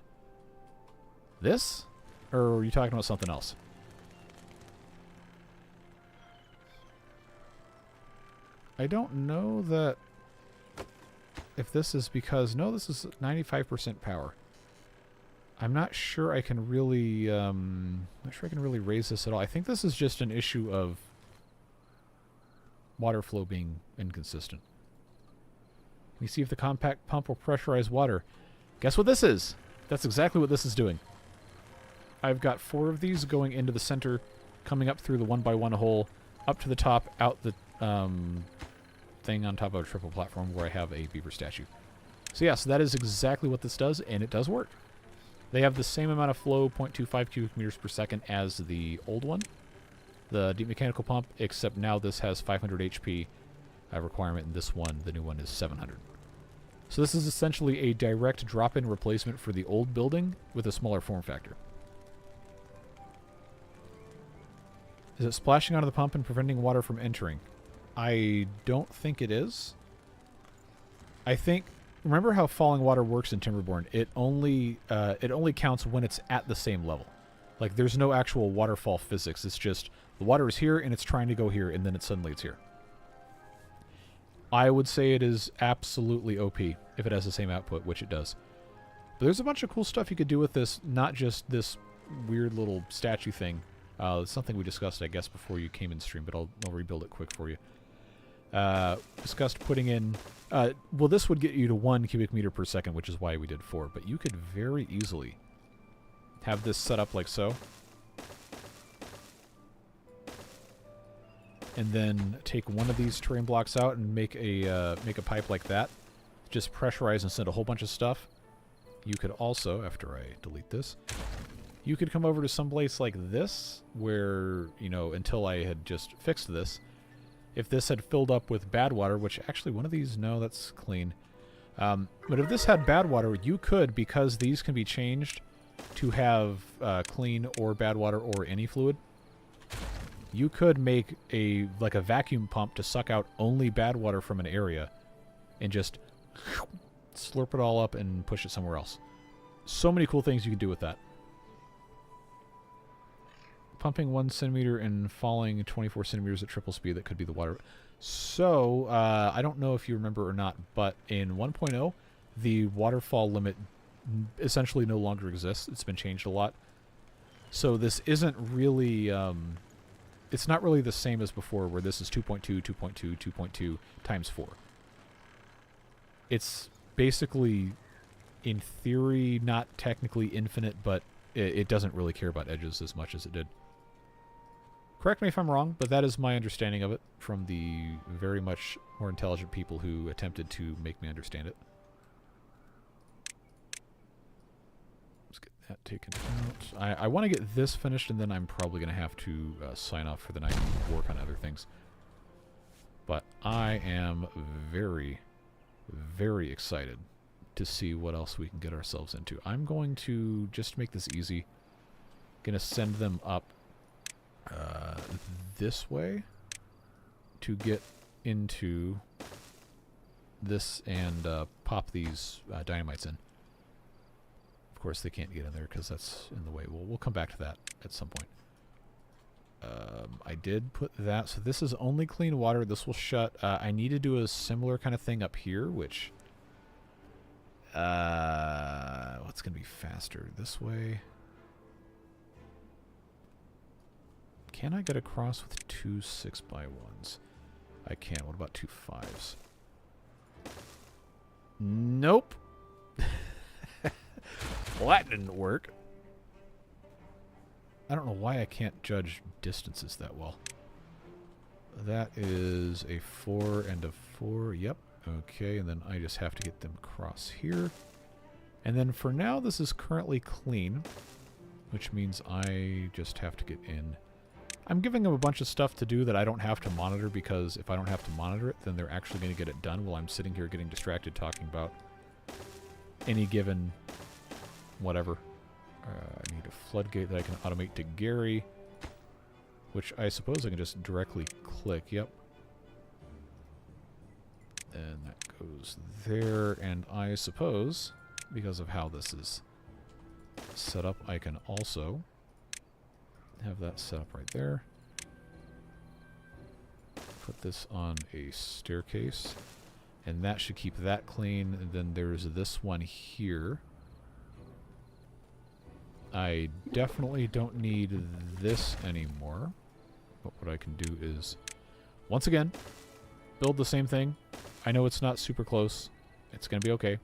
this? Or are you talking about something else? I don't know that if this is because... No, this is 95% power. I'm not sure I can really... raise this at all. I think this is just an issue of water flow being inconsistent. Let me see if the compact pump will pressurize water. Guess what this is? That's exactly what this is doing. I've got 4 of these going into the center, coming up through the 1x1 hole, up to the top, out the thing on top of a triple platform where I have a beaver statue. So yeah, so that is exactly what this does, and it does work. They have the same amount of flow, 0.25 cubic meters per second, as the old one, the deep mechanical pump, except now this has 500 HP requirement, and this one, the new one, is 700. So this is essentially a direct drop-in replacement for the old building with a smaller form factor. Is it splashing onto the pump and preventing water from entering? I don't think it is. I think... Remember how falling water works in Timberborn? It only counts when it's at the same level. Like, there's no actual waterfall physics. It's just the water is here, and it's trying to go here, and then suddenly it's here. I would say it is absolutely OP if it has the same output, which it does. But there's a bunch of cool stuff you could do with this, not just this weird little statue thing. It's something we discussed, I guess, before you came in stream, but I'll rebuild it quick for you. Discussed putting in... well, this would get you to 1 cubic meter per second, which is why we did 4. But you could very easily have this set up like so. And then take one of these terrain blocks out and make a pipe like that. Just pressurize and send a whole bunch of stuff. You could also, after I delete this, you could come over to some place like this, where, you know, until I had just fixed this, if this had filled up with bad water, which actually one of these, no, that's clean. But if this had bad water, you could, because these can be changed to have clean or bad water or any fluid, you could make a vacuum pump to suck out only bad water from an area and just slurp it all up and push it somewhere else. So many cool things you can do with that. Pumping 1 centimeter and falling 24 centimeters at triple speed, that could be the water. So, I don't know if you remember or not, but in 1.0, the waterfall limit essentially no longer exists. It's been changed a lot. So this isn't really... it's not really the same as before, where this is 2.2, 2.2, 2.2 times 4. It's basically, in theory, not technically infinite, but it doesn't really care about edges as much as it did. Correct me if I'm wrong, but that is my understanding of it from the very much more intelligent people who attempted to make me understand it. Let's get that taken out. I want to get this finished, and then I'm probably going to have to sign off for the night and work on other things. But I am very, very excited to see what else we can get ourselves into. I'm going to just make this easy. Going to send them up this way to get into this and pop these dynamites in. Of course, they can't get in there because that's in the way. We'll come back to that at some point. I did put that, so this is only clean water. This will shut. I need to do a similar kind of thing up here, which what's going to be faster? This way. Can I get across with 2 6x1s? I can. What about 2 5s? Nope. Well, that didn't work. I don't know why I can't judge distances that well. That is a 4 and a 4. Yep. Okay, and then I just have to get them across here. And then for now, this is currently clean, which means I just have to get in. I'm giving them a bunch of stuff to do that I don't have to monitor, because if I don't have to monitor it, then they're actually going to get it done while I'm sitting here getting distracted talking about any given whatever. I need a floodgate that I can automate to Gary, which I suppose I can just directly click. Yep. And that goes there, and I suppose, because of how this is set up, I can also have that set up right there. Put this on a staircase, and that should keep that clean. And then there's this one here. I definitely don't need this anymore. But what I can do is, once again, build the same thing. I know it's not super close. It's going to be okay.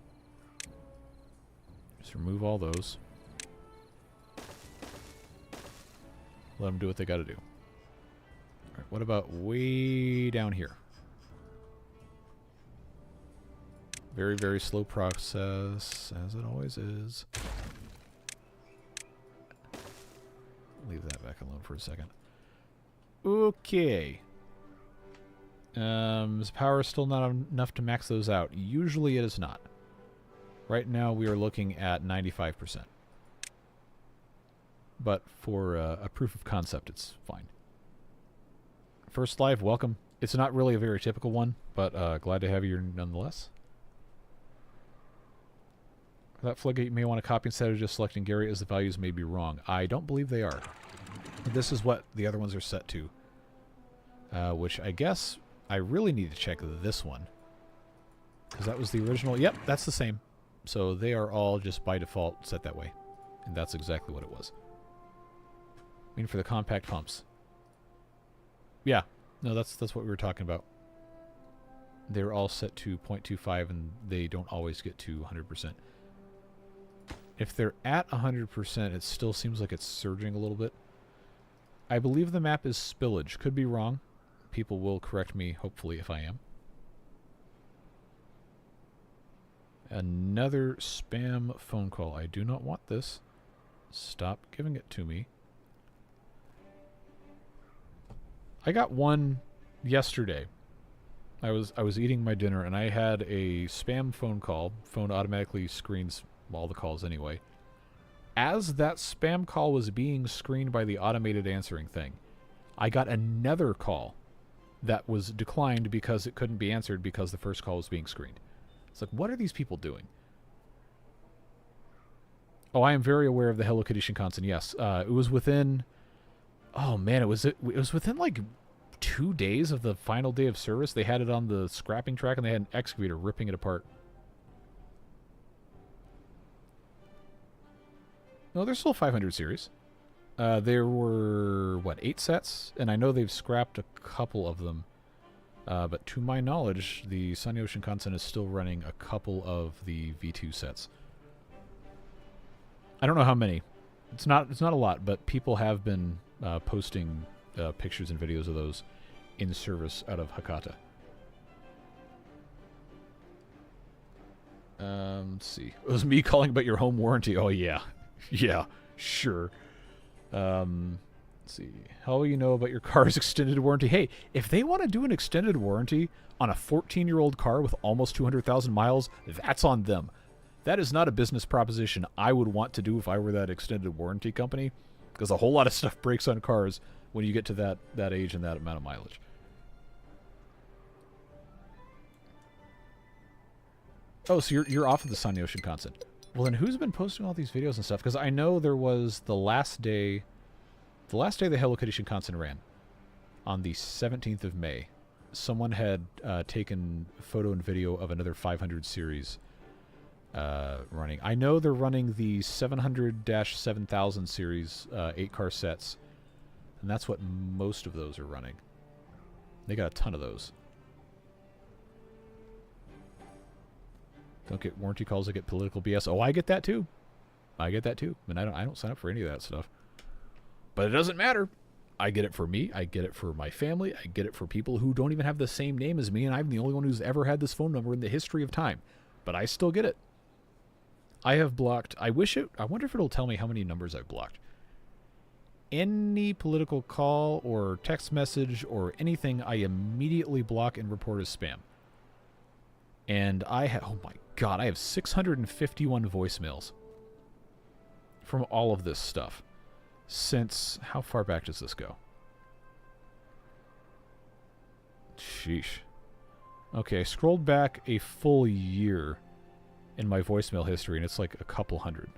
Just remove all those. Let them do what they got to do. All right, what about way down here? Very, very slow process, as it always is. Leave that back alone for a second. Okay. Is power still not enough to max those out? Usually it is not. Right now we are looking at 95%. But for a proof of concept, it's fine. First live, welcome. It's not really a very typical one, but glad to have you nonetheless. That floodgate you may want to copy instead of just selecting Gary, as the values may be wrong. I don't believe they are. This is what the other ones are set to. Which I guess I really need to check this one, because that was the original. Yep, that's the same. So they are all just by default set that way. And that's exactly what it was. I mean, for the compact pumps. Yeah, no, that's what we were talking about. They're all set to 0.25, and they don't always get to 100%. If they're at 100%, it still seems like it's surging a little bit. I believe the map is spillage. Could be wrong. People will correct me, hopefully, if I am. Another spam phone call. I do not want this. Stop giving it to me. I got one yesterday. I was eating my dinner, and I had a spam phone call. Phone automatically screens all the calls anyway. As that spam call was being screened by the automated answering thing, I got another call that was declined because it couldn't be answered because the first call was being screened. It's like, what are these people doing? Oh, I am very aware of the Hello Kitty Shinkansen. Yes, it was within. Oh man, it was within like 2 days of the final day of service. They had it on the scrapping track, and they had an excavator ripping it apart. No, they're still 500 series. There were, what, 8 sets? And I know they've scrapped a couple of them. But to my knowledge, the Sanyo Shinkansen is still running a couple of the V2 sets. I don't know how many. It's not a lot, but people have been posting pictures and videos of those in service out of Hakata. Let's see. It was me calling about your home warranty. Oh, yeah. Yeah, sure. Let's see. How will you know about your car's extended warranty? Hey, if they want to do an extended warranty on a 14-year-old car with almost 200,000 miles, that's on them. That is not a business proposition I would want to do if I were that extended warranty company, because a whole lot of stuff breaks on cars when you get to that age and that amount of mileage. Oh, so you're off of the Sanyo Shinkansen. Well, then who's been posting all these videos and stuff? Because I know there was the last day the Hello Kitty Shinkansen ran, on the 17th of May, someone had taken photo and video of another 500 series running. I know they're running the 700-7000 series 8-car sets, and that's what most of those are running. They got a ton of those. Don't get warranty calls, I get political BS. Oh, I get that too. I get that too. And I don't sign up for any of that stuff. But it doesn't matter. I get it for me. I get it for my family. I get it for people who don't even have the same name as me, and I'm the only one who's ever had this phone number in the history of time. But I still get it. I have blocked... I wonder if it'll tell me how many numbers I've blocked. Any political call or text message or anything, I immediately block and report as spam. And I have... Oh my God, I have 651 voicemails from all of this stuff. Since... How far back does this go? Sheesh. Okay, I scrolled back a full year in my voicemail history, and it's like a couple hundred.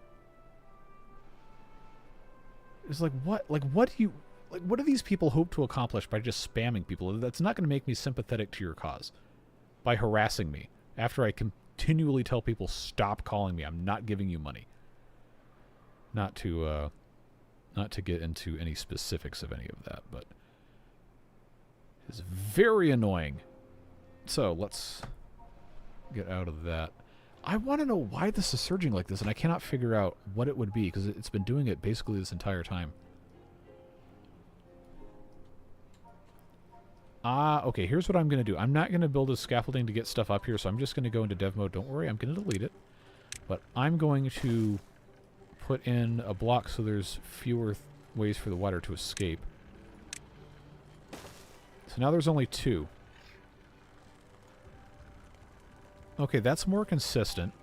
It's like, what? Like, what do you... Like, what do these people hope to accomplish by just spamming people? That's not going to make me sympathetic to your cause. By harassing me. After I continually tell people, stop calling me. I'm not giving you money. Not to get into any specifics of any of that, but it's very annoying. So let's get out of that. I want to know why this is surging like this, and I cannot figure out what it would be, because it's been doing it basically this entire time. Okay, here's what I'm going to do. I'm not going to build a scaffolding to get stuff up here, so I'm just going to go into dev mode. Don't worry, I'm going to delete it. But I'm going to put in a block so there's fewer ways for the water to escape. So now there's only 2. Okay, that's more consistent.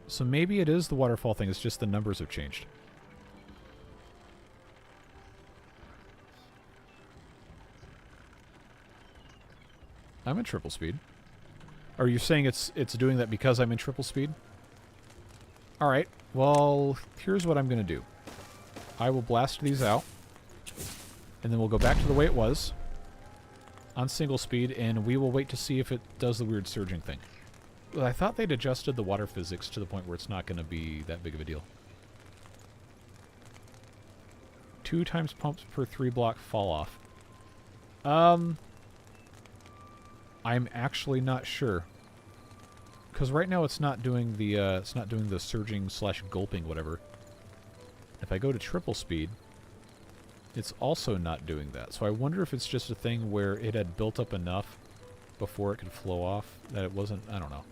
So maybe it is the waterfall thing, it's just the numbers have changed. I'm in triple speed. Are you saying it's doing that because I'm in triple speed? Alright, well, here's what I'm going to do. I will blast these out, and then we'll go back to the way it was on single speed, and we will wait to see if it does the weird surging thing. Well, I thought they'd adjusted the water physics to the point where it's not going to be that big of a deal. 2 times pumps per 3 block fall off. I'm actually not sure. Because right now it's not doing the surging / gulping whatever. If I go to triple speed, it's also not doing that. So I wonder if it's just a thing where it had built up enough before it could flow off that it wasn't, I don't know.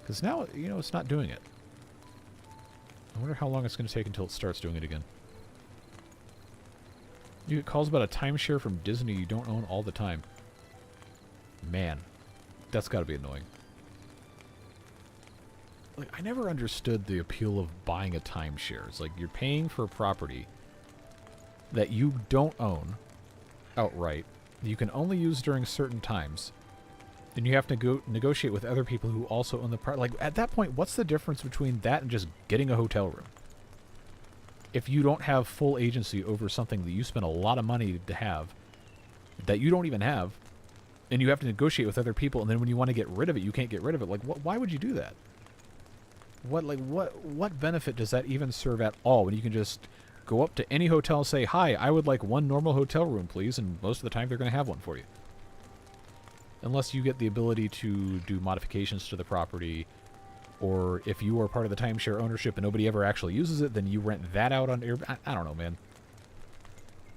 Because now, you know, it's not doing it. I wonder how long it's going to take until it starts doing it again. You get calls about a timeshare from Disney you don't own all the time. Man, that's got to be annoying. Like, I never understood the appeal of buying a timeshare. It's like you're paying for a property that you don't own outright, that you can only use during certain times, and you have to negotiate with other people who also own the property. Like, at that point, what's the difference between that and just getting a hotel room? If you don't have full agency over something that you spend a lot of money to have, that you don't even have, and you have to negotiate with other people, and then when you want to get rid of it, you can't get rid of it. Like, why would you do that? What benefit does that even serve at all when you can just go up to any hotel and say, hi, I would like 1 normal hotel room, please, and most of the time they're going to have one for you. Unless you get the ability to do modifications to the property, or if you are part of the timeshare ownership and nobody ever actually uses it, then you rent that out on Airbnb. I don't know, man.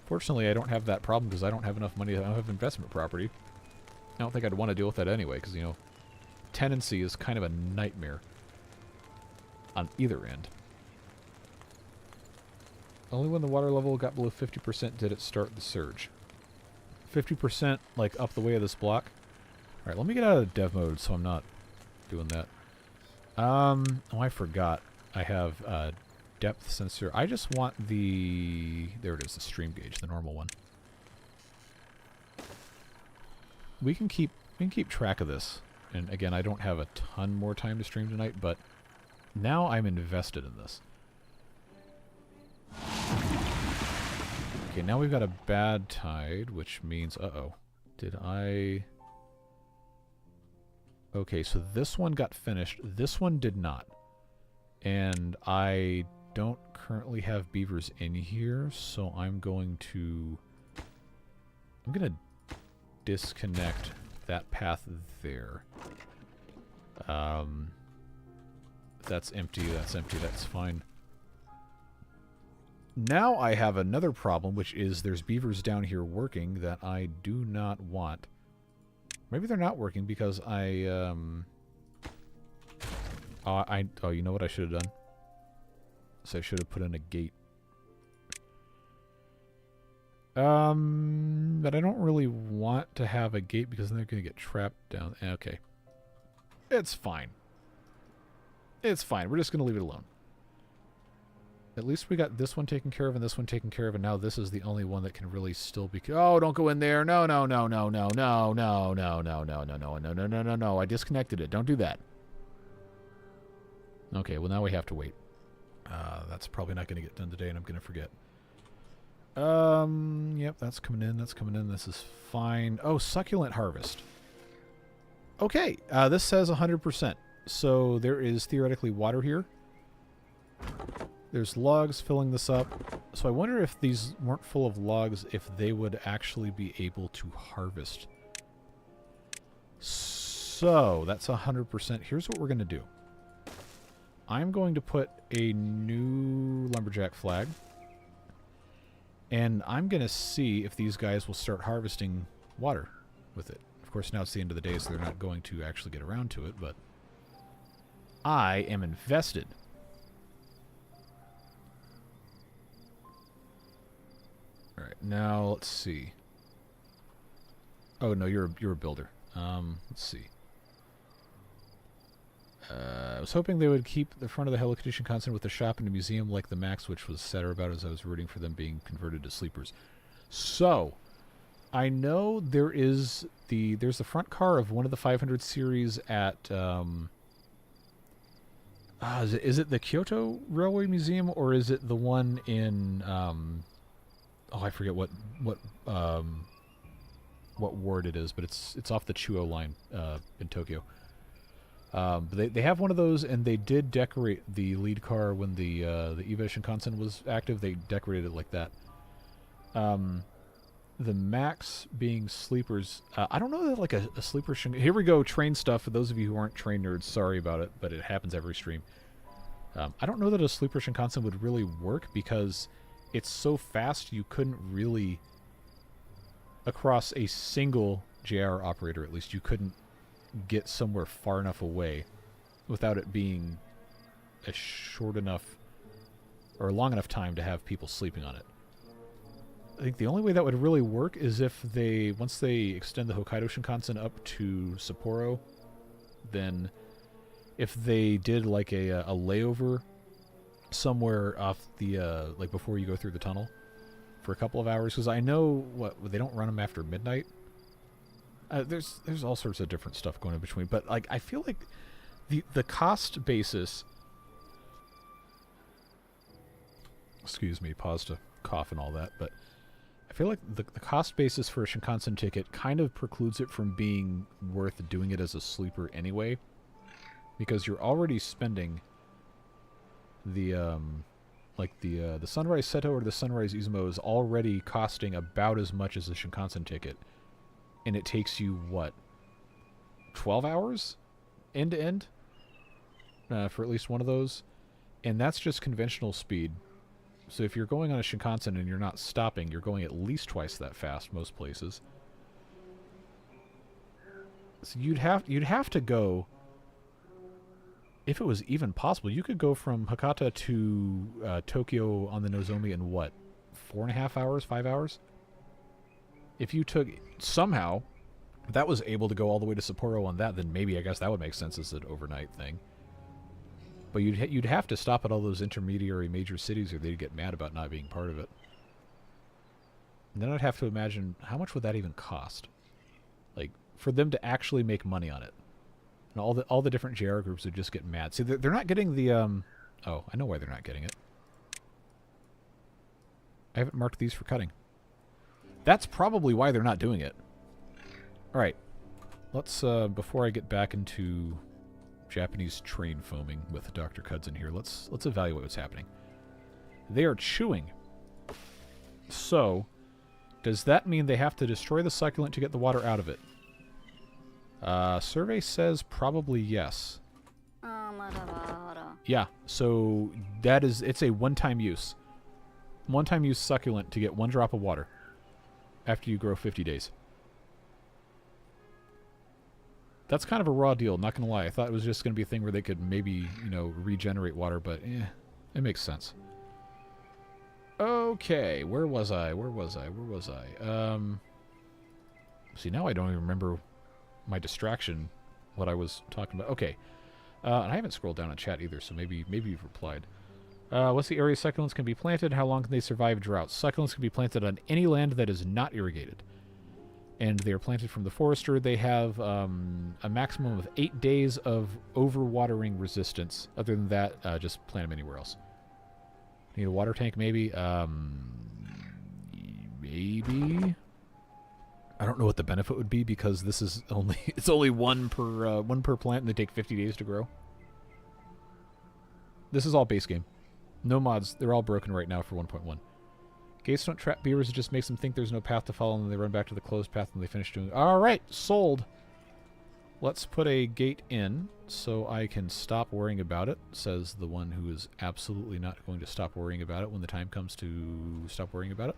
Fortunately, I don't have that problem because I don't have enough money. I don't have investment property. I don't think I'd want to deal with that anyway because, you know, tenancy is kind of a nightmare on either end. Only when the water level got below 50% did it start the surge. 50%, like, up the way of this block. Alright, let me get out of dev mode so I'm not doing that. Oh, I forgot. I have depth sensor. I just want the... There it is, the stream gauge, the normal one. We can keep track of this. And again, I don't have a ton more time to stream tonight, but now I'm invested in this. Okay, now we've got a bad tide, which means... Uh-oh. Did I... Okay, so this one got finished. This one did not. And I don't currently have beavers in here, so I'm going to disconnect that path there. That's empty, that's fine. Now I have another problem, which is there's beavers down here working that I do not want. Maybe they're not working because oh, you know what I should have done? So I should have put in a gate. But I don't really want to have a gate because then they're going to get trapped down. Okay. It's fine. It's fine. We're just going to leave it alone. At least we got this one taken care of and this one taken care of, and now this is the only one that can really still be... Oh, don't go in there. No, no, no, no, no, no, no, no, no, no, no, no, no, no, no, no, no. I disconnected it. Don't do that. Okay, well now we have to wait. That's probably not going to get done today, and I'm going to forget. Yep, that's coming in. That's coming in. This is fine. Oh, succulent harvest. Okay, this says 100%. So there is theoretically water here. There's logs filling this up. So I wonder if these weren't full of logs, if they would actually be able to harvest. So that's 100%. Here's what we're going to do. I'm going to put a new lumberjack flag. And I'm going to see if these guys will start harvesting water with it. Of course, now it's the end of the day, so they're not going to actually get around to it, but I am invested. Alright, now let's see. Oh, no, you're a builder. Let's see. I was hoping they would keep the front of the Hello Kitty Shinkansen with a shop and a museum like the Max, which was sadder about as I was rooting for them being converted to sleepers. So, I know there's the front car of one of the 500 series at is it the Kyoto Railway Museum or is it the one in oh, I forget what ward it is, but it's off the Chuo line in Tokyo. But they have one of those, and they did decorate the lead car when the Eva Shinkansen was active. They decorated it like that. The Max being sleepers. I don't know that like a sleeper Shinkansen... Here we go, train stuff. For those of you who aren't train nerds, sorry about it, but it happens every stream. I don't know that a sleeper Shinkansen would really work because it's so fast you couldn't really... Across a single JR operator, at least, you couldn't get somewhere far enough away without it being a short enough or long enough time to have people sleeping on it. I think the only way that would really work is if they, once they extend the Hokkaido Shinkansen up to Sapporo, then if they did like a layover somewhere off the, like before you go through the tunnel for a couple of hours, because I know, they don't run them after midnight. There's all sorts of different stuff going in between, but like I feel like the cost basis. Excuse me, pause to cough and all that, but I feel like the cost basis for a Shinkansen ticket kind of precludes it from being worth doing it as a sleeper anyway, because you're already spending the the Sunrise Seto or the Sunrise Izumo is already costing about as much as a Shinkansen ticket. And it takes you, what, 12 hours end to end for at least one of those? And that's just conventional speed. So if you're going on a Shinkansen and you're not stopping, you're going at least twice that fast most places. So you'd have to go, if it was even possible, you could go from Hakata to Tokyo on the Nozomi in what, 4.5 hours, 5 hours? If you took, somehow, if that was able to go all the way to Sapporo on that, then maybe I guess that would make sense as an overnight thing. But you'd have to stop at all those intermediary major cities or they'd get mad about not being part of it. And then I'd have to imagine, how much would that even cost? Like, for them to actually make money on it. And all the different JR groups would just get mad. See, they're not getting the, oh, I know why they're not getting it. I haven't marked these for cutting. That's probably why they're not doing it. Alright. Let's, before I get back into Japanese train foaming with Dr. Cuds in here, let's evaluate what's happening. They are chewing. So, does that mean they have to destroy the succulent to get the water out of it? Survey says probably yes. Yeah, so that is, it's a one-time use. One-time use succulent to get 1 drop of water after you grow 50 days. That's kind of a raw deal, not gonna lie. I thought it was just gonna be a thing where they could maybe, you know, regenerate water, but it makes sense. Okay, where was I? See, now I don't even remember my distraction, what I was talking about. Okay, and I haven't scrolled down in chat either, so maybe you've replied. What's the area succulents can be planted? How long can they survive droughts? Succulents can be planted on any land that is not irrigated. And they are planted from the forester. They have a maximum of 8 days of overwatering resistance. Other than that, just plant them anywhere else. Need a water tank, maybe? Maybe? I don't know what the benefit would be because this is only it's only one per plant and they take 50 days to grow. This is all base game. No mods. They're all broken right now for 1.1. Gates don't trap beavers. It just makes them think there's no path to follow and then they run back to the closed path and they finish doing... Alright, sold! Let's put a gate in so I can stop worrying about it, says the one who is absolutely not going to stop worrying about it when the time comes to stop worrying about it.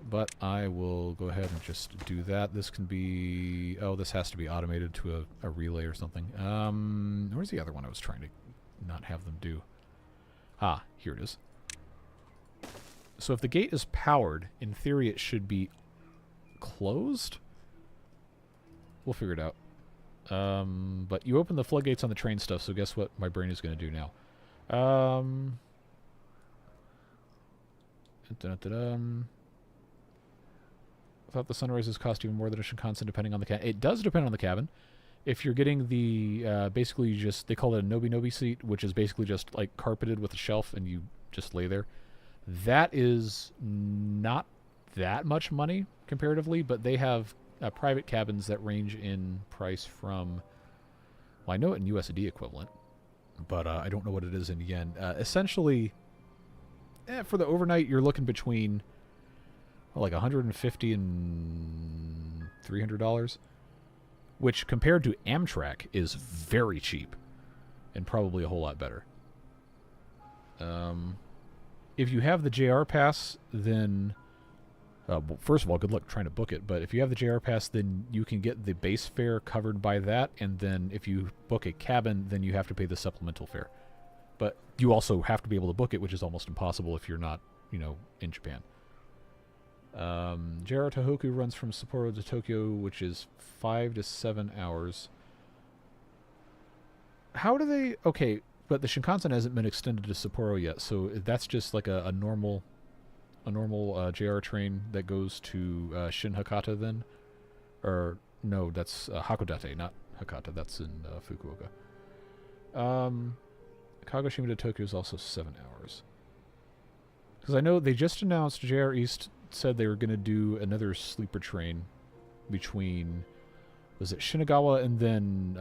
But I will go ahead and just do that. This can be... Oh, this has to be automated to a relay or something. Where's the other one I was trying to not have them do? Ah, here it is. So if the gate is powered, in theory it should be closed? We'll figure it out. But you open the floodgates on the train stuff, so guess what my brain is going to do now? I thought the sunrises cost even more than a Shinkansen depending on the cabin. It does depend on the cabin. If you're getting the, basically you just, they call it a Nobi seat, which is basically just like carpeted with a shelf and you just lay there. That is not that much money comparatively, but they have private cabins that range in price from, well, I know it in USD equivalent, but I don't know what it is in yen. Essentially, for the overnight, you're looking between like $150 and $300, which compared to Amtrak is very cheap and probably a whole lot better. If you have the JR Pass, then... well, first of all, good luck trying to book it, but if you have the JR Pass, then you can get the base fare covered by that, and then if you book a cabin, then you have to pay the supplemental fare. But you also have to be able to book it, which is almost impossible if you're not, you know, in Japan. JR Tohoku runs from Sapporo to Tokyo, which is 5 to 7 hours. How do they... Okay... But the Shinkansen hasn't been extended to Sapporo yet, so that's just like a normal JR train that goes to Shin Hakata then? Or, no, that's Hakodate, not Hakata. That's in Fukuoka. Kagoshima to Tokyo is also 7 hours. Because I know they just announced, JR East said they were going to do another sleeper train between, was it Shinagawa and then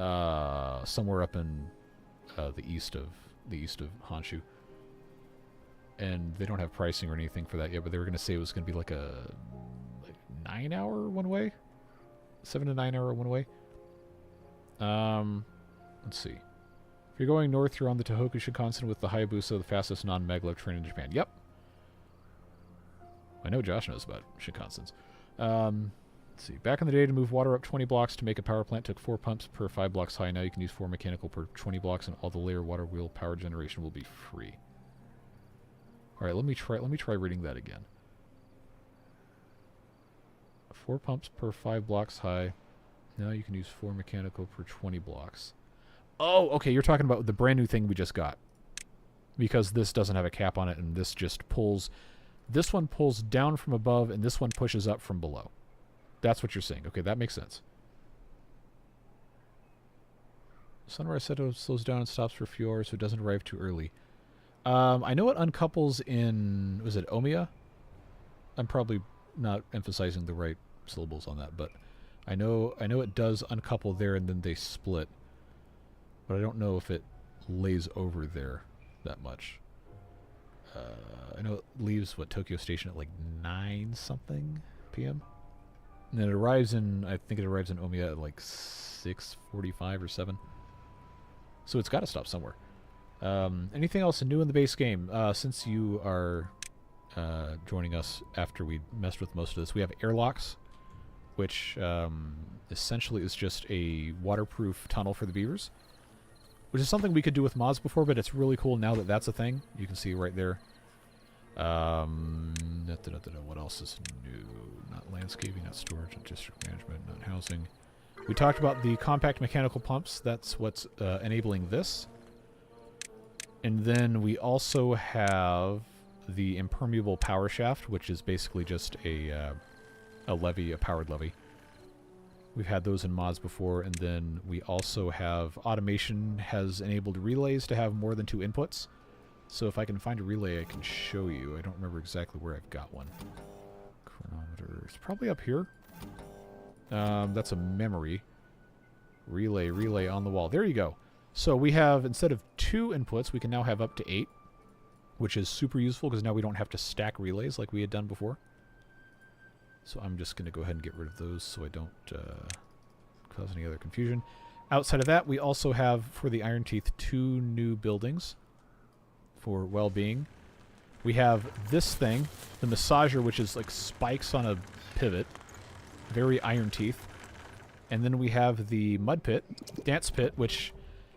somewhere up in... the east of Honshu, and they don't have pricing or anything for that yet. But they were going to say it was going to be like a 9-hour one way, 7 to 9 hour one way. Let's see. you're going north, you're on the Tohoku Shinkansen with the Hayabusa, the fastest non-maglev train in Japan. Yep. I know Josh knows about Shinkansens. Let's see. Back in the day, to move water up 20 blocks to make a power plant took 4 pumps per 5 blocks high. Now you can use 4 mechanical per 20 blocks, and all the layer water wheel power generation will be free. All right, let me try reading that again. 4 pumps per 5 blocks high. Now you can use 4 mechanical per 20 blocks. Oh, okay, you're talking about the brand new thing we just got. Because this doesn't have a cap on it, and this just pulls... This one pulls down from above, and this one pushes up from below. That's what you're saying. Okay, that makes sense. Sunrise Seto slows down and stops for a few hours, so it doesn't arrive too early. I know it uncouples in... Was it Omiya? I'm probably not emphasizing the right syllables on that, but I know it does uncouple there, and then they split. But I don't know if it lays over there that much. I know it leaves, Tokyo Station at like 9-something p.m.? And then it arrives in, I think it arrives in Omiya at like 6:45 or 7. So it's got to stop somewhere. Anything else new in the base game? Since you are joining us after we messed with most of this, we have airlocks, which essentially is just a waterproof tunnel for the beavers, which is something we could do with mods before, but it's really cool now that that's a thing. You can see right there. What else is new? Not landscaping, not storage, not district management, not housing. We talked about the compact mechanical pumps. That's what's enabling this. And then we also have the impermeable power shaft, which is basically just a levee, a powered levee. We've had those in mods before, and then we also have automation has enabled relays to have more than 2 inputs. So if I can find a relay, I can show you. I don't remember exactly where I've got one. Chronometer. It's probably up here. That's a memory. Relay on the wall. There you go. So we have, instead of 2 inputs, we can now have up to 8, which is super useful because now we don't have to stack relays like we had done before. So I'm just going to go ahead and get rid of those so I don't cause any other confusion. Outside of that, we also have, for the Ironteeth, 2 new buildings for well-being. We have this thing, the massager, which is like spikes on a pivot. Very Ironteeth. And then we have the mud pit, dance pit, which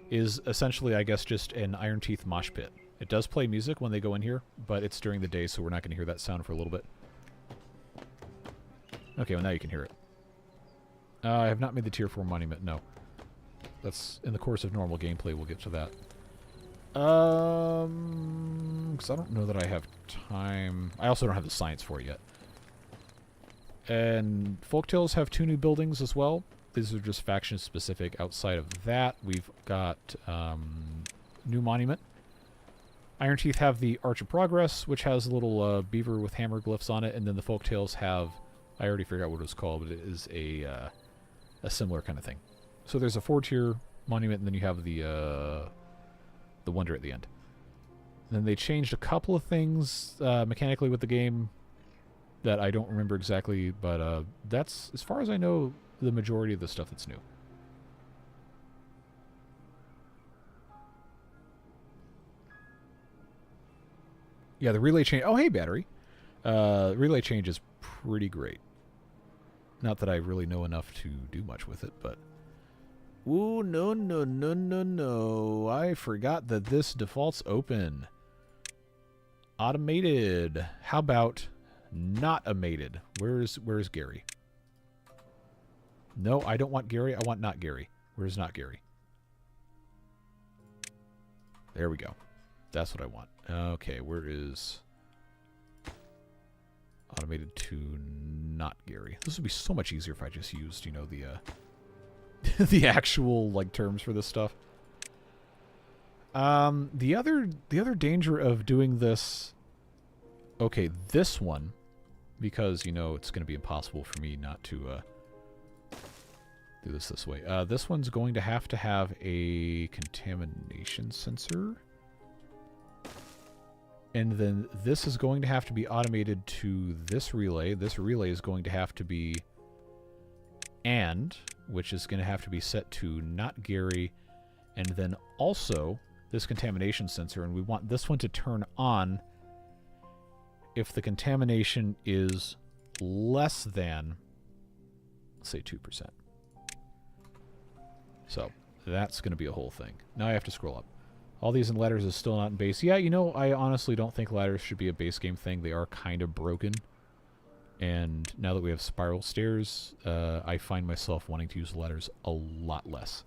is essentially, I guess, just an Ironteeth mosh pit. It does play music when they go in here, but it's during the day, so we're not going to hear that sound for a little bit. Okay, well now you can hear it. I have not made the Tier 4 monument, no. That's in the course of normal gameplay, we'll get to that. Because I don't know that I have time. I also don't have the science for it yet. And Folktales have 2 new buildings as well. These are just faction specific. Outside of that, we've got new monument. Ironteeth have the Arch of Progress, which has a little beaver with hammer glyphs on it, and then the Folktales have, I already figured out what it was called, but it is a similar kind of thing. So there's a 4-tier monument, and then you have the wonder at the end. And then they changed a couple of things mechanically with the game that I don't remember exactly, but that's, as far as I know, the majority of the stuff that's new. Yeah, the relay change. Oh, hey, battery. Relay change is pretty great. Not that I really know enough to do much with it, but... Ooh, no. I forgot that this default's open. Automated. How about not automated? Where's Gary? No, I don't want Gary. I want not Gary. Where's not Gary? There we go. That's what I want. Okay, where is automated to not Gary? This would be so much easier if I just used, you know, the the actual like terms for this stuff. The other danger of doing this. Okay, this one, because you know it's going to be impossible for me not to do this way. This one's going to have a contamination sensor. And then this is going to have to be automated to this relay. This relay is going to have to be which is going to have to be set to not Gary. And then also this contamination sensor, and we want this one to turn on if the contamination is less than, let's say, 2%. So that's going to be a whole thing. Now I have to scroll up. All these in ladders is still not in base. Yeah, you know, I honestly don't think ladders should be a base game thing. They are kind of broken. And now that we have spiral stairs, I find myself wanting to use ladders a lot less.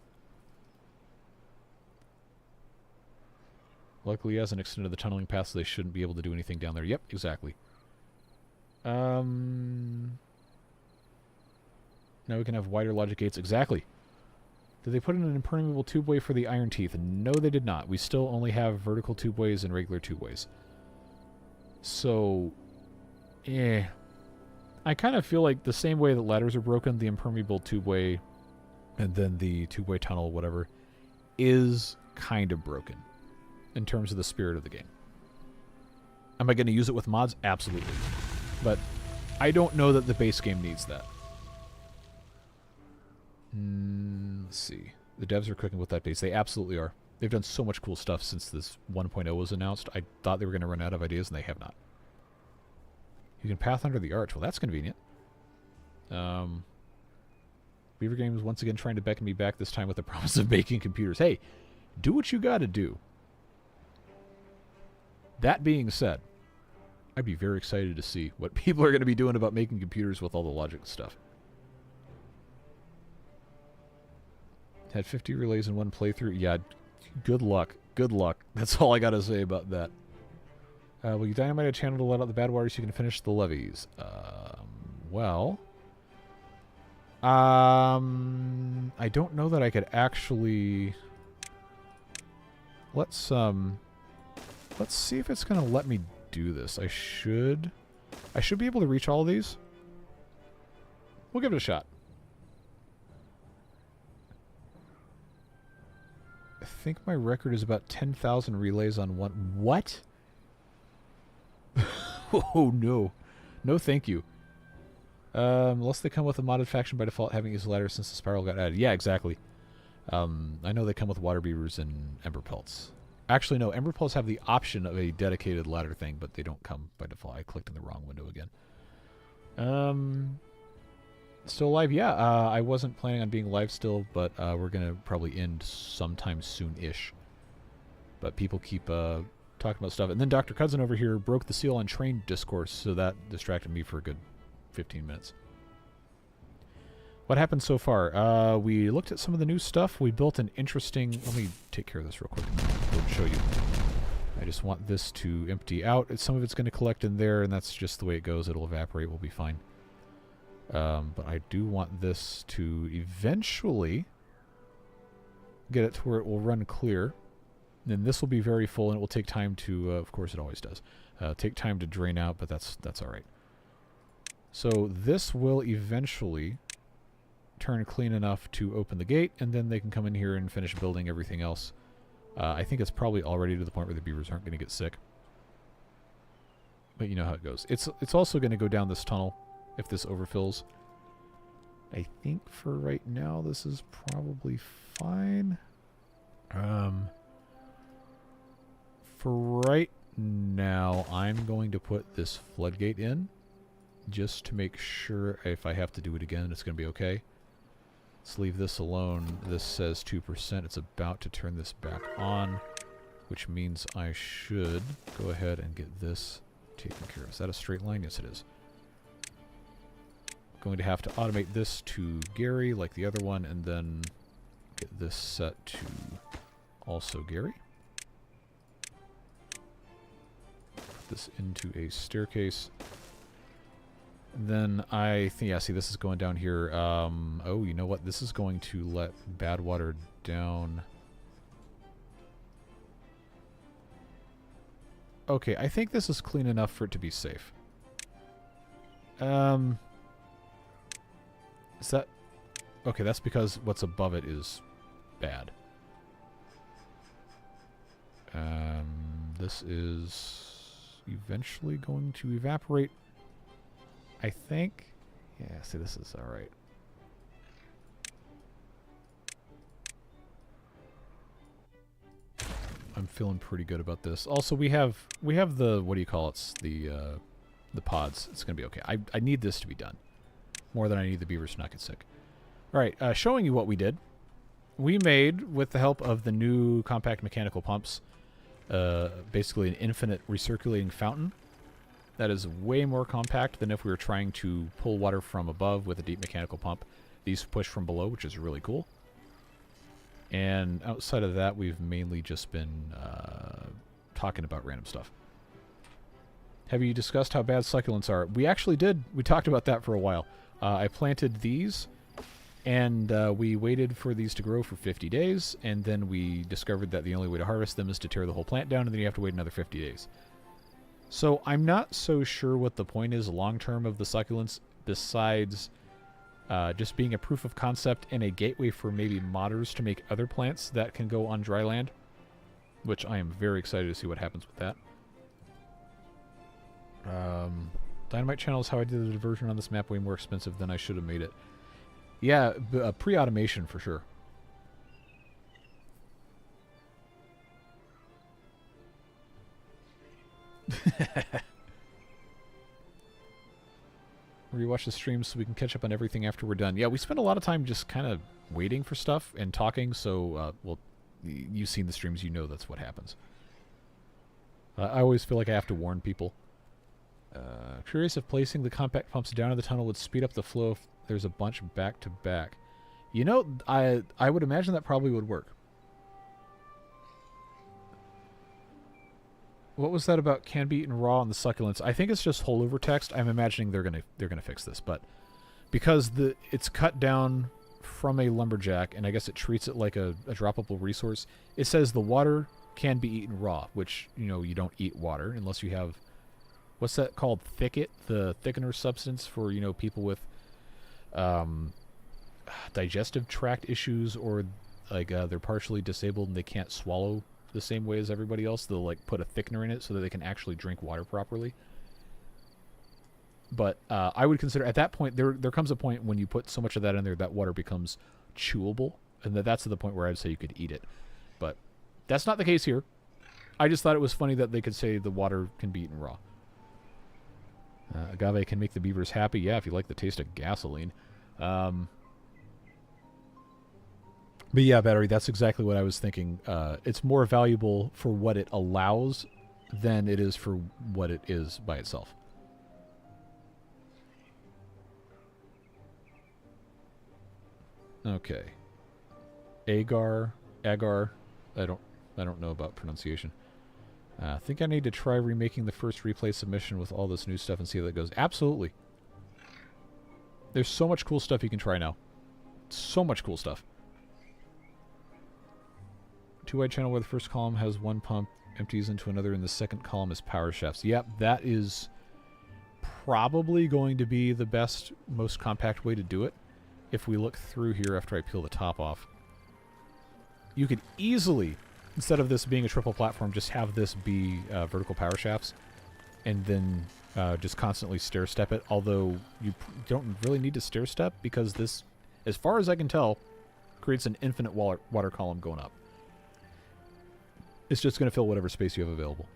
Luckily, he hasn't extended the tunneling path, so they shouldn't be able to do anything down there. Yep, exactly. Now we can have wider logic gates. Exactly. Did they put in an impermeable tubeway for the Ironteeth? No, they did not. We still only have vertical tubeways and regular tubeways. So, I kind of feel like the same way that ladders are broken, the impermeable tubeway and then the tubeway tunnel, whatever, is kind of broken in terms of the spirit of the game. Am I going to use it with mods? Absolutely. But I don't know that the base game needs that. Let's see. The devs are cooking with updates. They absolutely are. They've done so much cool stuff since this 1.0 was announced. I thought they were going to run out of ideas, and they have not. You can path under the arch. Well, that's convenient. Beaver Games once again trying to beckon me back, this time with the promise of making computers. Hey, do what you got to do. That being said, I'd be very excited to see what people are going to be doing about making computers with all the logic stuff. Had 50 relays in one playthrough. Yeah, good luck. Good luck. That's all I got to say about that. Will you dynamite a channel to let out the bad water so you can finish the levees? Well... I don't know that I could actually... Let's see if it's going to let me do this. I should be able to reach all of these. We'll give it a shot. I think my record is about 10,000 relays on one... What? Oh, no. No, thank you. Unless they come with a modded faction by default, having used ladder since the spiral got added. Yeah, exactly. I know they come with water beavers and ember pelts. Actually, no, ember pelts have the option of a dedicated ladder thing, but they don't come by default. I clicked in the wrong window again. Still live? Yeah, I wasn't planning on being live still, but we're going to probably end sometime soon-ish. But people keep talking about stuff. And then Dr. Cousin over here broke the seal on train discourse, so that distracted me for a good 15 minutes. What happened so far? We looked at some of the new stuff. We built an interesting... Let me take care of this real quick and show you. I just want this to empty out. Some of it's going to collect in there, and that's just the way it goes. It'll evaporate. We'll be fine. But I do want this to eventually get it to where it will run clear. And then this will be very full, and it will take time to... of course, it always does. Take time to drain out, but that's all right. So this will eventually turn clean enough to open the gate, and then they can come in here and finish building everything else. I think it's probably already to the point where the beavers aren't going to get sick. But you know how it goes. It's also going to go down this tunnel if this overfills. I think for right now this is probably fine. For right now, I'm going to put this floodgate in just to make sure if I have to do it again, it's going to be okay. Let's leave this alone. This says 2%. It's about to turn this back on, which means I should go ahead and get this taken care of. Is that a straight line? Yes, it is. Going to have to automate this to Gary like the other one, and then get this set to also Gary. Put this into a staircase. Then I think, yeah, see, this is going down here. Oh, you know what? This is going to let bad water down. Okay, I think this is clean enough for it to be safe. Is that... Okay, that's because what's above it is bad. This is eventually going to evaporate, I think. Yeah, see, this is alright. I'm feeling pretty good about this. Also, we have the, what do you call it? The pods. It's gonna be okay. I need this to be done more than I need the beavers to not get sick. All right, showing you what we did. We made, with the help of the new compact mechanical pumps, basically an infinite recirculating fountain. That is way more compact than if we were trying to pull water from above with a deep mechanical pump. These push from below, which is really cool. And outside of that, we've mainly just been talking about random stuff. Have you discussed how bad succulents are? We actually did. We talked about that for a while. I planted these, and we waited for these to grow for 50 days, and then we discovered that the only way to harvest them is to tear the whole plant down, and then you have to wait another 50 days. So I'm not so sure what the point is long-term of the succulents, besides just being a proof of concept and a gateway for maybe modders to make other plants that can go on dry land, which I am very excited to see what happens with that. Dynamite channel is how I did the diversion on this map, way more expensive than I should have made it. Yeah, pre-automation for sure. Rewatch the stream so we can catch up on everything after we're done. Yeah, we spend a lot of time just kind of waiting for stuff and talking, so, well, you've seen the streams, you know that's what happens. I always feel like I have to warn people. Curious if placing the compact pumps down in the tunnel would speed up the flow if there's a bunch back to back. You know, I would imagine that probably would work. What was that about can be eaten raw on the succulents? I think it's just holdover text. I'm imagining they're gonna fix this, but because it's cut down from a lumberjack, and I guess it treats it like a droppable resource. It says the water can be eaten raw, which, you know, you don't eat water unless you have, what's that called? Thicket, the thickener substance for, you know, people with digestive tract issues, or like they're partially disabled and they can't swallow the same way as everybody else. They'll like put a thickener in it so that they can actually drink water properly. But I would consider at that point there comes a point when you put so much of that in there that water becomes chewable, and that's to the point where I'd say you could eat it. But that's not the case here. I just thought it was funny that they could say the water can be eaten raw. Agave can make the beavers happy. Yeah, if you like the taste of gasoline. But yeah, battery, that's exactly what I was thinking. It's more valuable for what it allows than it is for what it is by itself. Okay. Agar, I don't know about pronunciation. I think I need to try remaking the first replay submission with all this new stuff and see how that goes. Absolutely. There's so much cool stuff you can try now. So much cool stuff. Two-wide channel where the first column has one pump, empties into another, and the second column is power shafts. Yep, that is probably going to be the best, most compact way to do it. If we look through here after I peel the top off, you could easily, instead of this being a triple platform, just have this be vertical power shafts, and then just constantly stair-step it, although you don't really need to stair-step, because this, as far as I can tell, creates an infinite water column going up. It's just going to fill whatever space you have available.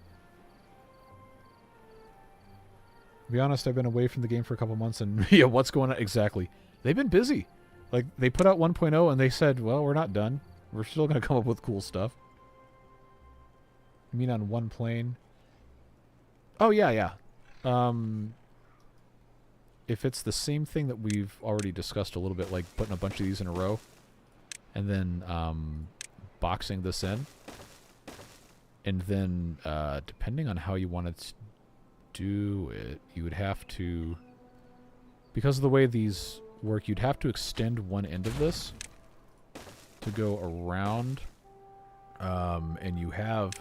To be honest, I've been away from the game for a couple months, and yeah, what's going on? Exactly. They've been busy. Like, they put out 1.0, and they said, well, we're not done. We're still going to come up with cool stuff. You mean on one plane? Oh, yeah, yeah. If it's the same thing that we've already discussed a little bit, like putting a bunch of these in a row, and then boxing this in, and then depending on how you wanted to do it, you would have to, because of the way these work, you'd have to extend one end of this to go around, and you have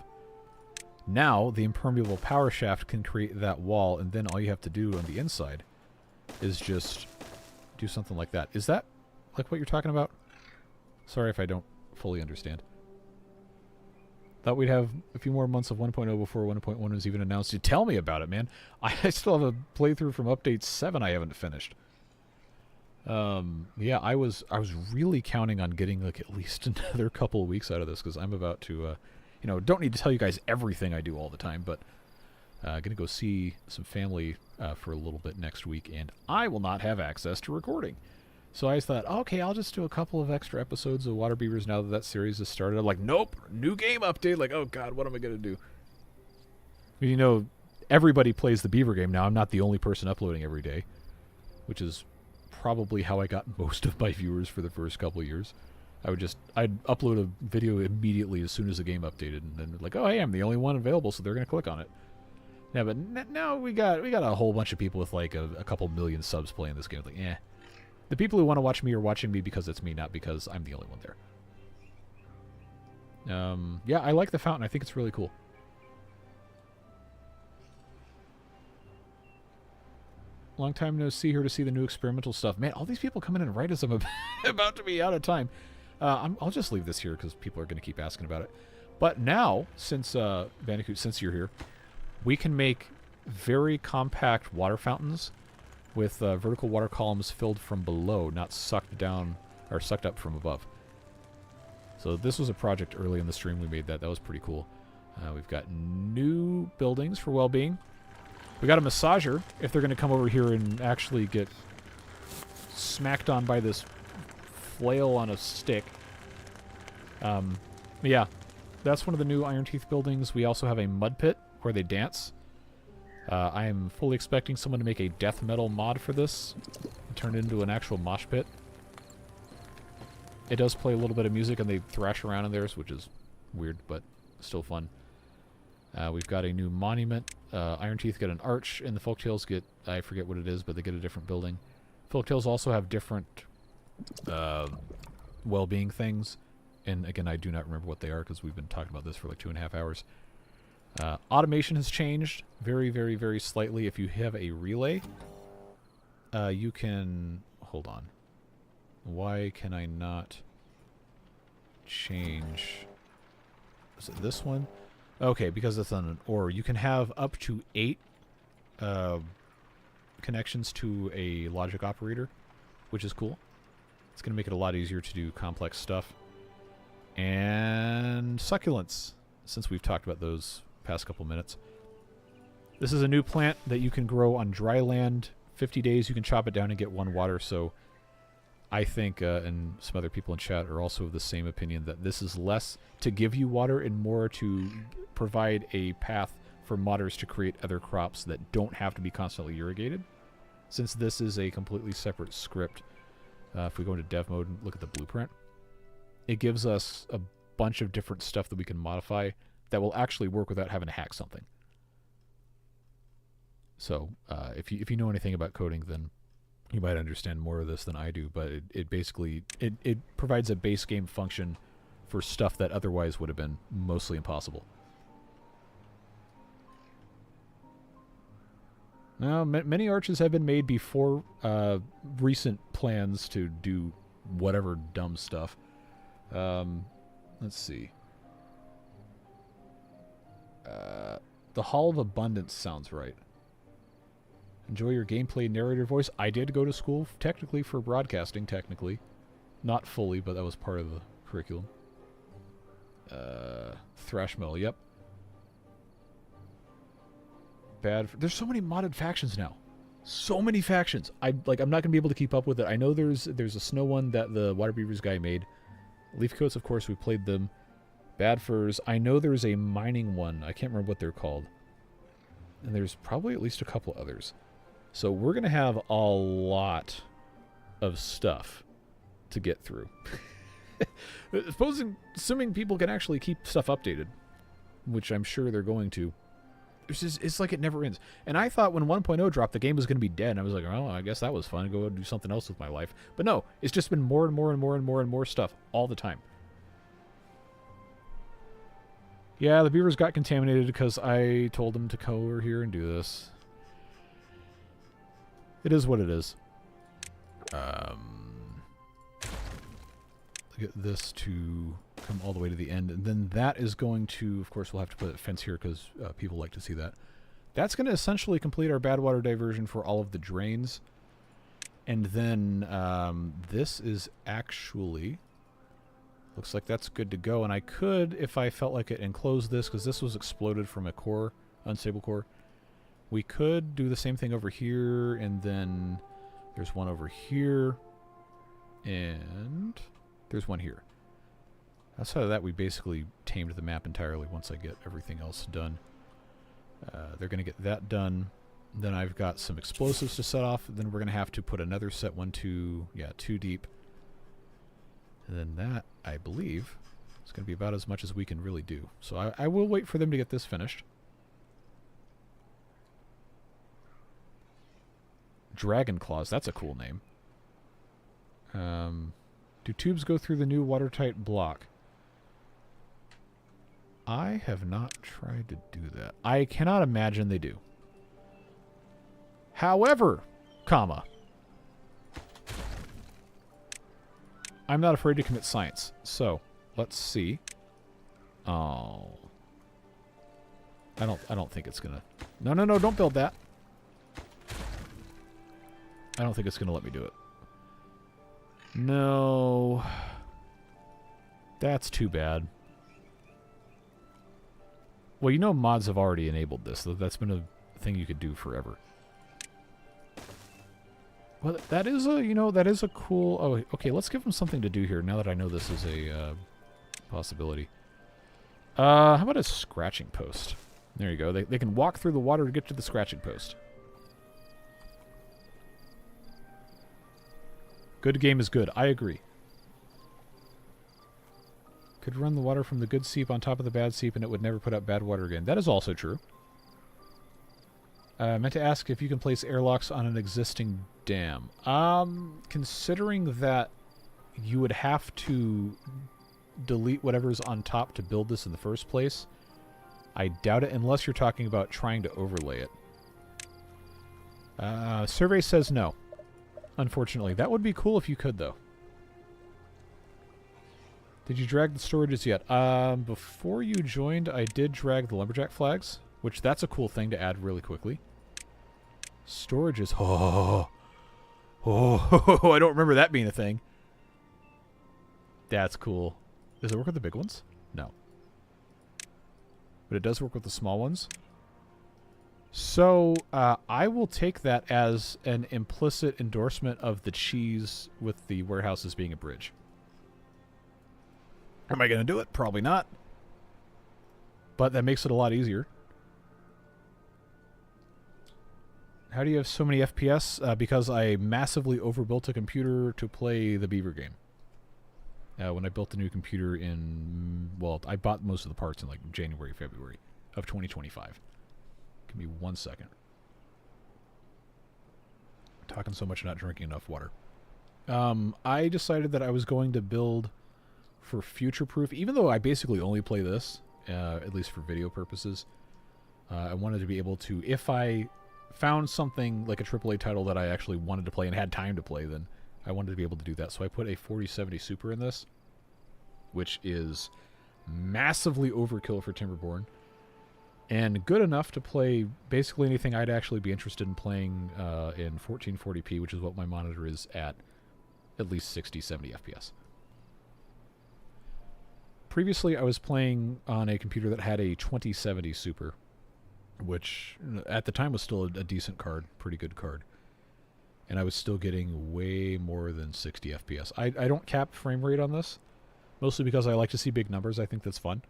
now the impermeable power shaft can create that wall, and then all you have to do on the inside is just do something like that. Is that like what you're talking about? Sorry if I don't fully understand. Thought we'd have a few more months of 1.0 before 1.1 was even announced. You tell me about it, man. I still have a playthrough from update 7 I haven't finished. Yeah, I was really counting on getting like at least another couple of weeks out of this, because I'm about to you know, don't need to tell you guys everything I do all the time, but going to go see some family for a little bit next week, and I will not have access to recording. So I thought, okay, I'll just do a couple of extra episodes of Water Beavers now that that series has started. I'm like, nope, new game update. Like, oh God, what am I going to do? You know, everybody plays the Beaver game now. I'm not the only person uploading every day, which is probably how I got most of my viewers for the first couple of years. I'd upload a video immediately as soon as the game updated, and then like, oh hey, I'm the only one available, so they're gonna click on it. Yeah, but now we got a whole bunch of people with like a couple million subs playing this game. Like, the people who want to watch me are watching me because it's me, not because I'm the only one there. Yeah, I like the fountain. I think it's really cool. Long time no see, here to see the new experimental stuff. Man, all these people coming in right as I'm about to be out of time. I'll just leave this here because people are going to keep asking about it. But now, since Bandicoot, since you're here, we can make very compact water fountains with vertical water columns filled from below, not sucked down or sucked up from above. So this was a project early in the stream. We made that. That was pretty cool. We've got new buildings for well-being. We got a massager if they're going to come over here and actually get smacked on by this flail on a stick. Yeah, that's one of the new Ironteeth buildings. We also have a mud pit where they dance. I am fully expecting someone to make a death metal mod for this and turn it into an actual mosh pit. It does play a little bit of music and they thrash around in theirs, which is weird, but still fun. We've got a new monument. Ironteeth get an arch, and the Folktales get, I forget what it is, but they get a different building. Folktales also have different well-being things, and again, I do not remember what they are because we've been talking about this for like 2.5 hours. Automation has changed very, very, very slightly. If you have a relay, you can... Hold on. Why can I not change... Is it this one? Okay, because it's on an OR. You can have up to 8 connections to a logic operator, which is cool. It's going to make it a lot easier to do complex stuff. And succulents, since we've talked about those past couple minutes. This is a new plant that you can grow on dry land. 50 days, you can chop it down and get 1 water, so I think, and some other people in chat are also of the same opinion, that this is less to give you water and more to provide a path for modders to create other crops that don't have to be constantly irrigated. Since this is a completely separate script, if we go into dev mode and look at the blueprint, it gives us a bunch of different stuff that we can modify that will actually work without having to hack something. So if you know anything about coding, then you might understand more of this than I do, but it basically it provides a base game function for stuff that otherwise would have been mostly impossible. Now, many arches have been made before recent plans to do whatever dumb stuff. Let's see. The Hall of Abundance sounds right. Enjoy your gameplay narrator voice. I did go to school technically for broadcasting, technically. Not fully, but that was part of the curriculum. Thrash metal, yep. There's so many modded factions now. So many factions. I'm not gonna be able to keep up with it. I know there's a snow one that the Water Beavers guy made. Leafcoats, of course, we played them. Bad Furs. I know there's a mining one. I can't remember what they're called. And there's probably at least a couple others. So we're gonna have a lot of stuff to get through. Assuming people can actually keep stuff updated, which I'm sure they're going to. It's like it never ends. And I thought when 1.0 dropped, the game was going to be dead. And I was like, oh, I guess that was fun. Go do something else with my life. But no, it's just been more and more and more and more and more stuff all the time. Yeah, the beavers got contaminated because I told them to come over here and do this. It is what it is. Get this to come all the way to the end, and then that is going to, of course, we'll have to put a fence here because people like to see that. That's going to essentially complete our bad water diversion for all of the drains. And then this is actually Looks like that's good to go. And I could, if I felt like it, enclose this, because this was exploded from a core, unstable core. We could do the same thing over here, and then there's one over here, and there's one here. Outside of that, we basically tamed the map entirely once I get everything else done. They're going to get that done. Then I've got some explosives to set off. Then we're going to have to put another set 2 deep. And then that, I believe, is going to be about as much as we can really do. So I will wait for them to get this finished. Dragon Claws, that's a cool name. Do tubes go through the new watertight block? I have not tried to do that. I cannot imagine they do. However, comma, I'm not afraid to commit science. So, let's see. Oh. I don't think it's gonna... No, don't build that. I don't think it's gonna let me do it. No. That's too bad. Well, you know mods have already enabled this. That's been a thing you could do forever. Well, that is a, that is a cool... Oh, okay, let's give them something to do here now that I know this is a possibility. How about a scratching post? There you go. They can walk through the water to get to the scratching post. Good game is good. I agree. Could run the water from the good seep on top of the bad seep and it would never put up bad water again. That is also true. I meant to ask if you can place airlocks on an existing dam. Considering that you would have to delete whatever's on top to build this in the first place, I doubt it unless you're talking about trying to overlay it. Survey says no. Unfortunately. That would be cool if you could, though. Did you drag the storages yet? Before you joined, I did drag the lumberjack flags, which that's a cool thing to add really quickly. Storages. Oh, I don't remember that being a thing. That's cool. Does it work with the big ones? No. But it does work with the small ones. So, I will take that as an implicit endorsement of the cheese with the warehouses being a bridge. Am I going to do it? Probably not. But that makes it a lot easier. How do you have so many FPS? Because I massively overbuilt a computer to play the Beaver game. When I built the new computer in... Well, I bought most of the parts in like January, February of 2025. Give me 1 second. I'm talking so much, not drinking enough water. I decided that I was going to build for future-proof, even though I basically only play this, at least for video purposes. I wanted to be able to, if I found something like a AAA title that I actually wanted to play and had time to play, then I wanted to be able to do that. So I put a 4070 Super in this, which is massively overkill for Timberborn, and good enough to play basically anything I'd actually be interested in playing in 1440p, which is what my monitor is at least 60, 70 FPS. Previously, I was playing on a computer that had a 2070 Super, which at the time was still a decent card, pretty good card. And I was still getting way more than 60 FPS. I don't cap frame rate on this, mostly because I like to see big numbers. I think that's fun.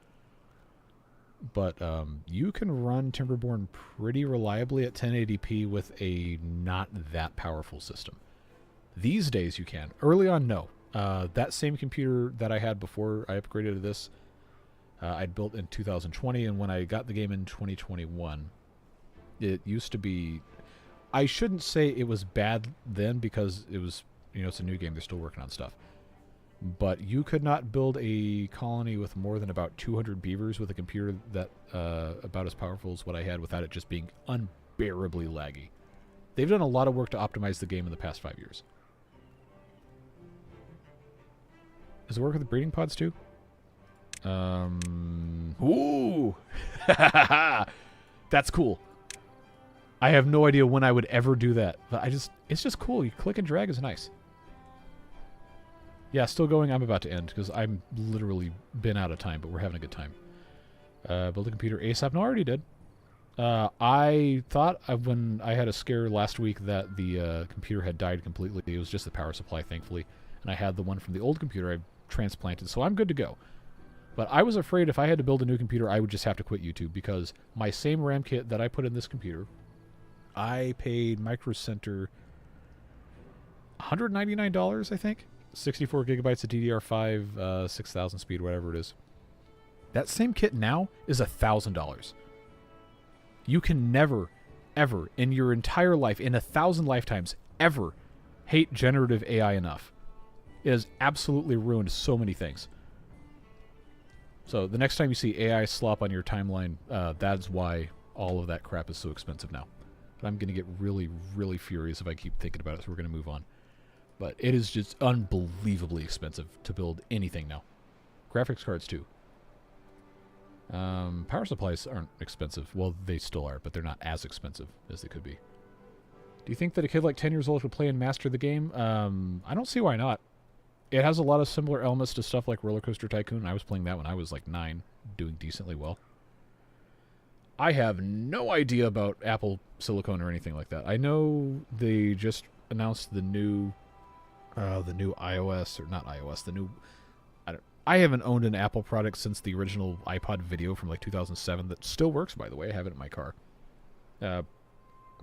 But you can run Timberborn pretty reliably at 1080p with a not that powerful system. These days you can. Early on, no. That same computer that I had before I upgraded to this, I'd built in 2020, and when I got the game in 2021, it used to be... I shouldn't say it was bad then, because it was, it's a new game, they're still working on stuff. But you could not build a colony with more than about 200 beavers with a computer that about as powerful as what I had without it just being unbearably laggy. They've done a lot of work to optimize the game in the past 5 years. Does it work with the breeding pods too? Ooh! That's cool. I have no idea when I would ever do that. But it's just cool. You click and drag is nice. Yeah, still going. I'm about to end because I'm literally been out of time, but we're having a good time. Build a computer ASAP. No, I already did. I thought when I had a scare last week that the computer had died completely. It was just the power supply, thankfully. And I had the one from the old computer I transplanted, so I'm good to go. But I was afraid if I had to build a new computer, I would just have to quit YouTube because my same RAM kit that I put in this computer, I paid Micro Center $199, I think. 64 gigabytes of DDR5, 6,000 speed, whatever it is. That same kit now is $1,000. You can never, ever, in your entire life, in 1,000 lifetimes, ever hate generative AI enough. It has absolutely ruined so many things. So the next time you see AI slop on your timeline, that's why all of that crap is so expensive now. But I'm going to get really, really furious if I keep thinking about it, so we're going to move on. But it is just unbelievably expensive to build anything now. Graphics cards, too. Power supplies aren't expensive. Well, they still are, but they're not as expensive as they could be. Do you think that a kid like 10 years old could play and master the game? I don't see why not. It has a lot of similar elements to stuff like Roller Coaster Tycoon. I was playing that when I was like 9, doing decently well. I have no idea about Apple Silicon or anything like that. I know they just announced the new iOS, or not iOS, the new... I haven't owned an Apple product since the original iPod Video from like 2007 that still works, by the way. I have it in my car. But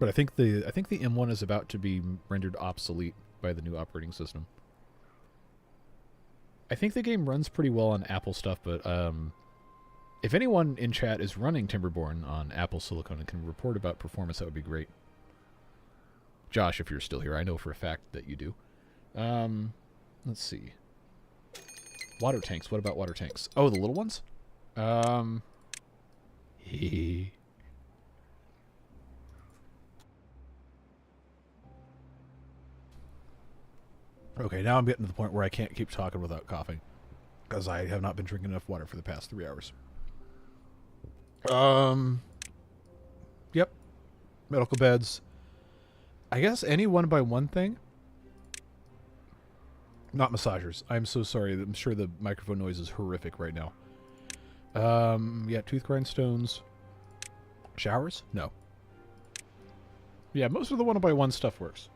I think the M1 is about to be rendered obsolete by the new operating system. I think the game runs pretty well on Apple stuff, but if anyone in chat is running Timberborn on Apple Silicon and can report about performance, that would be great. Josh, if you're still here, I know for a fact that you do. Let's see. Water tanks. What about water tanks? Oh, the little ones? Okay, now I'm getting to the point where I can't keep talking without coughing. Because I have not been drinking enough water for the past 3 hours. Yep. Medical beds. I guess any one-by-one thing. Not massagers. I'm so sorry. I'm sure the microphone noise is horrific right now. Yeah, tooth grindstones. Showers? No. Yeah, most of the one-by-one stuff works.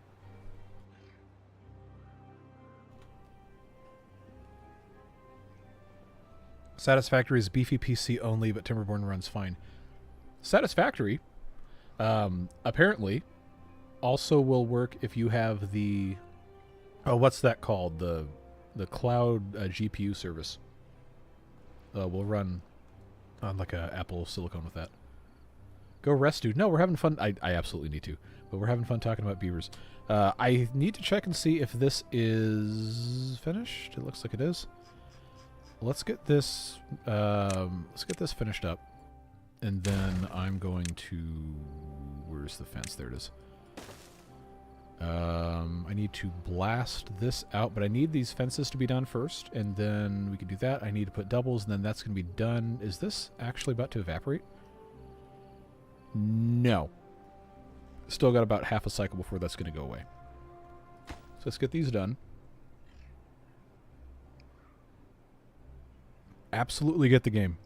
Satisfactory is beefy PC only, but Timberborn runs fine. Satisfactory, apparently, also will work if you have the... Oh, what's that called? The cloud GPU service. Will run on like a Apple Silicon with that. Go rest, dude. No, we're having fun. I absolutely need to. But we're having fun talking about beavers. I need to check and see if this is finished. It looks like it is. Let's get this finished up, and then I'm going to... Where's the fence? There it is. I need to blast this out, but I need these fences to be done first, and then we can do that. I need to put doubles, and then that's going to be done. Is this actually about to evaporate? No. Still got about half a cycle before that's going to go away. So let's get these done. Absolutely get the game.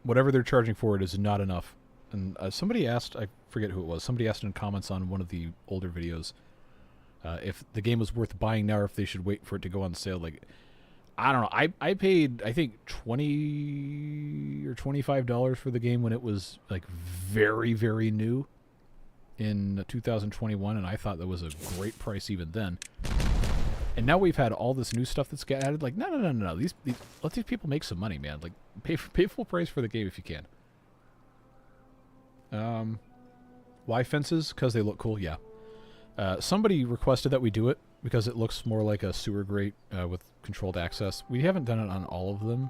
Whatever they're charging for it is not enough. And somebody asked, I forget who it was, somebody asked in comments on one of the older videos if the game was worth buying now or if they should wait for it to go on sale. Like, I don't know. I paid, I think, $20 or $25 for the game when it was like very, very new in 2021, and I thought that was a great price even then. And now we've had all this new stuff that's got added. Like, no. These let these people make some money, man. Like, pay full price for the game if you can. Why fences? Because they look cool. Yeah. Somebody requested that we do it because it looks more like a sewer grate with controlled access. We haven't done it on all of them,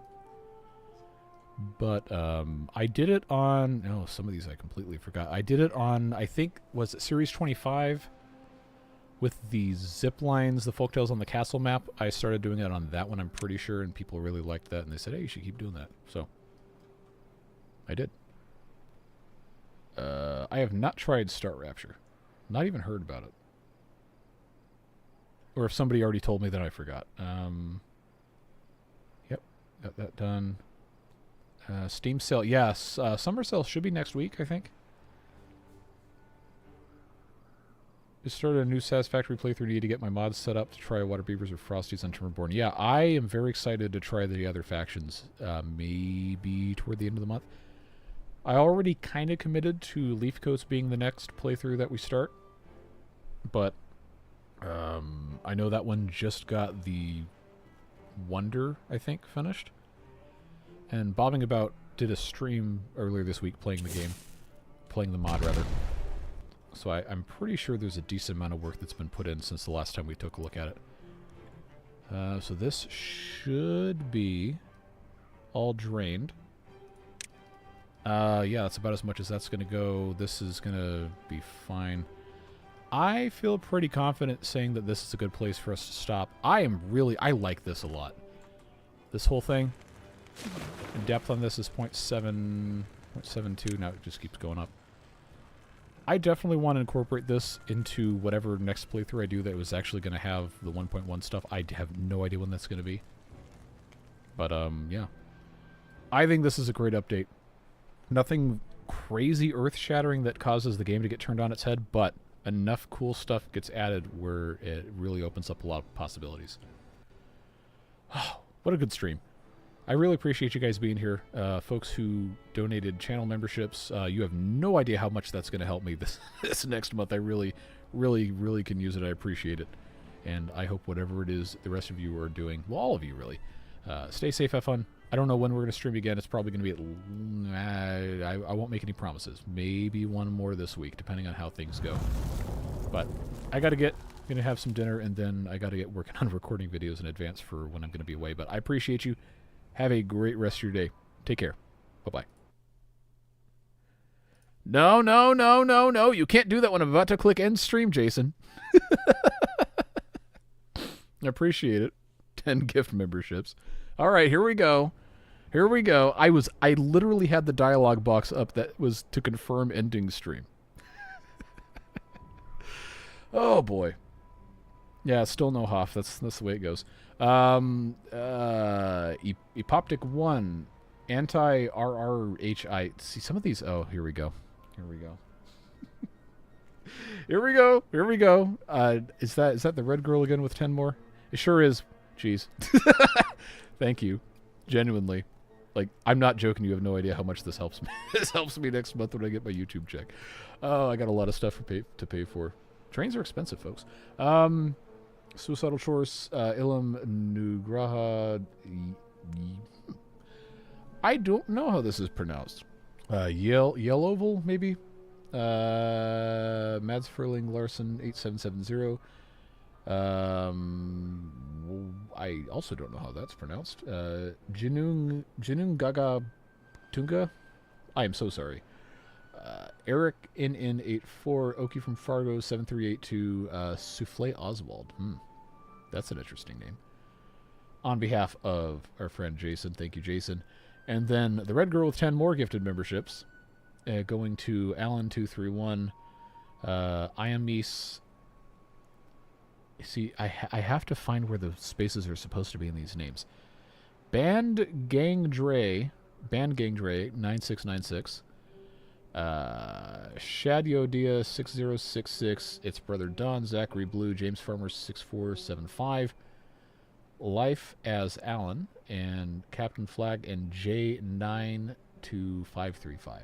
but I did it on. No, some of these I completely forgot. I did it on. I think was it Series 25. With the zip lines, the folktales on the castle map, I started doing it on that one, I'm pretty sure, and people really liked that, and they said, hey, you should keep doing that. So, I did. I have not tried Start Rapture. Not even heard about it. Or if somebody already told me, then I forgot. Got that done. Steam sale. Yes, summer sale should be next week, I think. Just started a new Satisfactory playthrough. Need to get my mods set up to try Water Beavers or Frosties on Timberborn. Yeah, I am very excited to try the other factions. Maybe toward the end of the month. I already kind of committed to Leafcoats being the next playthrough that we start. But I know that one just got the Wonder, I think, finished. And Bobbing About did a stream earlier this week playing the game. Playing the mod, rather. So I'm pretty sure there's a decent amount of work that's been put in since the last time we took a look at it. So this should be all drained. Yeah, that's about as much as that's going to go. This is going to be fine. I feel pretty confident saying that this is a good place for us to stop. I like this a lot. This whole thing. Depth on this is 0.72. Now it just keeps going up. I definitely want to incorporate this into whatever next playthrough I do that was actually going to have the 1.1 stuff. I have no idea when that's going to be. But, yeah. I think this is a great update. Nothing crazy earth-shattering that causes the game to get turned on its head, but enough cool stuff gets added where it really opens up a lot of possibilities. Oh, what a good stream. I really appreciate you guys being here. Folks who donated channel memberships, you have no idea how much that's going to help me this next month. I really can use it. I appreciate it. And I hope whatever it is the rest of you are doing, well, all of you really, stay safe, have fun. I don't know when we're going to stream again. It's probably going to be I won't make any promises. Maybe one more this week, depending on how things go. But I got to going to have some dinner, and then I got to get working on recording videos in advance for when I'm going to be away. But I appreciate you. Have a great rest of your day. Take care. Bye-bye. No. You can't do that when I'm about to click end stream, Jason. I appreciate it. 10 gift memberships. All right, here we go. I literally had the dialogue box up that was to confirm ending stream. Oh, boy. Yeah, still no Hoff. That's the way it goes. Epoptic 1, anti-RRHI. See, some of these... Oh, here we go. Here we go. Is that the red girl again with 10 more? It sure is. Jeez. Thank you. Genuinely. Like, I'm not joking. You have no idea how much this helps me. This helps me next month when I get my YouTube check. Oh, I got a lot of stuff to pay for. Trains are expensive, folks. Suicidal Chores, Ilum Nugraha. I don't know how this is pronounced. Yelloval, maybe? Mads Furling Larson 8770. I also don't know how that's pronounced. Jinung Gaga Tunga. I am so sorry. Eric NN84, Oki from Fargo 7382, Souffle Oswald. That's an interesting name. On behalf of our friend Jason, thank you, Jason. And then the red girl with 10 more gifted memberships, going to Alan231, Iamis. See, I have to find where the spaces are supposed to be in these names. Band Gang Dre 9696. Shadiodia 6066. Its brother Don, Zachary Blue, James Farmer 6475. Life as Alan and Captain Flag and J92535.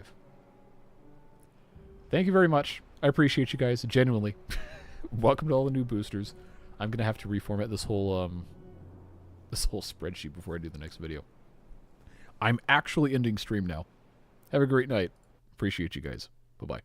Thank you very much. I appreciate you guys genuinely. Welcome to all the new boosters. I'm gonna have to reformat this whole spreadsheet before I do the next video. I'm actually ending stream now. Have a great night. Appreciate you guys. Bye-bye.